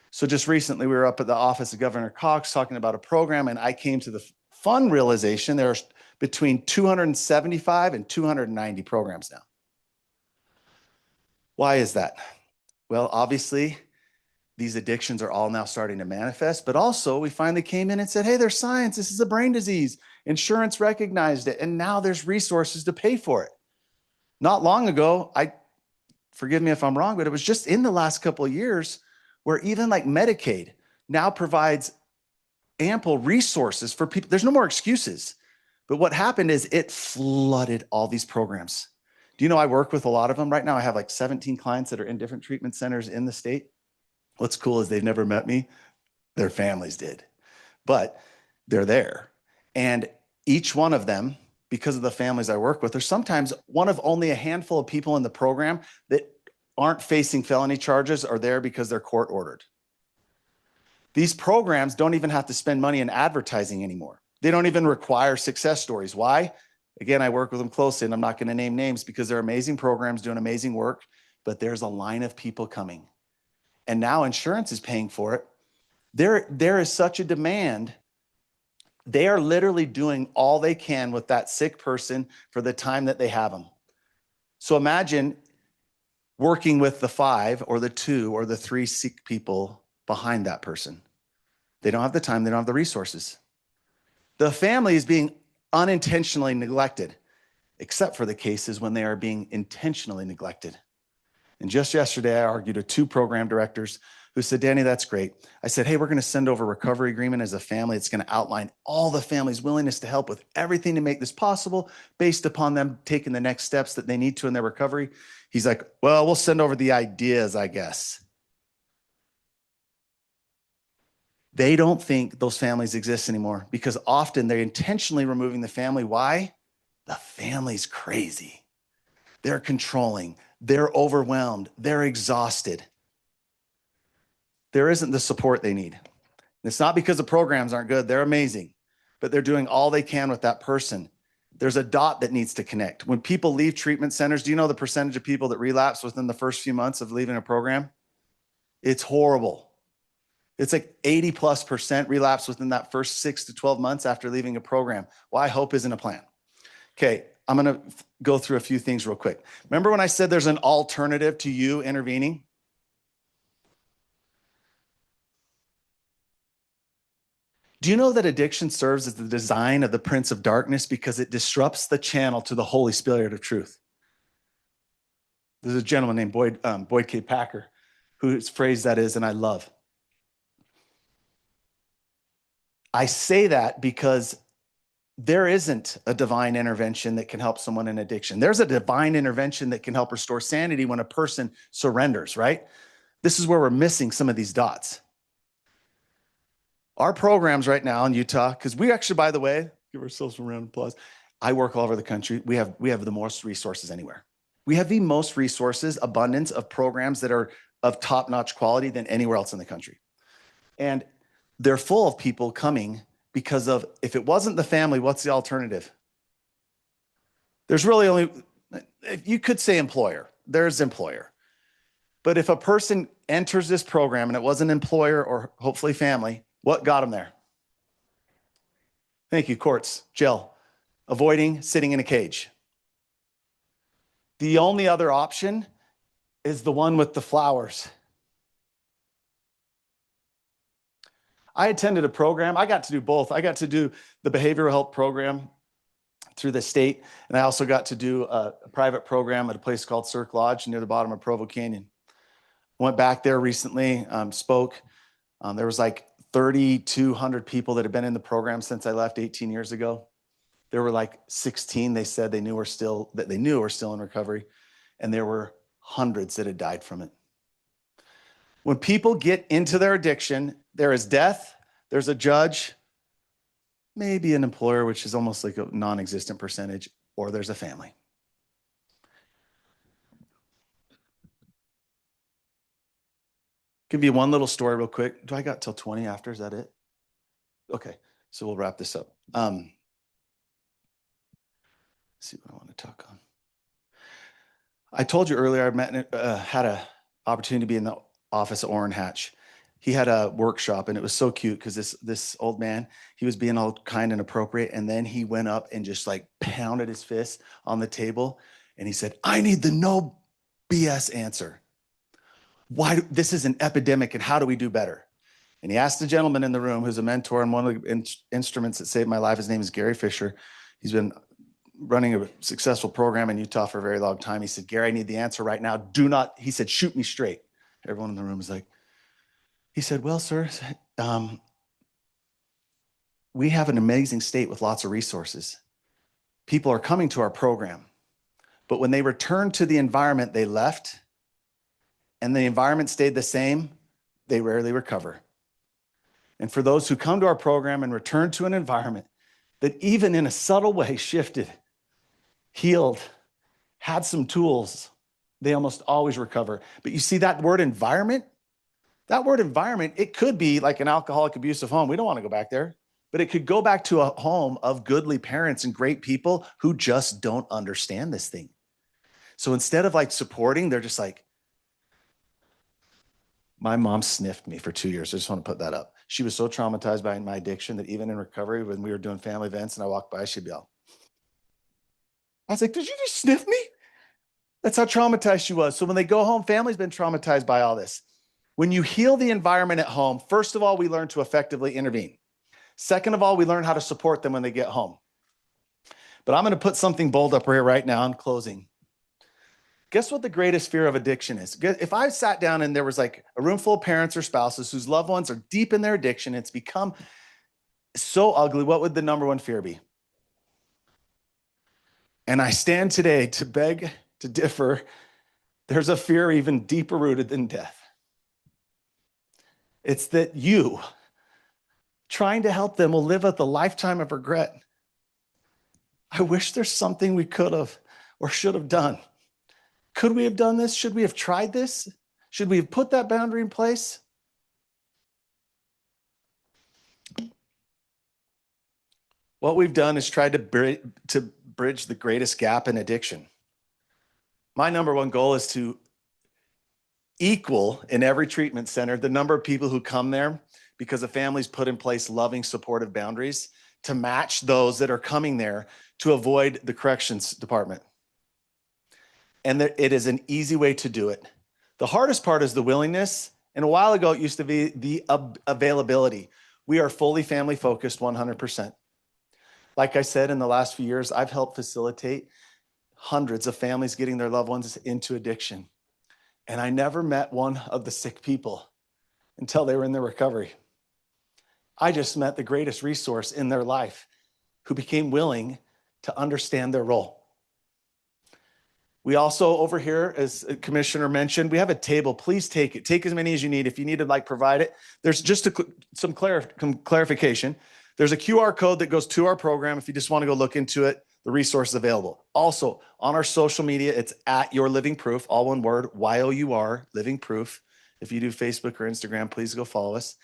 E: So just recently, we were up at the office of Governor Cox talking about a program, and I came to the fun realization there's between 275 and 290 programs now. Why is that? Well, obviously, these addictions are all now starting to manifest, but also we finally came in and said, hey, there's science. This is a brain disease. Insurance recognized it, and now there's resources to pay for it. Not long ago, forgive me if I'm wrong, but it was just in the last couple of years where even like Medicaid now provides ample resources for people. There's no more excuses. But what happened is it flooded all these programs. Do you know I work with a lot of them? Right now, I have like 17 clients that are in different treatment centers in the state. What's cool is they've never met me. Their families did. But they're there. And each one of them, because of the families I work with, are sometimes one of only a handful of people in the program that aren't facing felony charges or there because they're court ordered. These programs don't even have to spend money in advertising anymore. They don't even require success stories. Why? Again, I work with them closely, and I'm not going to name names because they're amazing programs doing amazing work, but there's a line of people coming. And now insurance is paying for it. There is such a demand. They are literally doing all they can with that sick person for the time that they have them. So imagine working with the 5 or the 2 or the 3 sick people behind that person. They don't have the time, they don't have the resources. The family is being unintentionally neglected, except for the cases when they are being intentionally neglected. And just yesterday, I argued with 2 program directors who said, Danny, that's great. I said, hey, we're going to send over a recovery agreement as a family. It's going to outline all the family's willingness to help with everything to make this possible based upon them taking the next steps that they need to in their recovery. He's like, well, we'll send over the ideas, I guess. They don't think those families exist anymore because often they're intentionally removing the family. Why? The family's crazy. They're controlling. They're overwhelmed. They're exhausted. There isn't the support they need. And it's not because the programs aren't good. They're amazing, but they're doing all they can with that person. There's a dot that needs to connect. When people leave treatment centers, do you know the percentage of people that relapse within the first few months of leaving a program? It's horrible. It's like 80+% relapse within that first 6 to 12 months after leaving a program. Why hope isn't a plan? Okay, I'm going to go through a few things real quick. Remember when I said there's an alternative to you intervening? Do you know that addiction serves as the design of the Prince of Darkness because it disrupts the channel to the Holy Spirit of truth? There's a gentleman named Boyd K. Packer whose phrase that is, and I love. I say that because there isn't a divine intervention that can help someone in addiction. There's a divine intervention that can help restore sanity when a person surrenders, right? This is where we're missing some of these dots. Our programs right now in Utah, because we actually, by the way, give ourselves a round of applause. I work all over the country. We have the most resources anywhere. We have the most resources, abundance of programs that are of top-notch quality than anywhere else in the country. And they're full of people coming because of, if it wasn't the family, what's the alternative? There's really only, you could say employer. There's employer. But if a person enters this program and it wasn't employer or hopefully family, what got them there? Thank you, courts, jail, avoiding sitting in a cage. The only other option is the one with the flowers. I attended a program. I got to do both. I got to do the behavioral health program through the state, and I also got to do a private program at a place called Cirque Lodge near the bottom of Provo Canyon. Went back there recently, spoke. There was like 3,200 people that had been in the program since I left 18 years ago. There were like 16 they said they knew were still in recovery, and there were hundreds that had died from it. When people get into their addiction, there is death, there's a judge, maybe an employer, which is almost like a non-existent percentage, or there's a family. Give you one little story real quick. Do I got till 20 after? Is that it? Okay, so we'll wrap this up. Let's see what I want to talk on. I told you earlier I had an opportunity to be in the office at Orrin Hatch. He had a workshop and it was so cute because this old man, he was being all kind and appropriate, and then he went up and just like pounded his fist on the table and he said, "I need the no BS answer. This is an epidemic and how do we do better?" And he asked the gentleman in the room who's a mentor and one of the instruments that saved my life. His name is Gary Fisher. He's been running a successful program in Utah for a very long time. He said, "Gary, I need the answer right now. He said, shoot me straight." Everyone in the room was like, he said, "Well, sir, we have an amazing state with lots of resources. People are coming to our program, but when they returned to the environment they left and the environment stayed the same, they rarely recover. And for those who come to our program and return to an environment that even in a subtle way shifted, healed, had some tools, they almost always recover." But you see that word environment? That word environment, it could be like an alcoholic abusive home. We don't want to go back there, but it could go back to a home of goodly parents and great people who just don't understand this thing. So instead of like supporting, they're just like, my mom sniffed me for 2 years. I just want to put that up. She was so traumatized by my addiction that even in recovery, when we were doing family events and I walked by, she'd be all, I was like, "Did you just sniff me?" That's how traumatized she was. So when they go home, family's been traumatized by all this. When you heal the environment at home, first of all, we learn to effectively intervene. Second of all, we learn how to support them when they get home. But I'm going to put something bold up here right now in closing. Guess what the greatest fear of addiction is? If I sat down and there was like a room full of parents or spouses whose loved ones are deep in their addiction, it's become so ugly, what would the number one fear be? And I stand today to beg to differ. There's a fear even deeper rooted than death. It's that you, trying to help them, will live with a lifetime of regret. I wish there's something we could have or should have done. Could we have done this? Should we have tried this? Should we have put that boundary in place? What we've done is tried to bridge the greatest gap in addiction. My number one goal is to equal in every treatment center the number of people who come there because the families put in place loving, supportive boundaries to match those that are coming there to avoid the corrections department. And it is an easy way to do it. The hardest part is the willingness. And a while ago, it used to be the availability. We are fully family focused 100%. Like I said, in the last few years, I've helped facilitate hundreds of families getting their loved ones into addiction. And I never met one of the sick people until they were in their recovery. I just met the greatest resource in their life who became willing to understand their role. We also over here, as a commissioner mentioned, we have a table. Please take it. Take as many as you need. If you need to like provide it, there's just some clarification. There's a QR code that goes to our program. If you just want to go look into it, the resource is available. Also, on our social media, it's at Your Living Proof, all one word, YOUR, Living Proof. If you do Facebook or Instagram, please go follow us.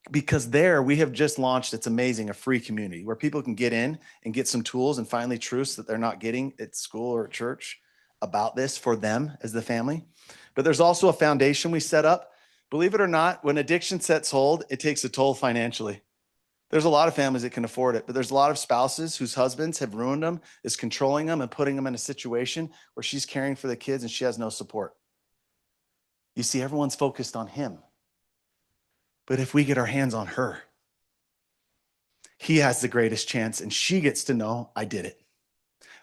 E: Because there we have just launched, it's amazing, a free community where people can get in and get some tools and finally truths that they're not getting at school or at church about this for them as the family. But there's also a foundation we set up. Believe it or not, when addiction sets hold, it takes a toll financially. There's a lot of families that can afford it, but there's a lot of spouses whose husbands have ruined them, is controlling them and putting them in a situation where she's caring for the kids and she has no support. You see, everyone's focused on him. But if we get our hands on her, he has the greatest chance and she gets to know, I did it.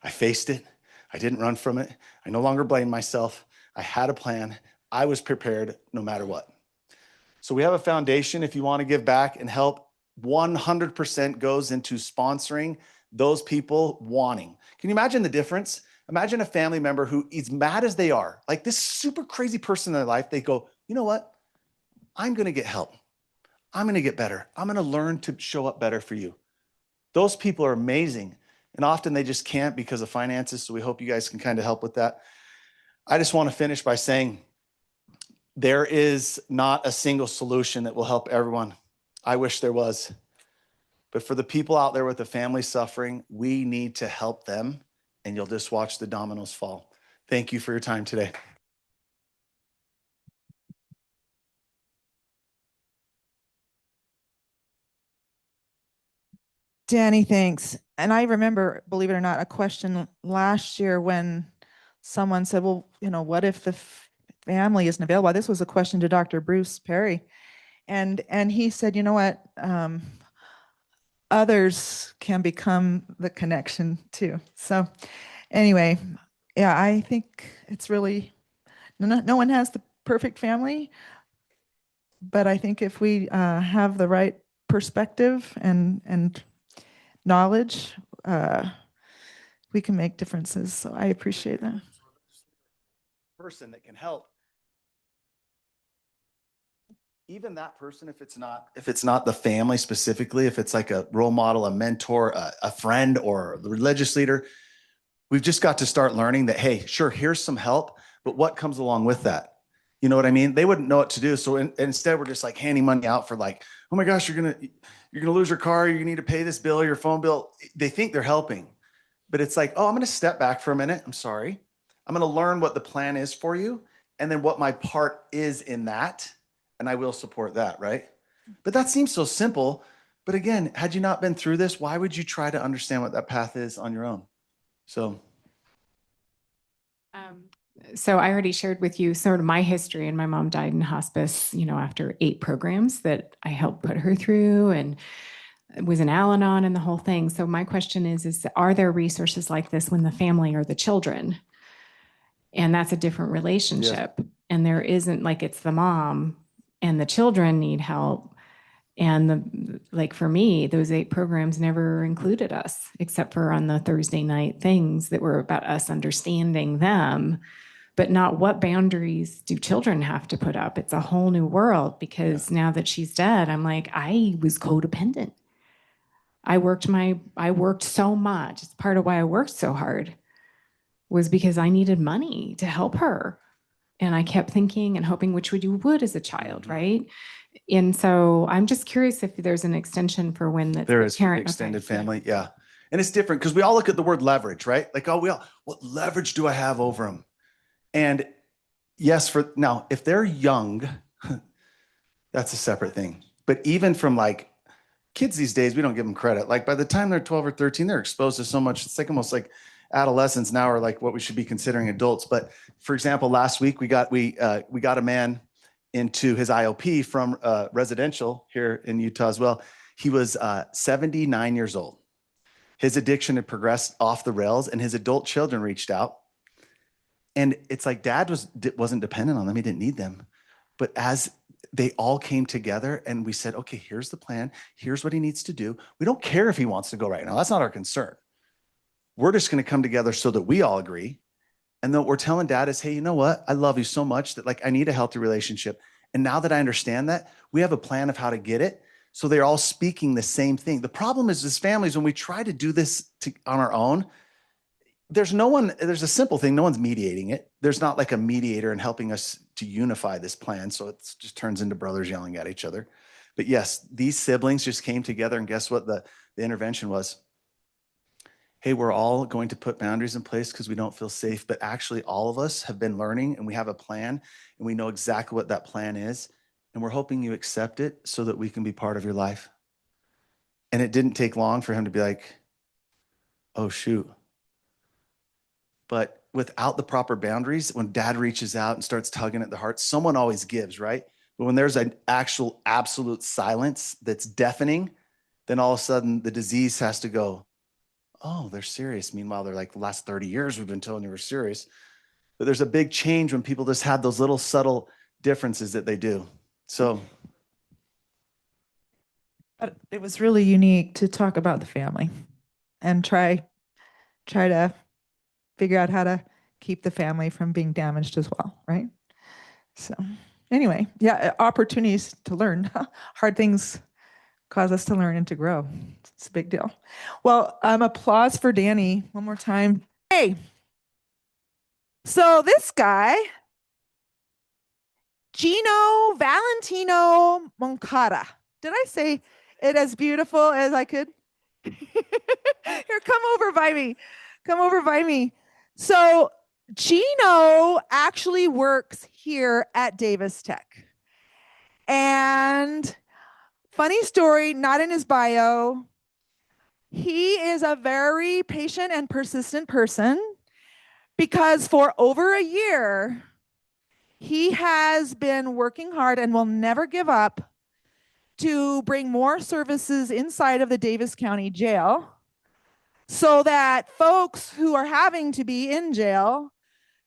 E: I faced it. I didn't run from it. I no longer blame myself. I had a plan. I was prepared no matter what. So we have a foundation. If you want to give back and help, 100% goes into sponsoring those people wanting. Can you imagine the difference? Imagine a family member who is mad as they are, like this super crazy person in their life. They go, you know what? I'm going to get help. I'm going to get better. I'm going to learn to show up better for you. Those people are amazing. And often they just can't because of finances. So we hope you guys can kind of help with that. I just want to finish by saying there is not a single solution that will help everyone. I wish there was. But for the people out there with the family suffering, we need to help them, and you'll just watch the dominoes fall. Thank you for your time today.
A: Danny, thanks. And I remember, believe it or not, a question last year when someone said, well, what if the family isn't available? This was a question to Dr. Bruce Perry. And he said, you know what? Others can become the connection too. So anyway, yeah, I think it's really, no one has the perfect family, but I think if we have the right perspective and knowledge, we can make differences. So I appreciate that.
E: Person that can help. Even that person, if it's not the family specifically, if it's like a role model, a mentor, a friend, or the religious leader, we've just got to start learning that, hey, sure, here's some help, but what comes along with that? You know what I mean? They wouldn't know what to do. So instead, we're just like handing money out for like, oh my gosh, you're gonna lose your car, you need to pay this bill, your phone bill. They think they're helping, but it's like, oh, I'm gonna step back for a minute. I'm sorry. I'm gonna learn what the plan is for you, and then what my part is in that, and I will support that, right? But that seems so simple. But again, had you not been through this, why would you try to understand what that path is on your own? So
D: So I already shared with you sort of my history, and my mom died in hospice, after 8 programs that I helped put her through, and was an Al-Anon and the whole thing. So my question is are there resources like this when the family or the children? And that's a different relationship. Yes. And there isn't, like, it's the mom and the children need help. And like for me, those 8 programs never included us, except for on the Thursday night things that were about us understanding them, but not what boundaries do children have to put up. It's a whole new world, because now that she's dead, I'm like, I was codependent. I worked so much. It's part of why I worked so hard, was because I needed money to help her. And I kept thinking and hoping, which you would as a child, right? And so I'm just curious if there's an extension for when
E: there is parent extended family. Yeah. And it's different because we all look at the word leverage, right? Like, what leverage do I have over them? And yes, now, if they're young, that's a separate thing. But even from like kids these days, we don't give them credit. Like by the time they're 12 or 13, they're exposed to so much. It's like almost like adolescents now are like what we should be considering adults. But for example, last week we got a man into his IOP from residential here in Utah as well. He was 79 years old. His addiction had progressed off the rails, and his adult children reached out. And it's like dad wasn't dependent on them. He didn't need them. But as they all came together and we said, okay, here's the plan. Here's what he needs to do. We don't care if he wants to go right now. That's not our concern. We're just going to come together so that we all agree. And then what we're telling dad is, hey, you know what? I love you so much that like I need a healthy relationship. And now that I understand that, we have a plan of how to get it. So they're all speaking the same thing. The problem is as families, when we try to do this on our own, there's a simple thing. No one's mediating it. There's not like a mediator and helping us to unify this plan. So it just turns into brothers yelling at each other. But yes, these siblings just came together, and guess what the intervention was? Hey, we're all going to put boundaries in place because we don't feel safe, but actually all of us have been learning and we have a plan and we know exactly what that plan is. And we're hoping you accept it so that we can be part of your life. And it didn't take long for him to be like, oh, shoot. But without the proper boundaries, when dad reaches out and starts tugging at the heart, someone always gives, right? But when there's an actual absolute silence that's deafening, then all of a sudden the disease has to go, oh, they're serious. Meanwhile, they're like, the last 30 years, we've been telling you we're serious. But there's a big change when people just have those little subtle differences that they do. So
A: it was really unique to talk about the family and try to figure out how to keep the family from being damaged as well, right? So anyway, yeah, opportunities to learn. Hard things cause us to learn and to grow. It's a big deal. Well, applause for Danny one more time. Hey, so this guy Gino Valentino Moncada. Did I say it as beautiful as I could? Here, come over by me. Come over by me. So, Gino actually works here at Davis Tech. And funny story, not in his bio. He is a very patient and persistent person because for over a year, he has been working hard and will never give up to bring more services inside of the Davis County Jail so that folks who are having to be in jail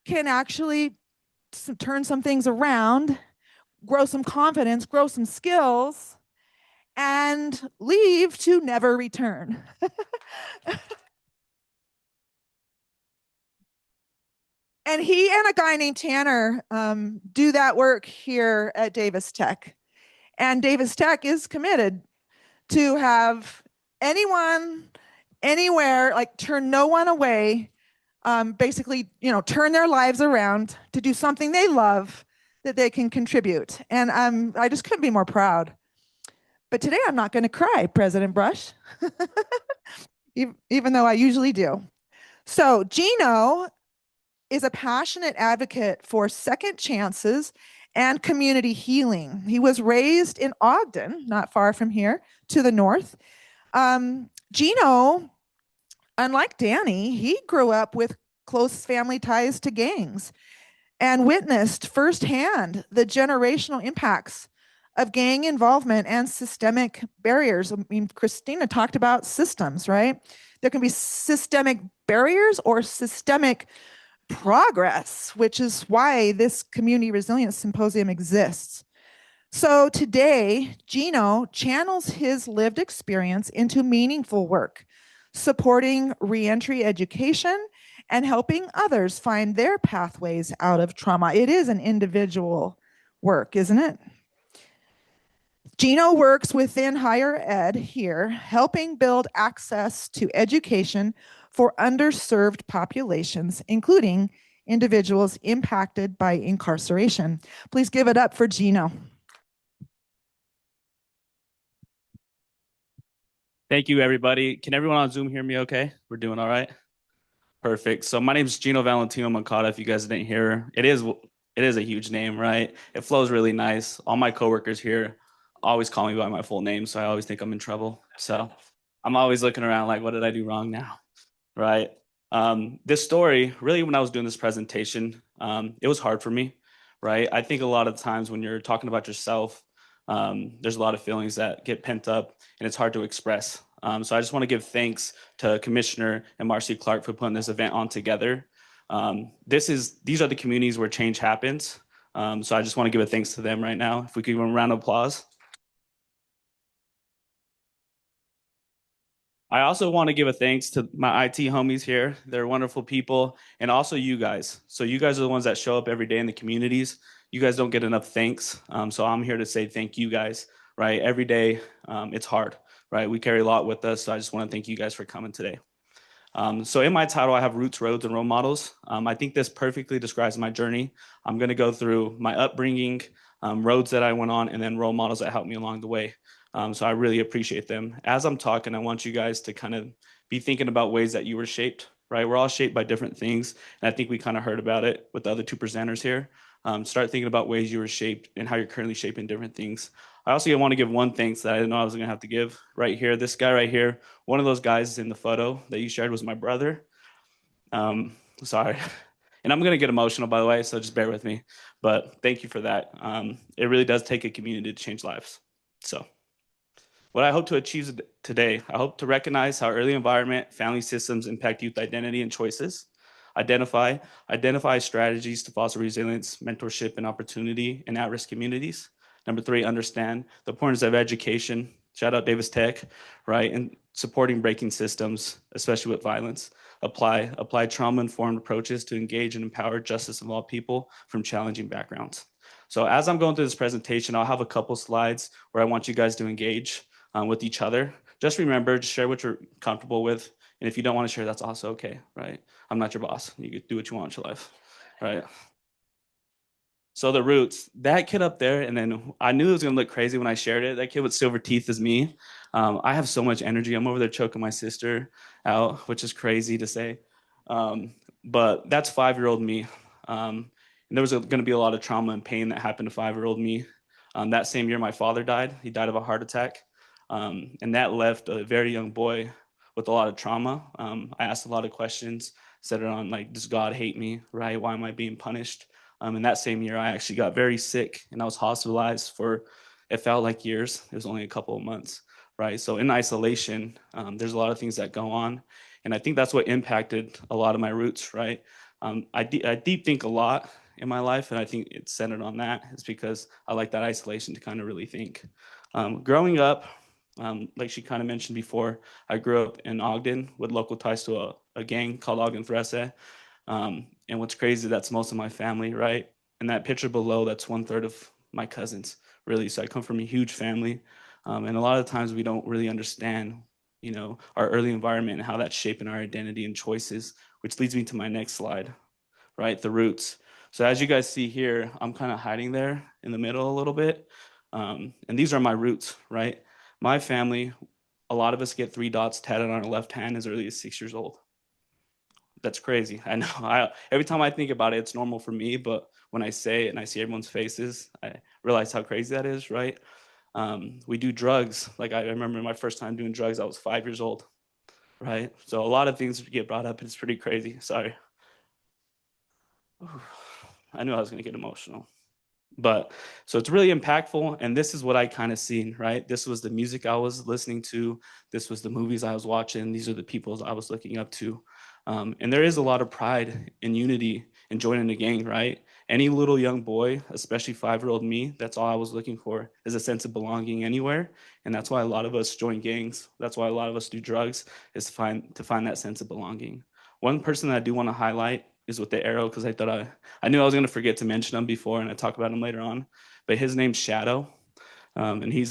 A: can actually turn some things around, grow some confidence, grow some skills, and leave to never return. And he and a guy named Tanner do that work here at Davis Tech. And Davis Tech is committed to have anyone, anywhere, like turn no one away, basically, turn their lives around to do something they love that they can contribute. And I just couldn't be more proud. But today I'm not going to cry, President Brush, even though I usually do. So Gino is a passionate advocate for second chances and community healing. He was raised in Ogden, not far from here, to the north. Gino, unlike Danny, he grew up with close family ties to gangs and witnessed firsthand the generational impacts of gang involvement and systemic barriers. I mean, Christina talked about systems, right? There can be systemic barriers or systemic progress, which is why this Community Resilience Symposium exists. So today, Gino channels his lived experience into meaningful work, supporting reentry education and helping others find their pathways out of trauma. It is an individual work, isn't it? Gino works within higher ed here, helping build access to education for underserved populations, including individuals impacted by incarceration. Please give it up for Gino.
B: Thank you, everybody. Can everyone on Zoom hear me okay? We're doing all right? Perfect. So my name is Gino Valentino Moncada, if you guys didn't hear. It is a huge name, right? It flows really nice. All my coworkers here always call me by my full name, so I always think I'm in trouble. So I'm always looking around like, what did I do wrong now? Right? This story, really, when I was doing this presentation, it was hard for me, right? I think a lot of times when you're talking about yourself, there's a lot of feelings that get pent up and it's hard to express. So I just want to give thanks to Commissioner and Marcy Clark for putting this event on together. These are the communities where change happens. So I just want to give a thanks to them right now. If we could give them a round of applause. I also want to give a thanks to my IT homies here. They're wonderful people, and also you guys. So you guys are the ones that show up every day in the communities. You guys don't get enough thanks. So I'm here to say thank you guys, right? Every day, it's hard, right? We carry a lot with us. So I just want to thank you guys for coming today. So in my title, I have roots, roads, and role models. I think this perfectly describes my journey. I'm going to go through my upbringing, roads that I went on, and then role models that helped me along the way. So I really appreciate them. As I'm talking, I want you guys to kind of be thinking about ways that you were shaped, right? We're all shaped by different things. And I think we kind of heard about it with the other two presenters here. Start thinking about ways you were shaped and how you're currently shaping different things. I also want to give one thanks that I didn't know I was going to have to give right here. This guy right here, one of those guys in the photo that you shared was my brother. Sorry. And I'm going to get emotional, by the way, so just bear with me. But thank you for that. It really does take a community to change lives. So what I hope to achieve today, I hope to recognize how early environment, family systems impact youth identity and choices. Identify strategies to foster resilience, mentorship, and opportunity in at-risk communities. Number 3, understand the importance of education. Shout out Davis Tech, right? And supporting breaking systems, especially with violence. Apply trauma-informed approaches to engage and empower justice-involved people from challenging backgrounds. So as I'm going through this presentation, I'll have a couple slides where I want you guys to engage with each other. Just remember, just share what you're comfortable with. And if you don't want to share, that's also okay, right? I'm not your boss. You can do what you want in your life, right? So the roots, that kid up there, and then I knew it was gonna look crazy when I shared it. That kid with silver teeth is me. I have so much energy. I'm over there choking my sister out, which is crazy to say. Um, but that's 5-year-old me. And there was going to be a lot of trauma and pain that happened to 5-year-old me. That same year, my father died. He died of a heart attack. And that left a very young boy with a lot of trauma. I asked a lot of questions, centered on like, does God hate me, right? Why am I being punished? And that same year, I actually got very sick and I was hospitalized for, it felt like years. It was only a couple of months, right? So in isolation, there's a lot of things that go on. And I think that's what impacted a lot of my roots, right? I deep think a lot in my life, and I think it's centered on that. It's because I like that isolation to kind of really think. Growing up, like she kind of mentioned before, I grew up in Ogden with local ties to a gang called Ogden Threse. And what's crazy, that's most of my family, right? And that picture below, that's 1/3 of my cousins, really. So I come from a huge family. And a lot of times we don't really understand, our early environment and how that's shaping our identity and choices, which leads me to my next slide, right? The roots. So as you guys see here, I'm kind of hiding there in the middle a little bit. And these are my roots, right? My family, a lot of us get 3 dots tatted on our left hand as early as 6 years old. That's crazy. I know. Every time I think about it, it's normal for me, but when I say it and I see everyone's faces, I realize how crazy that is, right? We do drugs. Like I remember my first time doing drugs, I was 5 years old, right? So a lot of things get brought up. It's pretty crazy. Sorry. I knew I was going to get emotional. But so it's really impactful. And this is what I kind of seen, right? This was the music I was listening to. This was the movies I was watching. These are the people I was looking up to. And there is a lot of pride and unity in joining a gang, right? Any little young boy, especially 5-year-old me, that's all I was looking for is a sense of belonging anywhere. And that's why a lot of us join gangs. That's why a lot of us do drugs, is to find that sense of belonging. One person that I do want to highlight is with the arrow, because I knew I was going to forget to mention him before, and I talk about him later on. But his name's Shadow, and he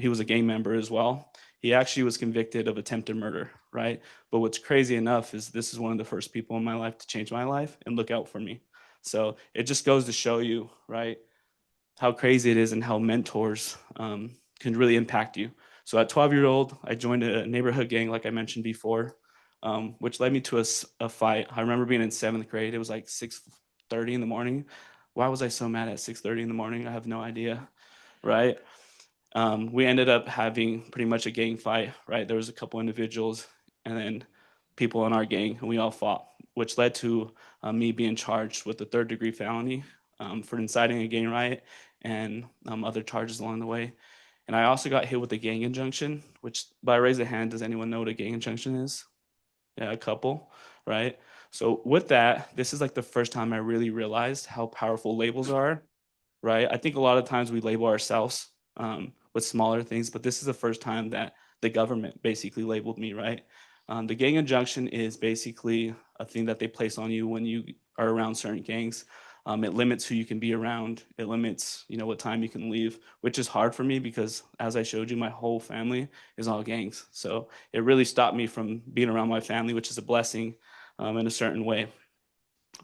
B: was a gang member as well. He actually was convicted of attempted murder, right? But what's crazy enough is this is one of the first people in my life to change my life and look out for me. So it just goes to show you, right, how crazy it is and how mentors can really impact you. So at 12-year-old, I joined a neighborhood gang, like I mentioned before, which led me to a fight. I remember being in 7th grade. It was like 6:30 in the morning. Why was I so mad at 6:30 in the morning? I have no idea, right? We ended up having pretty much a gang fight, right? There was a couple individuals and then people in our gang, and we all fought, which led to me being charged with a 3rd-degree felony for inciting a gang riot and other charges along the way. And I also got hit with a gang injunction, which by raise of hand, does anyone know what a gang injunction is? Yeah, a couple, right? So with that, this is like the first time I really realized how powerful labels are, right? I think a lot of times we label ourselves with smaller things, but this is the first time that the government basically labeled me, right? The gang injunction is basically a thing that they place on you when you are around certain gangs. It limits who you can be around. It limits, what time you can leave, which is hard for me because, as I showed you, my whole family is all gangs. So it really stopped me from being around my family, which is a blessing in a certain way.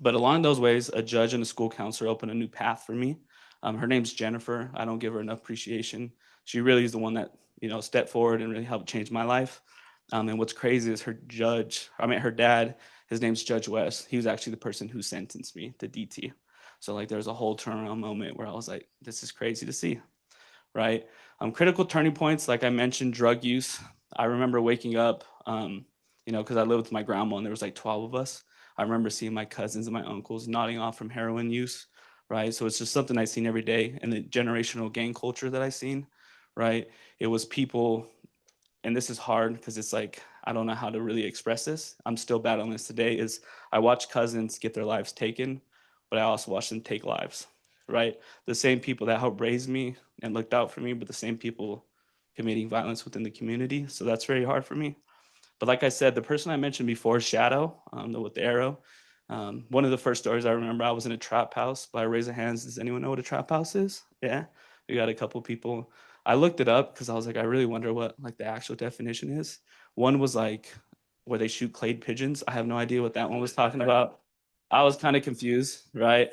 B: But along those ways, a judge and a school counselor opened a new path for me. Her name's Jennifer. I don't give her enough appreciation. She really is the one that, stepped forward and really helped change my life. And what's crazy is her dad, his name's Judge West. He was actually the person who sentenced me to DT. So like there's a whole turnaround moment where I was like, this is crazy to see, right? Critical turning points, like I mentioned, drug use. I remember waking up, because I lived with my grandma and there was like 12 of us. I remember seeing my cousins and my uncles nodding off from heroin use, right? So it's just something I've seen every day. And the generational gang culture that I've seen, right? It was people, and this is hard because it's like, I don't know how to really express this. I'm still battling this today, is I watch cousins get their lives taken, but I also watch them take lives, right? The same people that helped raise me and looked out for me, but the same people committing violence within the community. So that's very hard for me. But like I said, the person I mentioned before, Shadow, with the arrow, one of the first stories I remember, I was in a trap house. By a raise of hands, does anyone know what a trap house is? Yeah, we got a couple people. I looked it up because I was like, I really wonder what like the actual definition is. One was like where they shoot clade pigeons. I have no idea what that one was talking about. I was kind of confused, right?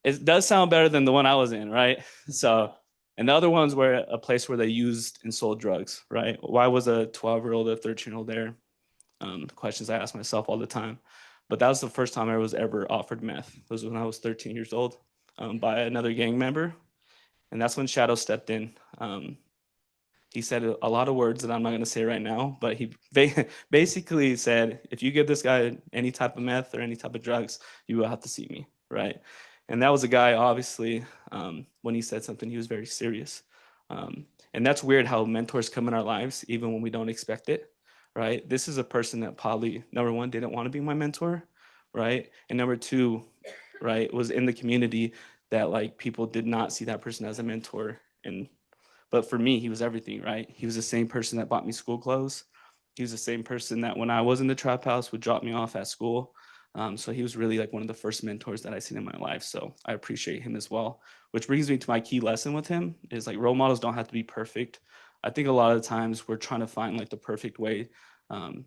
B: it does sound better than the one I was in, right? So, and the other ones were a place where they used and sold drugs, right? Why was a 12-year-old or 13-year-old there? Questions I ask myself all the time. But that was the first time I was ever offered meth. It was when I was 13 years old, by another gang member. And that's when Shadow stepped in. He said a lot of words that I'm not going to say right now, but he basically said, if you give this guy any type of meth or any type of drugs, you will have to see me, right? And that was a guy, obviously, when he said something, he was very serious. And that's weird how mentors come in our lives, even when we don't expect it, right? This is a person that probably, number one, didn't want to be my mentor, right? And number two, right, was in the community that like people did not see that person as a mentor. And but for me, he was everything, right? He was the same person that bought me school clothes. He was the same person that when I was in the trap house would drop me off at school. So he was really like one of the first mentors that I seen in my life. So I appreciate him as well. Which brings me to my key lesson with him is like role models don't have to be perfect. I think a lot of times we're trying to find like the perfect way um,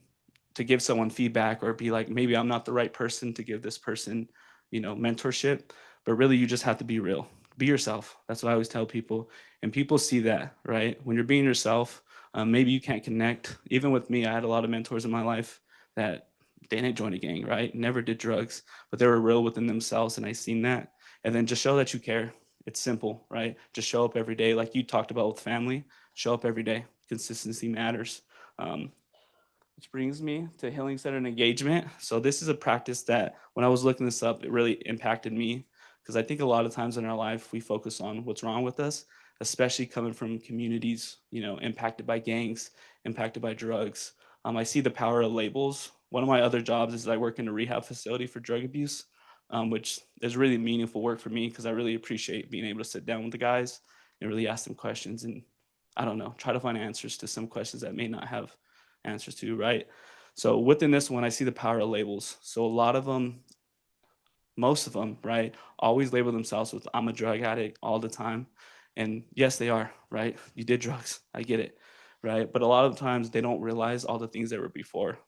B: to give someone feedback or be like, maybe I'm not the right person to give this person, mentorship. But really, you just have to be real. Be yourself. That's what I always tell people. And people see that, right? When you're being yourself, maybe you can't connect. Even with me, I had a lot of mentors in my life that they didn't join a gang, right? Never did drugs, but they were real within themselves. And I seen that. And then just show that you care. It's simple, right? Just show up every day. Like you talked about with family, show up every day. Consistency matters. Um, which brings me to healing centered engagement. So this is a practice that when I was looking this up, it really impacted me because I think a lot of times in our life we focus on what's wrong with us, especially coming from communities, impacted by gangs, impacted by drugs. I see the power of labels. One of my other jobs is I work in a rehab facility for drug abuse, which is really meaningful work for me because I really appreciate being able to sit down with the guys and really ask them questions and I don't know, try to find answers to some questions that may not have answers to, right? So within this one, I see the power of labels. So a lot of them, most of them, right, always label themselves with I'm a drug addict all the time. And yes, they are, right? You did drugs. I get it, right? But a lot of times they don't realize all the things that were before.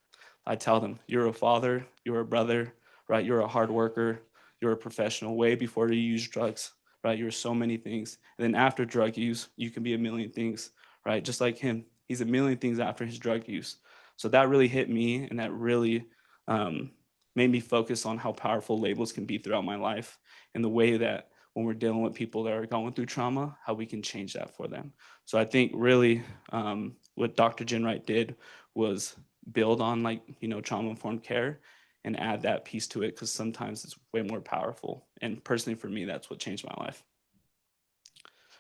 B: I tell them, you're a father, you're a brother, right? You're a hard worker, you're a professional way before you use drugs, right? You're so many things. And then after drug use, you can be a million things, right? Just like him, he's a million things after his drug use. So that really hit me and that really um, made me focus on how powerful labels can be throughout my life and the way that when we're dealing with people that are going through trauma, how we can change that for them. So I think really what Dr. Jen Wright did was build on trauma informed care and add that piece to it because sometimes it's way more powerful. And personally for me, that's what changed my life.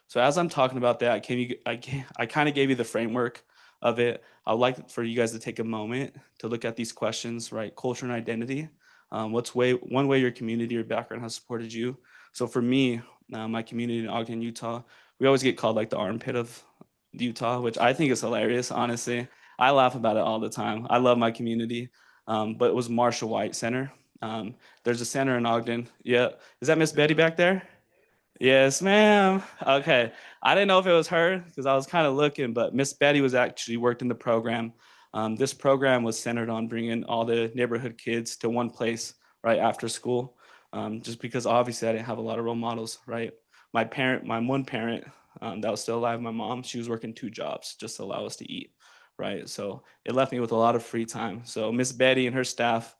B: So as I'm talking about that, I kind of gave you the framework of it. I'd like for you guys to take a moment to look at these questions, right? Culture and identity. One way your community or background has supported you? So for me, my community in Ogden, Utah, we always get called like the armpit of Utah, which I think is hilarious, honestly. I laugh about it all the time. I love my community. But it was Marshall White Center. There's a center in Ogden. Yeah. Is that Miss Betty back there? Yes, ma'am. Okay. I didn't know if it was her because I was kind of looking, but Miss Betty was actually worked in the program. This program was centered on bringing all the neighborhood kids to one place right after school, just because obviously I didn't have a lot of role models, right? My one parent that was still alive, my mom, she was working two jobs just to allow us to eat, right? So it left me with a lot of free time. So Miss Betty and her staff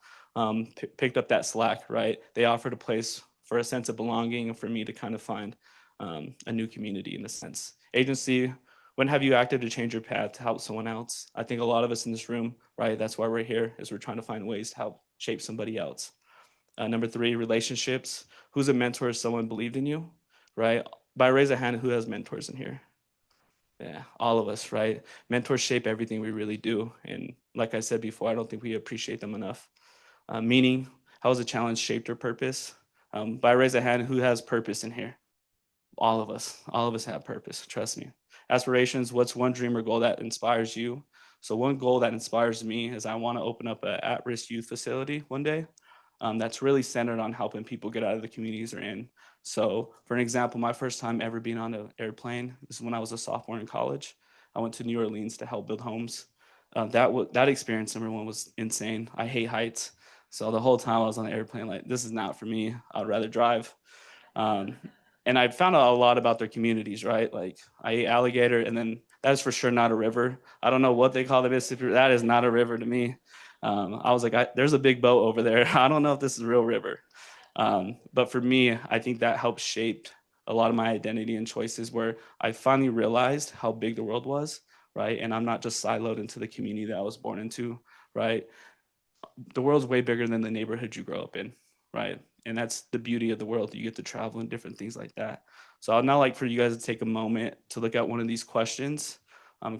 B: picked up that slack, right? They offered a place for a sense of belonging and for me to kind of find a new community in a sense. Agency, when have you acted to change your path to help someone else? I think a lot of us in this room, right? That's why we're here, is we're trying to find ways to help shape somebody else. Number three, relationships. Who's a mentor? Someone believed in you, right? By raise a hand, who has mentors in here? Yeah, all of us, right? Mentors shape everything we really do. And like I said before, I don't think we appreciate them enough. Meaning, how has a challenge shaped your purpose? By raise a hand, who has purpose in here? All of us. All of us have purpose. Trust me. Aspirations. What's one dream or goal that inspires you? So one goal that inspires me is I want to open up an at-risk youth facility one day. That's really centered on helping people get out of the communities they're in. So, for an example, my first time ever being on an airplane is when I was a sophomore in college. I went to New Orleans to help build homes. That experience, number one, was insane. I hate heights, so the whole time I was on the airplane, like this is not for me. I'd rather drive. Um, and I found out a lot about their communities, right? Like I ate alligator, and then that is for sure not a river. I don't know what they call the Mississippi. That is not a river to me. I was like, there's a big boat over there. I don't know if this is a real river. But for me, I think that helped shape a lot of my identity and choices where I finally realized how big the world was, right? And I'm not just siloed into the community that I was born into, right? The world's way bigger than the neighborhood you grow up in, right? And that's the beauty of the world. You get to travel and different things like that. So I'd now like for you guys to take a moment to look at one of these questions,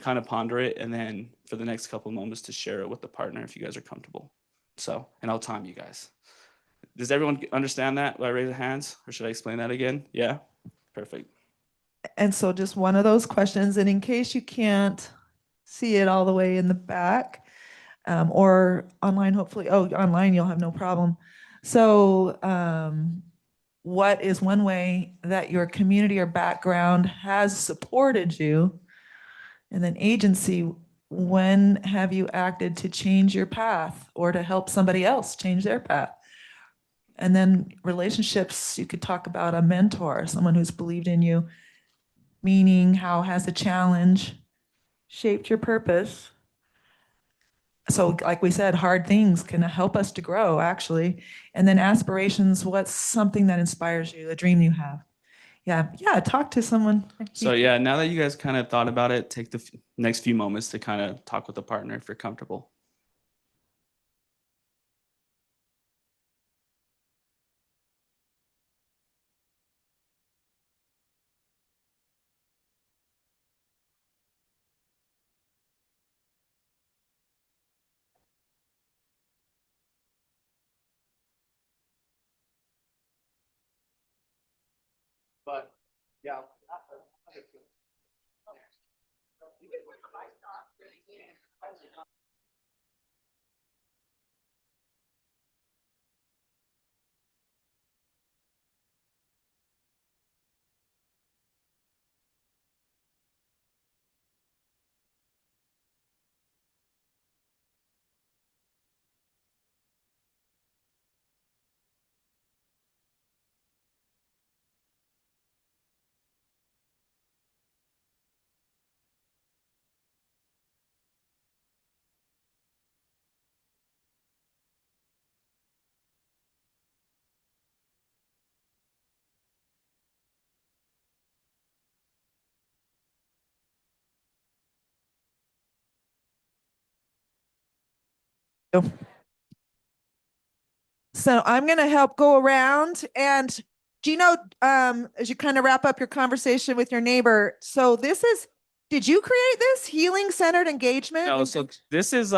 B: kind of ponder it, and then for the next couple of moments to share it with the partner if you guys are comfortable. So, and I'll time you guys. Does everyone understand that? Will I raise the hands, or should I explain that again? Yeah, perfect.
A: And so just one of those questions, and in case you can't see it all the way in the back, or online, hopefully, oh, online, you'll have no problem. So, what is one way that your community or background has supported you? And then agency, when have you acted to change your path or to help somebody else change their path? And then relationships, you could talk about a mentor, someone who's believed in you, meaning how has a challenge shaped your purpose? So like we said, hard things can help us to grow actually. And then aspirations, what's something that inspires you, a dream you have? Yeah, talk to someone.
B: So yeah, now that you guys kind of thought about it, take the next few moments to kind of talk with the partner if you're comfortable. But yeah.
A: So I'm going to help go around and Gino, as you kind of wrap up your conversation with your neighbor. So did you create this healing centered engagement?
B: No, so this is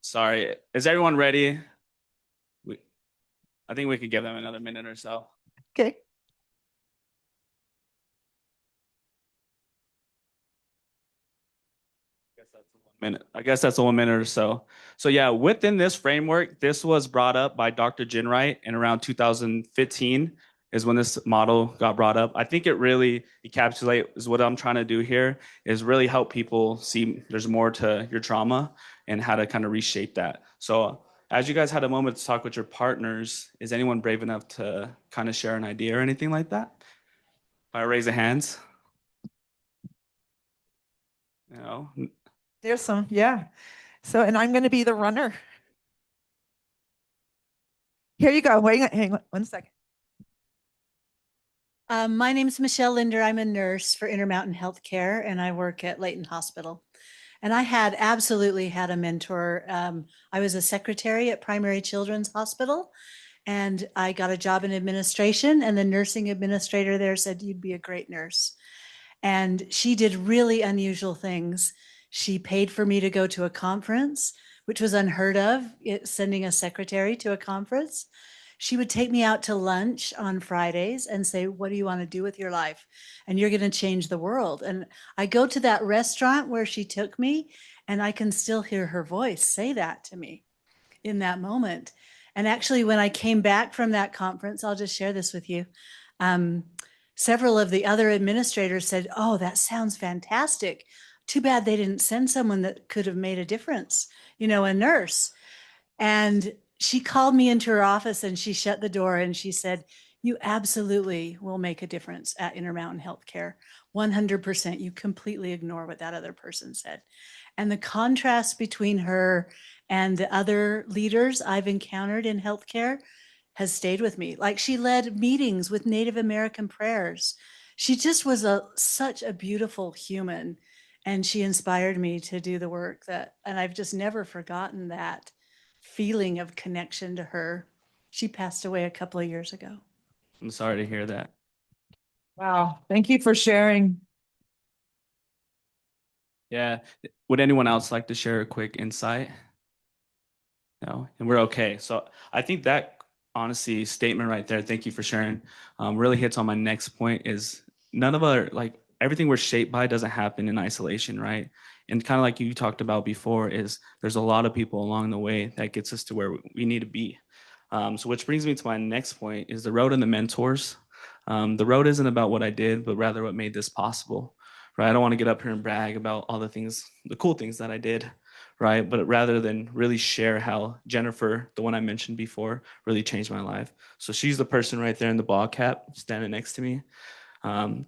B: sorry. Is everyone ready? I think we could give them another minute or so.
A: Okay.
B: I guess that's a 1 minute or so. So yeah, within this framework, this was brought up by Dr. Ginwright in around 2015 is when this model got brought up. I think it really encapsulates what I'm trying to do here is really help people see there's more to your trauma and how to kind of reshape that. So as you guys had a moment to talk with your partners, is anyone brave enough to kind of share an idea or anything like that? If I raise the hands. You know,
A: There's some, yeah. So, and I'm going to be the runner. Here you go. Wait, hang on 1 second.
F: My name is Michelle Linder. I'm a nurse for Intermountain Healthcare, and I work at Layton Hospital. And I absolutely had a mentor. I was a secretary at Primary Children's Hospital, and I got a job in administration, and the nursing administrator there said, "You'd be a great nurse." And she did really unusual things. She paid for me to go to a conference, which was unheard of, sending a secretary to a conference. She would take me out to lunch on Fridays and say, "What do you want to do with your life? And you're going to change the world." And I go to that restaurant where she took me, and I can still hear her voice say that to me in that moment. And actually, when I came back from that conference, I'll just share this with you. Several of the other administrators said, "Oh, that sounds fantastic. Too bad they didn't send someone that could have made a difference, a nurse." And she called me into her office and she shut the door and she said, you absolutely will make a difference at Intermountain Healthcare. 100%. You completely ignore what that other person said. And the contrast between her and the other leaders I've encountered in healthcare has stayed with me. Like, she led meetings with Native American prayers. She just was such a beautiful human, and she inspired me to do the work and I've just never forgotten that feeling of connection to her. She passed away a couple of years ago.
B: I'm sorry to hear that.
A: Wow. Thank you for sharing.
B: Yeah. Would anyone else like to share a quick insight? No, and we're okay. So I think that honesty statement right there, thank you for sharing, really hits on my next point is none of our, like everything we're shaped by doesn't happen in isolation, right? And kind of like you talked about before is there's a lot of people along the way that gets us to where we need to be. So which brings me to my next point is the road and the mentors. The road isn't about what I did, but rather what made this possible, right? I don't want to get up here and brag about all the things, the cool things that I did, right? But rather than really share how Jennifer, the one I mentioned before, really changed my life. So she's the person right there in the ball cap standing next to me. Um,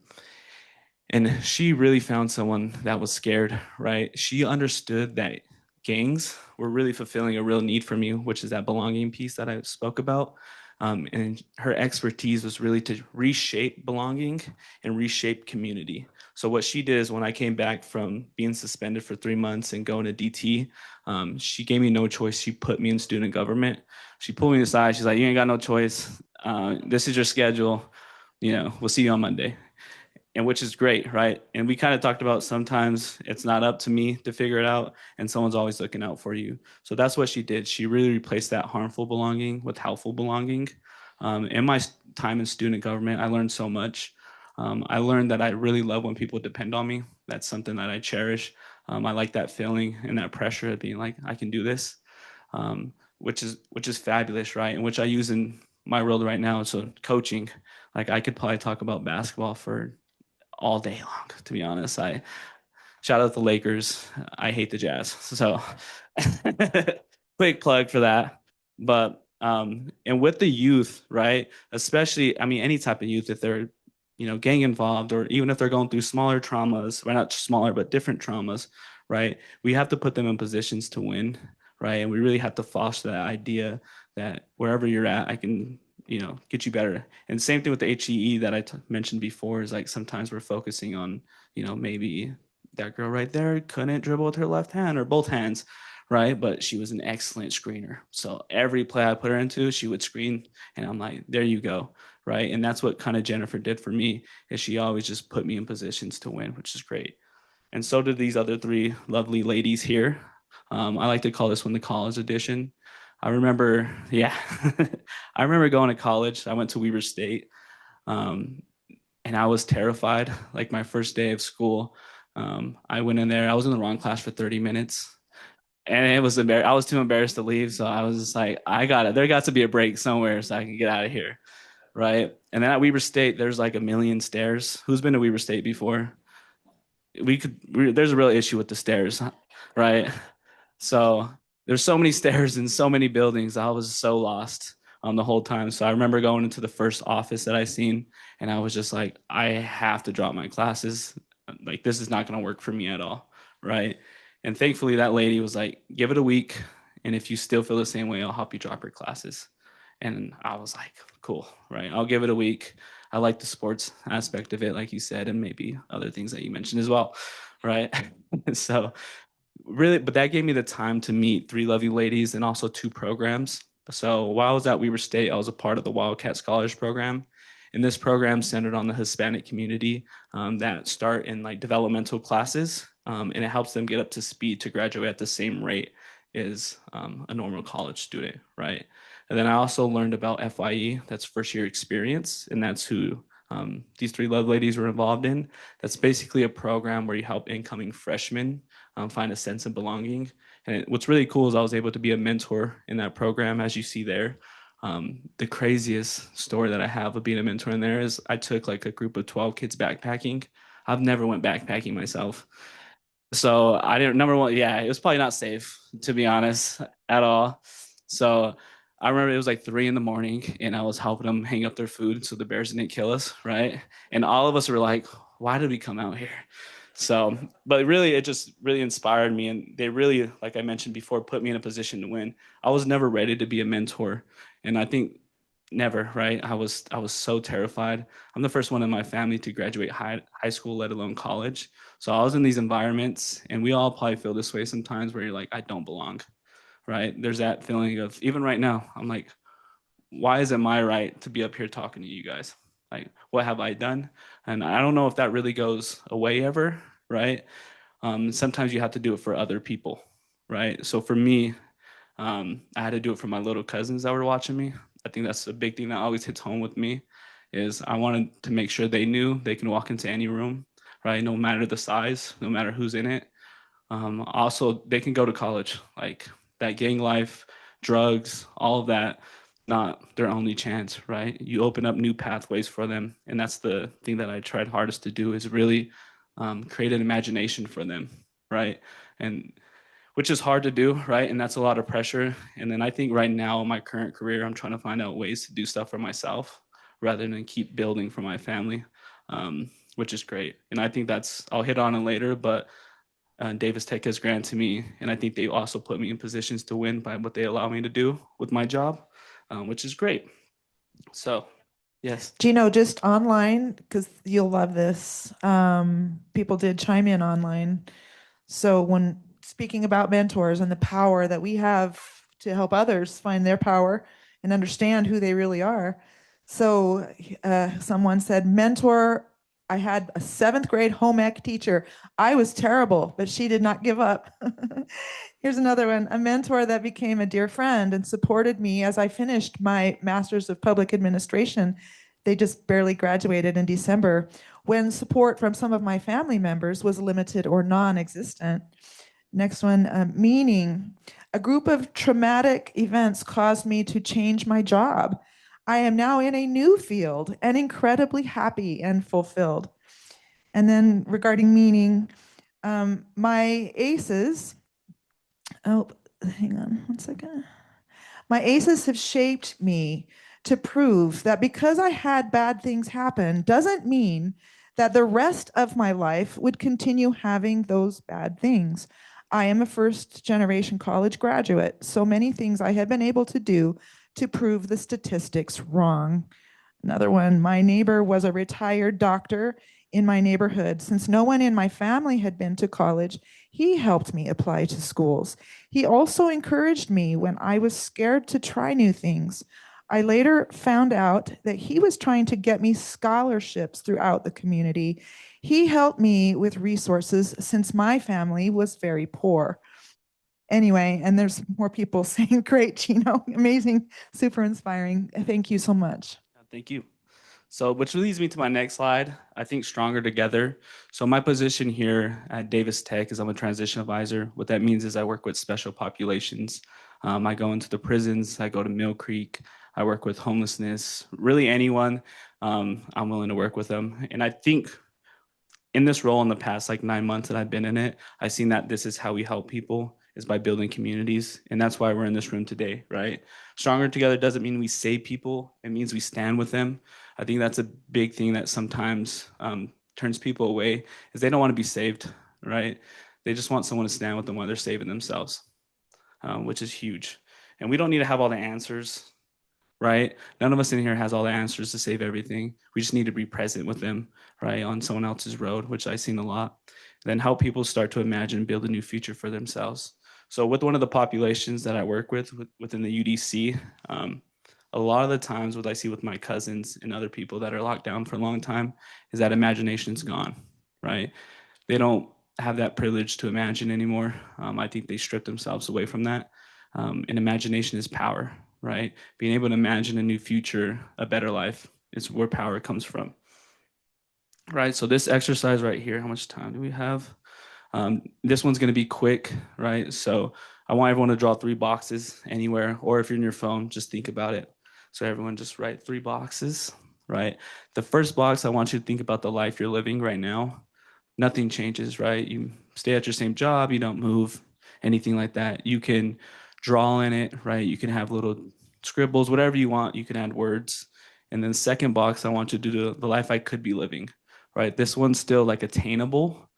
B: and she really found someone that was scared, right? She understood that gangs were really fulfilling a real need for me, which is that belonging piece that I spoke about. And her expertise was really to reshape belonging and reshape community. So what she did is when I came back from being suspended for 3 months and going to DT, she gave me no choice. She put me in student government. She pulled me aside. She's like, "You ain't got no choice. This is your schedule. We'll see you on Monday." And which is great, right? And we kind of talked about sometimes it's not up to me to figure it out, and someone's always looking out for you. So that's what she did. She really replaced that harmful belonging with helpful belonging. In my time in student government, I learned so much. I learned that I really love when people depend on me. That's something that I cherish. I like that feeling and that pressure of being like, I can do this, which is fabulous, right? And which I use in my world right now. So coaching, like I could probably talk about basketball for all day long, to be honest. I shout out the Lakers. I hate the Jazz. So quick plug for that. But and with the youth, right? Especially, I mean, any type of youth, if they're, gang involved, or even if they're going through smaller traumas, well, not smaller, but different traumas, right? We have to put them in positions to win, right? And we really have to foster that idea that wherever you're at, I can, get you better. And same thing with the HEE that I mentioned before is like sometimes we're focusing on, maybe that girl right there couldn't dribble with her left hand or both hands, right? But she was an excellent screener. So every play I put her into, she would screen, and I'm like, there you go, right? And that's what kind of Jennifer did for me, is she always just put me in positions to win, which is great. And so did these other three lovely ladies here. I like to call this one the college edition. I remember, yeah, I remember going to college. I went to Weber State, um, and I was terrified. Like my first day of school, I went in there. I was in the wrong class for 30 minutes, and it was I was too embarrassed to leave, so I was just like, I got it. There got to be a break somewhere so I can get out of here, right? And then at Weber State, there's like a million stairs. Who's been to Weber State before? There's a real issue with the stairs, right? So there's so many stairs and so many buildings. I was so lost the whole time. So I remember going into the first office that I seen, and I was just like, I have to drop my classes. Like this is not going to work for me at all, right? And thankfully, that lady was like, give it a week, and if you still feel the same way, I'll help you drop your classes. And I was like, cool, right? I'll give it a week. I like the sports aspect of it, like you said, and maybe other things that you mentioned as well, right? So really, but that gave me the time to meet three lovely ladies and also two programs. So while I was at Weber State, I was a part of the Wildcat Scholars Program. And this program centered on the Hispanic community that start in like developmental classes, and it helps them get up to speed to graduate at the same rate as a normal college student, right? And then I also learned about FYE, that's first year experience, and that's who these three love ladies were involved in. That's basically a program where you help incoming freshmen find a sense of belonging. And what's really cool is I was able to be a mentor in that program, as you see there. The craziest story that I have of being a mentor in there is I took like a group of 12 kids backpacking. I've never went backpacking myself. So I didn't, number one, yeah, it was probably not safe, to be honest, at all. So I remember it was like 3 a.m. and I was helping them hang up their food so the bears didn't kill us, right? And all of us were like, why did we come out here? So, but really, it just really inspired me. And they really, like I mentioned before, put me in a position to win. I was never ready to be a mentor. And I think never, right? I was so terrified. I'm the first one in my family to graduate high school, let alone college. So I was in these environments, and we all probably feel this way sometimes where you're like, I don't belong, right? There's that feeling of, even right now, I'm like, why is it my right to be up here talking to you guys? Like, what have I done? And I don't know if that really goes away ever, right? Sometimes you have to do it for other people, right? So for me, I had to do it for my little cousins that were watching me. I think that's a big thing that always hits home with me is I wanted to make sure they knew they can walk into any room, right? No matter the size, no matter who's in it. Also, they can go to college. Like that gang life, drugs, all of that, not their only chance, right? You open up new pathways for them. And that's the thing that I tried hardest to do is really create an imagination for them, right? And which is hard to do, right? And that's a lot of pressure. And then I think right now in my current career, I'm trying to find out ways to do stuff for myself rather than keep building for my family, which is great. And I think that's, I'll hit on it later, but Davis Tech has granted me, and I think they also put me in positions to win by what they allow me to do with my job, which is great. So, yes.
A: Gino, just online, because you'll love this. People did chime in online. So when speaking about mentors and the power that we have to help others find their power and understand who they really are. So someone said, mentor, I had a 7th grade home ec teacher. I was terrible, but she did not give up. Here's another one, a mentor that became a dear friend and supported me as I finished my Master's of Public Administration. They just barely graduated in December when support from some of my family members was limited or non-existent. Next one, meaning. A group of traumatic events caused me to change my job. I am now in a new field and incredibly happy and fulfilled. And then regarding meaning, my ACEs, oh, hang on one second. My ACEs have shaped me to prove that because I had bad things happen doesn't mean that the rest of my life would continue having those bad things. I am a first generation college graduate, so many things I have been able to do to prove the statistics wrong. Another one, my neighbor was a retired doctor in my neighborhood. Since no one in my family had been to college, he helped me apply to schools. He also encouraged me when I was scared to try new things. I later found out that he was trying to get me scholarships throughout the community. He helped me with resources since my family was very poor. Anyway, and there's more people saying, great, Gino, amazing, super inspiring. Thank you so much.
B: Thank you. So, which leads me to my next slide. I think stronger together. So, my position here at Davis Tech is I'm a transition advisor. What that means is I work with special populations. I go into the prisons, I go to Mill Creek, I work with homelessness, really anyone. I'm willing to work with them. And I think in this role in the past like 9 months that I've been in it, I've seen that this is how we help people is by building communities. And that's why we're in this room today, right? Stronger together doesn't mean we save people. It means we stand with them. I think that's a big thing that sometimes turns people away is they don't want to be saved, right? They just want someone to stand with them while they're saving themselves, which is huge. And we don't need to have all the answers, right? None of us in here has all the answers to save everything. We just need to be present with them, right, on someone else's road, which I've seen a lot. Then help people start to imagine, build a new future for themselves. So with one of the populations that I work with within the UDC, a lot of the times what I see with my cousins and other people that are locked down for a long time is that imagination's gone, right? They don't have that privilege to imagine anymore. I think they strip themselves away from that. And imagination is power, right? Being able to imagine a new future, a better life is where power comes from. Right, so this exercise right here, how much time do we have? This one's gonna be quick, right? So I want everyone to draw 3 boxes anywhere, or if you're in your phone, just think about it. So everyone just write 3 boxes, right? The first box, I want you to think about the life you're living right now. Nothing changes, right? You stay at your same job, you don't move, anything like that. You can draw in it, right? You can have little scribbles, whatever you want. You can add words. And then the second box, I want you to do the life I could be living, right? This one's still like attainable,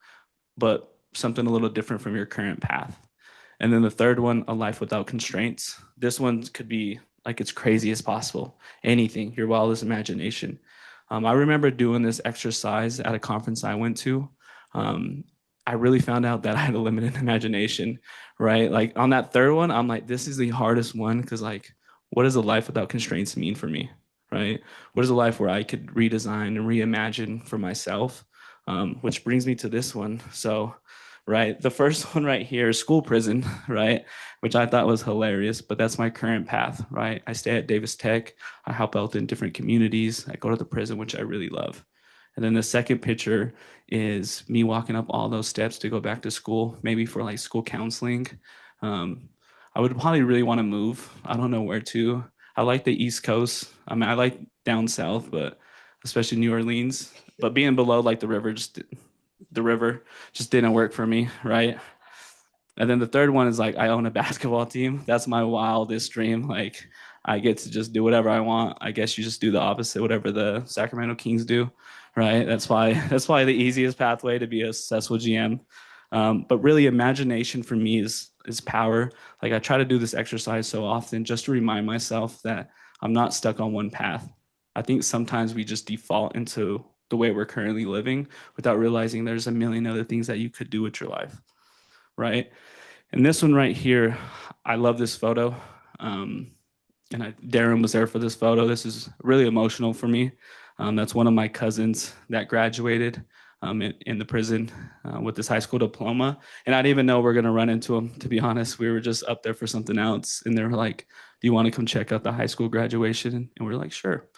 B: but something a little different from your current path. And then the third one, a life without constraints. This one could be like as crazy as possible. Anything, your wildest imagination. I remember doing this exercise at a conference I went to. Um, I really found out that I had a limited imagination, right? Like on that third one, I'm like, this is the hardest one because, like, what does a life without constraints mean for me, right? What is a life where I could redesign and reimagine for myself? Which brings me to this one. So, right, the first one right here is school prison, right? Which I thought was hilarious, but that's my current path, right? I stay at Davis Tech. I help out in different communities. I go to the prison, which I really love. And then the second picture is me walking up all those steps to go back to school, maybe for like school counseling. Um, I would probably really want to move. I don't know where to. I like the East Coast. I mean, I like down south, but especially New Orleans. But being below like the river just didn't work for me, right? And then the third one is like I own a basketball team. That's my wildest dream. Like I get to just do whatever I want. I guess you just do the opposite, whatever the Sacramento Kings do, right? That's why the easiest pathway to be a successful GM. But really, imagination for me is power. Like I try to do this exercise so often just to remind myself that I'm not stuck on one path. I think sometimes we just default into the way we're currently living without realizing there's a million other things that you could do with your life, right? And this one right here, I love this photo. Darren was there for this photo. This is really emotional for me. That's one of my cousins that graduated in the prison with this high school diploma. And I didn't even know we're going to run into him, to be honest. We were just up there for something else. And they were like, do you want to come check out the high school graduation? And we are like, sure.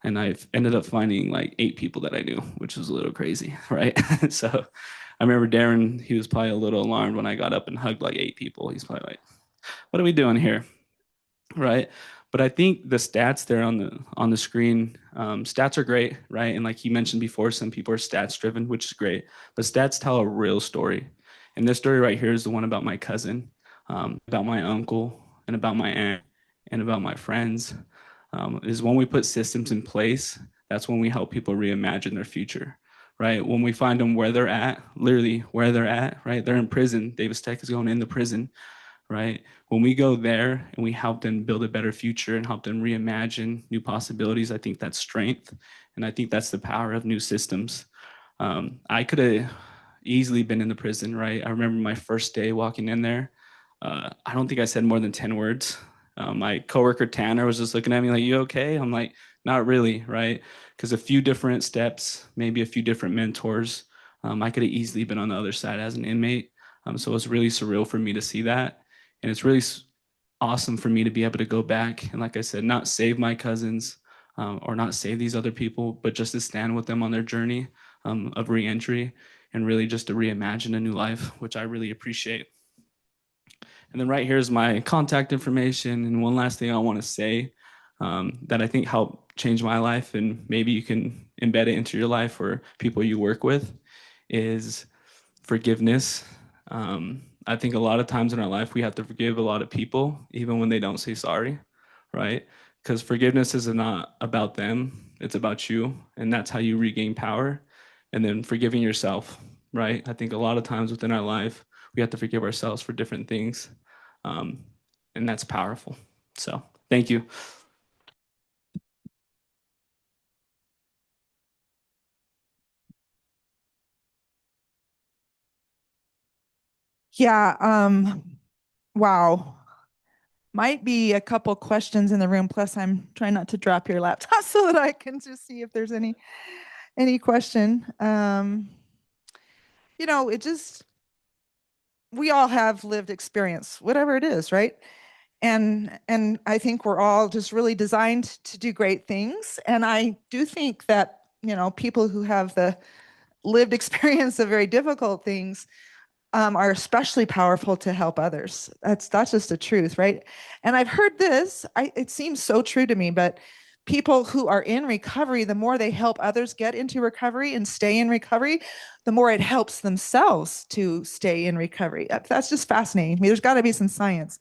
B: And I ended up finding like 8 people that I knew, which was a little crazy, right? So I remember Darren, he was probably a little alarmed when I got up and hugged like 8 people. He's probably like, what are we doing here? Right. But I think the stats there on the screen, stats are great, right? And like he mentioned before, some people are stats driven, which is great. But stats tell a real story. And this story right here is the one about my cousin, about my uncle, and about my aunt, and about my friends. Is when we put systems in place, that's when we help people reimagine their future, right? When we find them where they're at, literally where they're at, right? They're in prison. Davis Tech is going into prison, right? When we go there and we help them build a better future and help them reimagine new possibilities, I think that's strength. And I think that's the power of new systems. I could have easily been in the prison, right? I remember my first day walking in there. I don't think I said more than 10 words. My coworker Tanner was just looking at me like, you okay? I'm like, not really, right? Because a few different steps, maybe a few different mentors, I could have easily been on the other side as an inmate. So it was really surreal for me to see that. And it's really awesome for me to be able to go back and, like I said, not save my cousins or not save these other people, but just to stand with them on their journey of reentry and really just to reimagine a new life, which I really appreciate. And then right here is my contact information. And one last thing I want to say that I think helped change my life, and maybe you can embed it into your life or people you work with, is forgiveness. I think a lot of times in our life, we have to forgive a lot of people, even when they don't say sorry, right? Because forgiveness is not about them, it's about you. And that's how you regain power. And then forgiving yourself, right? I think a lot of times within our life, we have to forgive ourselves for different things. And that's powerful. So thank you.
A: Yeah, wow. Might be a couple questions in the room. Plus, I'm trying not to drop your laptop so that I can just see if there's any question. It just, we all have lived experience, whatever it is, right? And I think we're all just really designed to do great things. And I do think that, people who have the lived experience of very difficult things are especially powerful to help others. That's just the truth, right? And I've heard this. It seems so true to me, but people who are in recovery, the more they help others get into recovery and stay in recovery, the more it helps themselves to stay in recovery. That's just fascinating. I mean, there's got to be some science,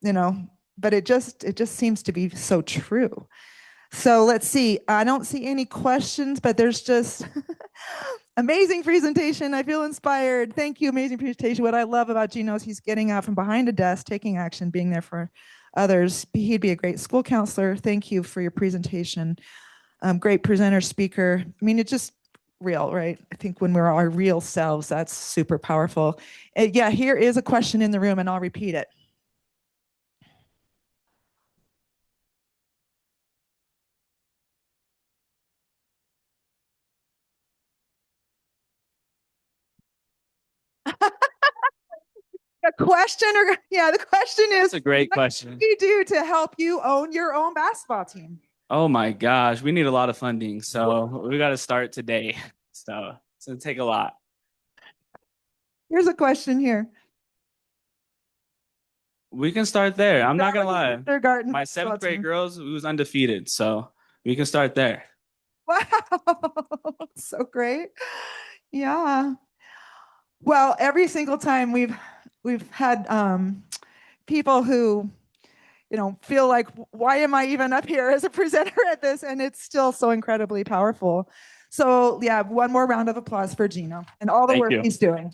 A: you know. but it just seems to be so true. So let's see. I don't see any questions, but there's just amazing presentation. I feel inspired. Thank you. Amazing presentation. What I love about Gino is he's getting out from behind a desk, taking action, being there for others. He'd be a great school counselor. Thank you for your presentation. Great presenter, speaker. I mean, it's just real, right? I think when we're our real selves, that's super powerful. Yeah, here is a question in the room, and I'll repeat it. The question, or yeah, the question is,
B: That's a great question.
A: What do you do to help you own your own basketball team?
B: Oh my gosh, we need a lot of funding, so we got to start today. So it's gonna take a lot.
A: Here's a question here.
B: We can start there. I'm not gonna lie.
A: Kindergarten
B: My
A: basketball
B: 7th grade
A: team.
B: girls, we was undefeated, so we can start there.
A: Wow, so great. Yeah. Well, every single time we've had people who feel like, why am I even up here as a presenter at this? And it's still so incredibly powerful. So yeah, one more round of applause for Gino and all the
B: Thank
A: work
B: you.
A: he's doing.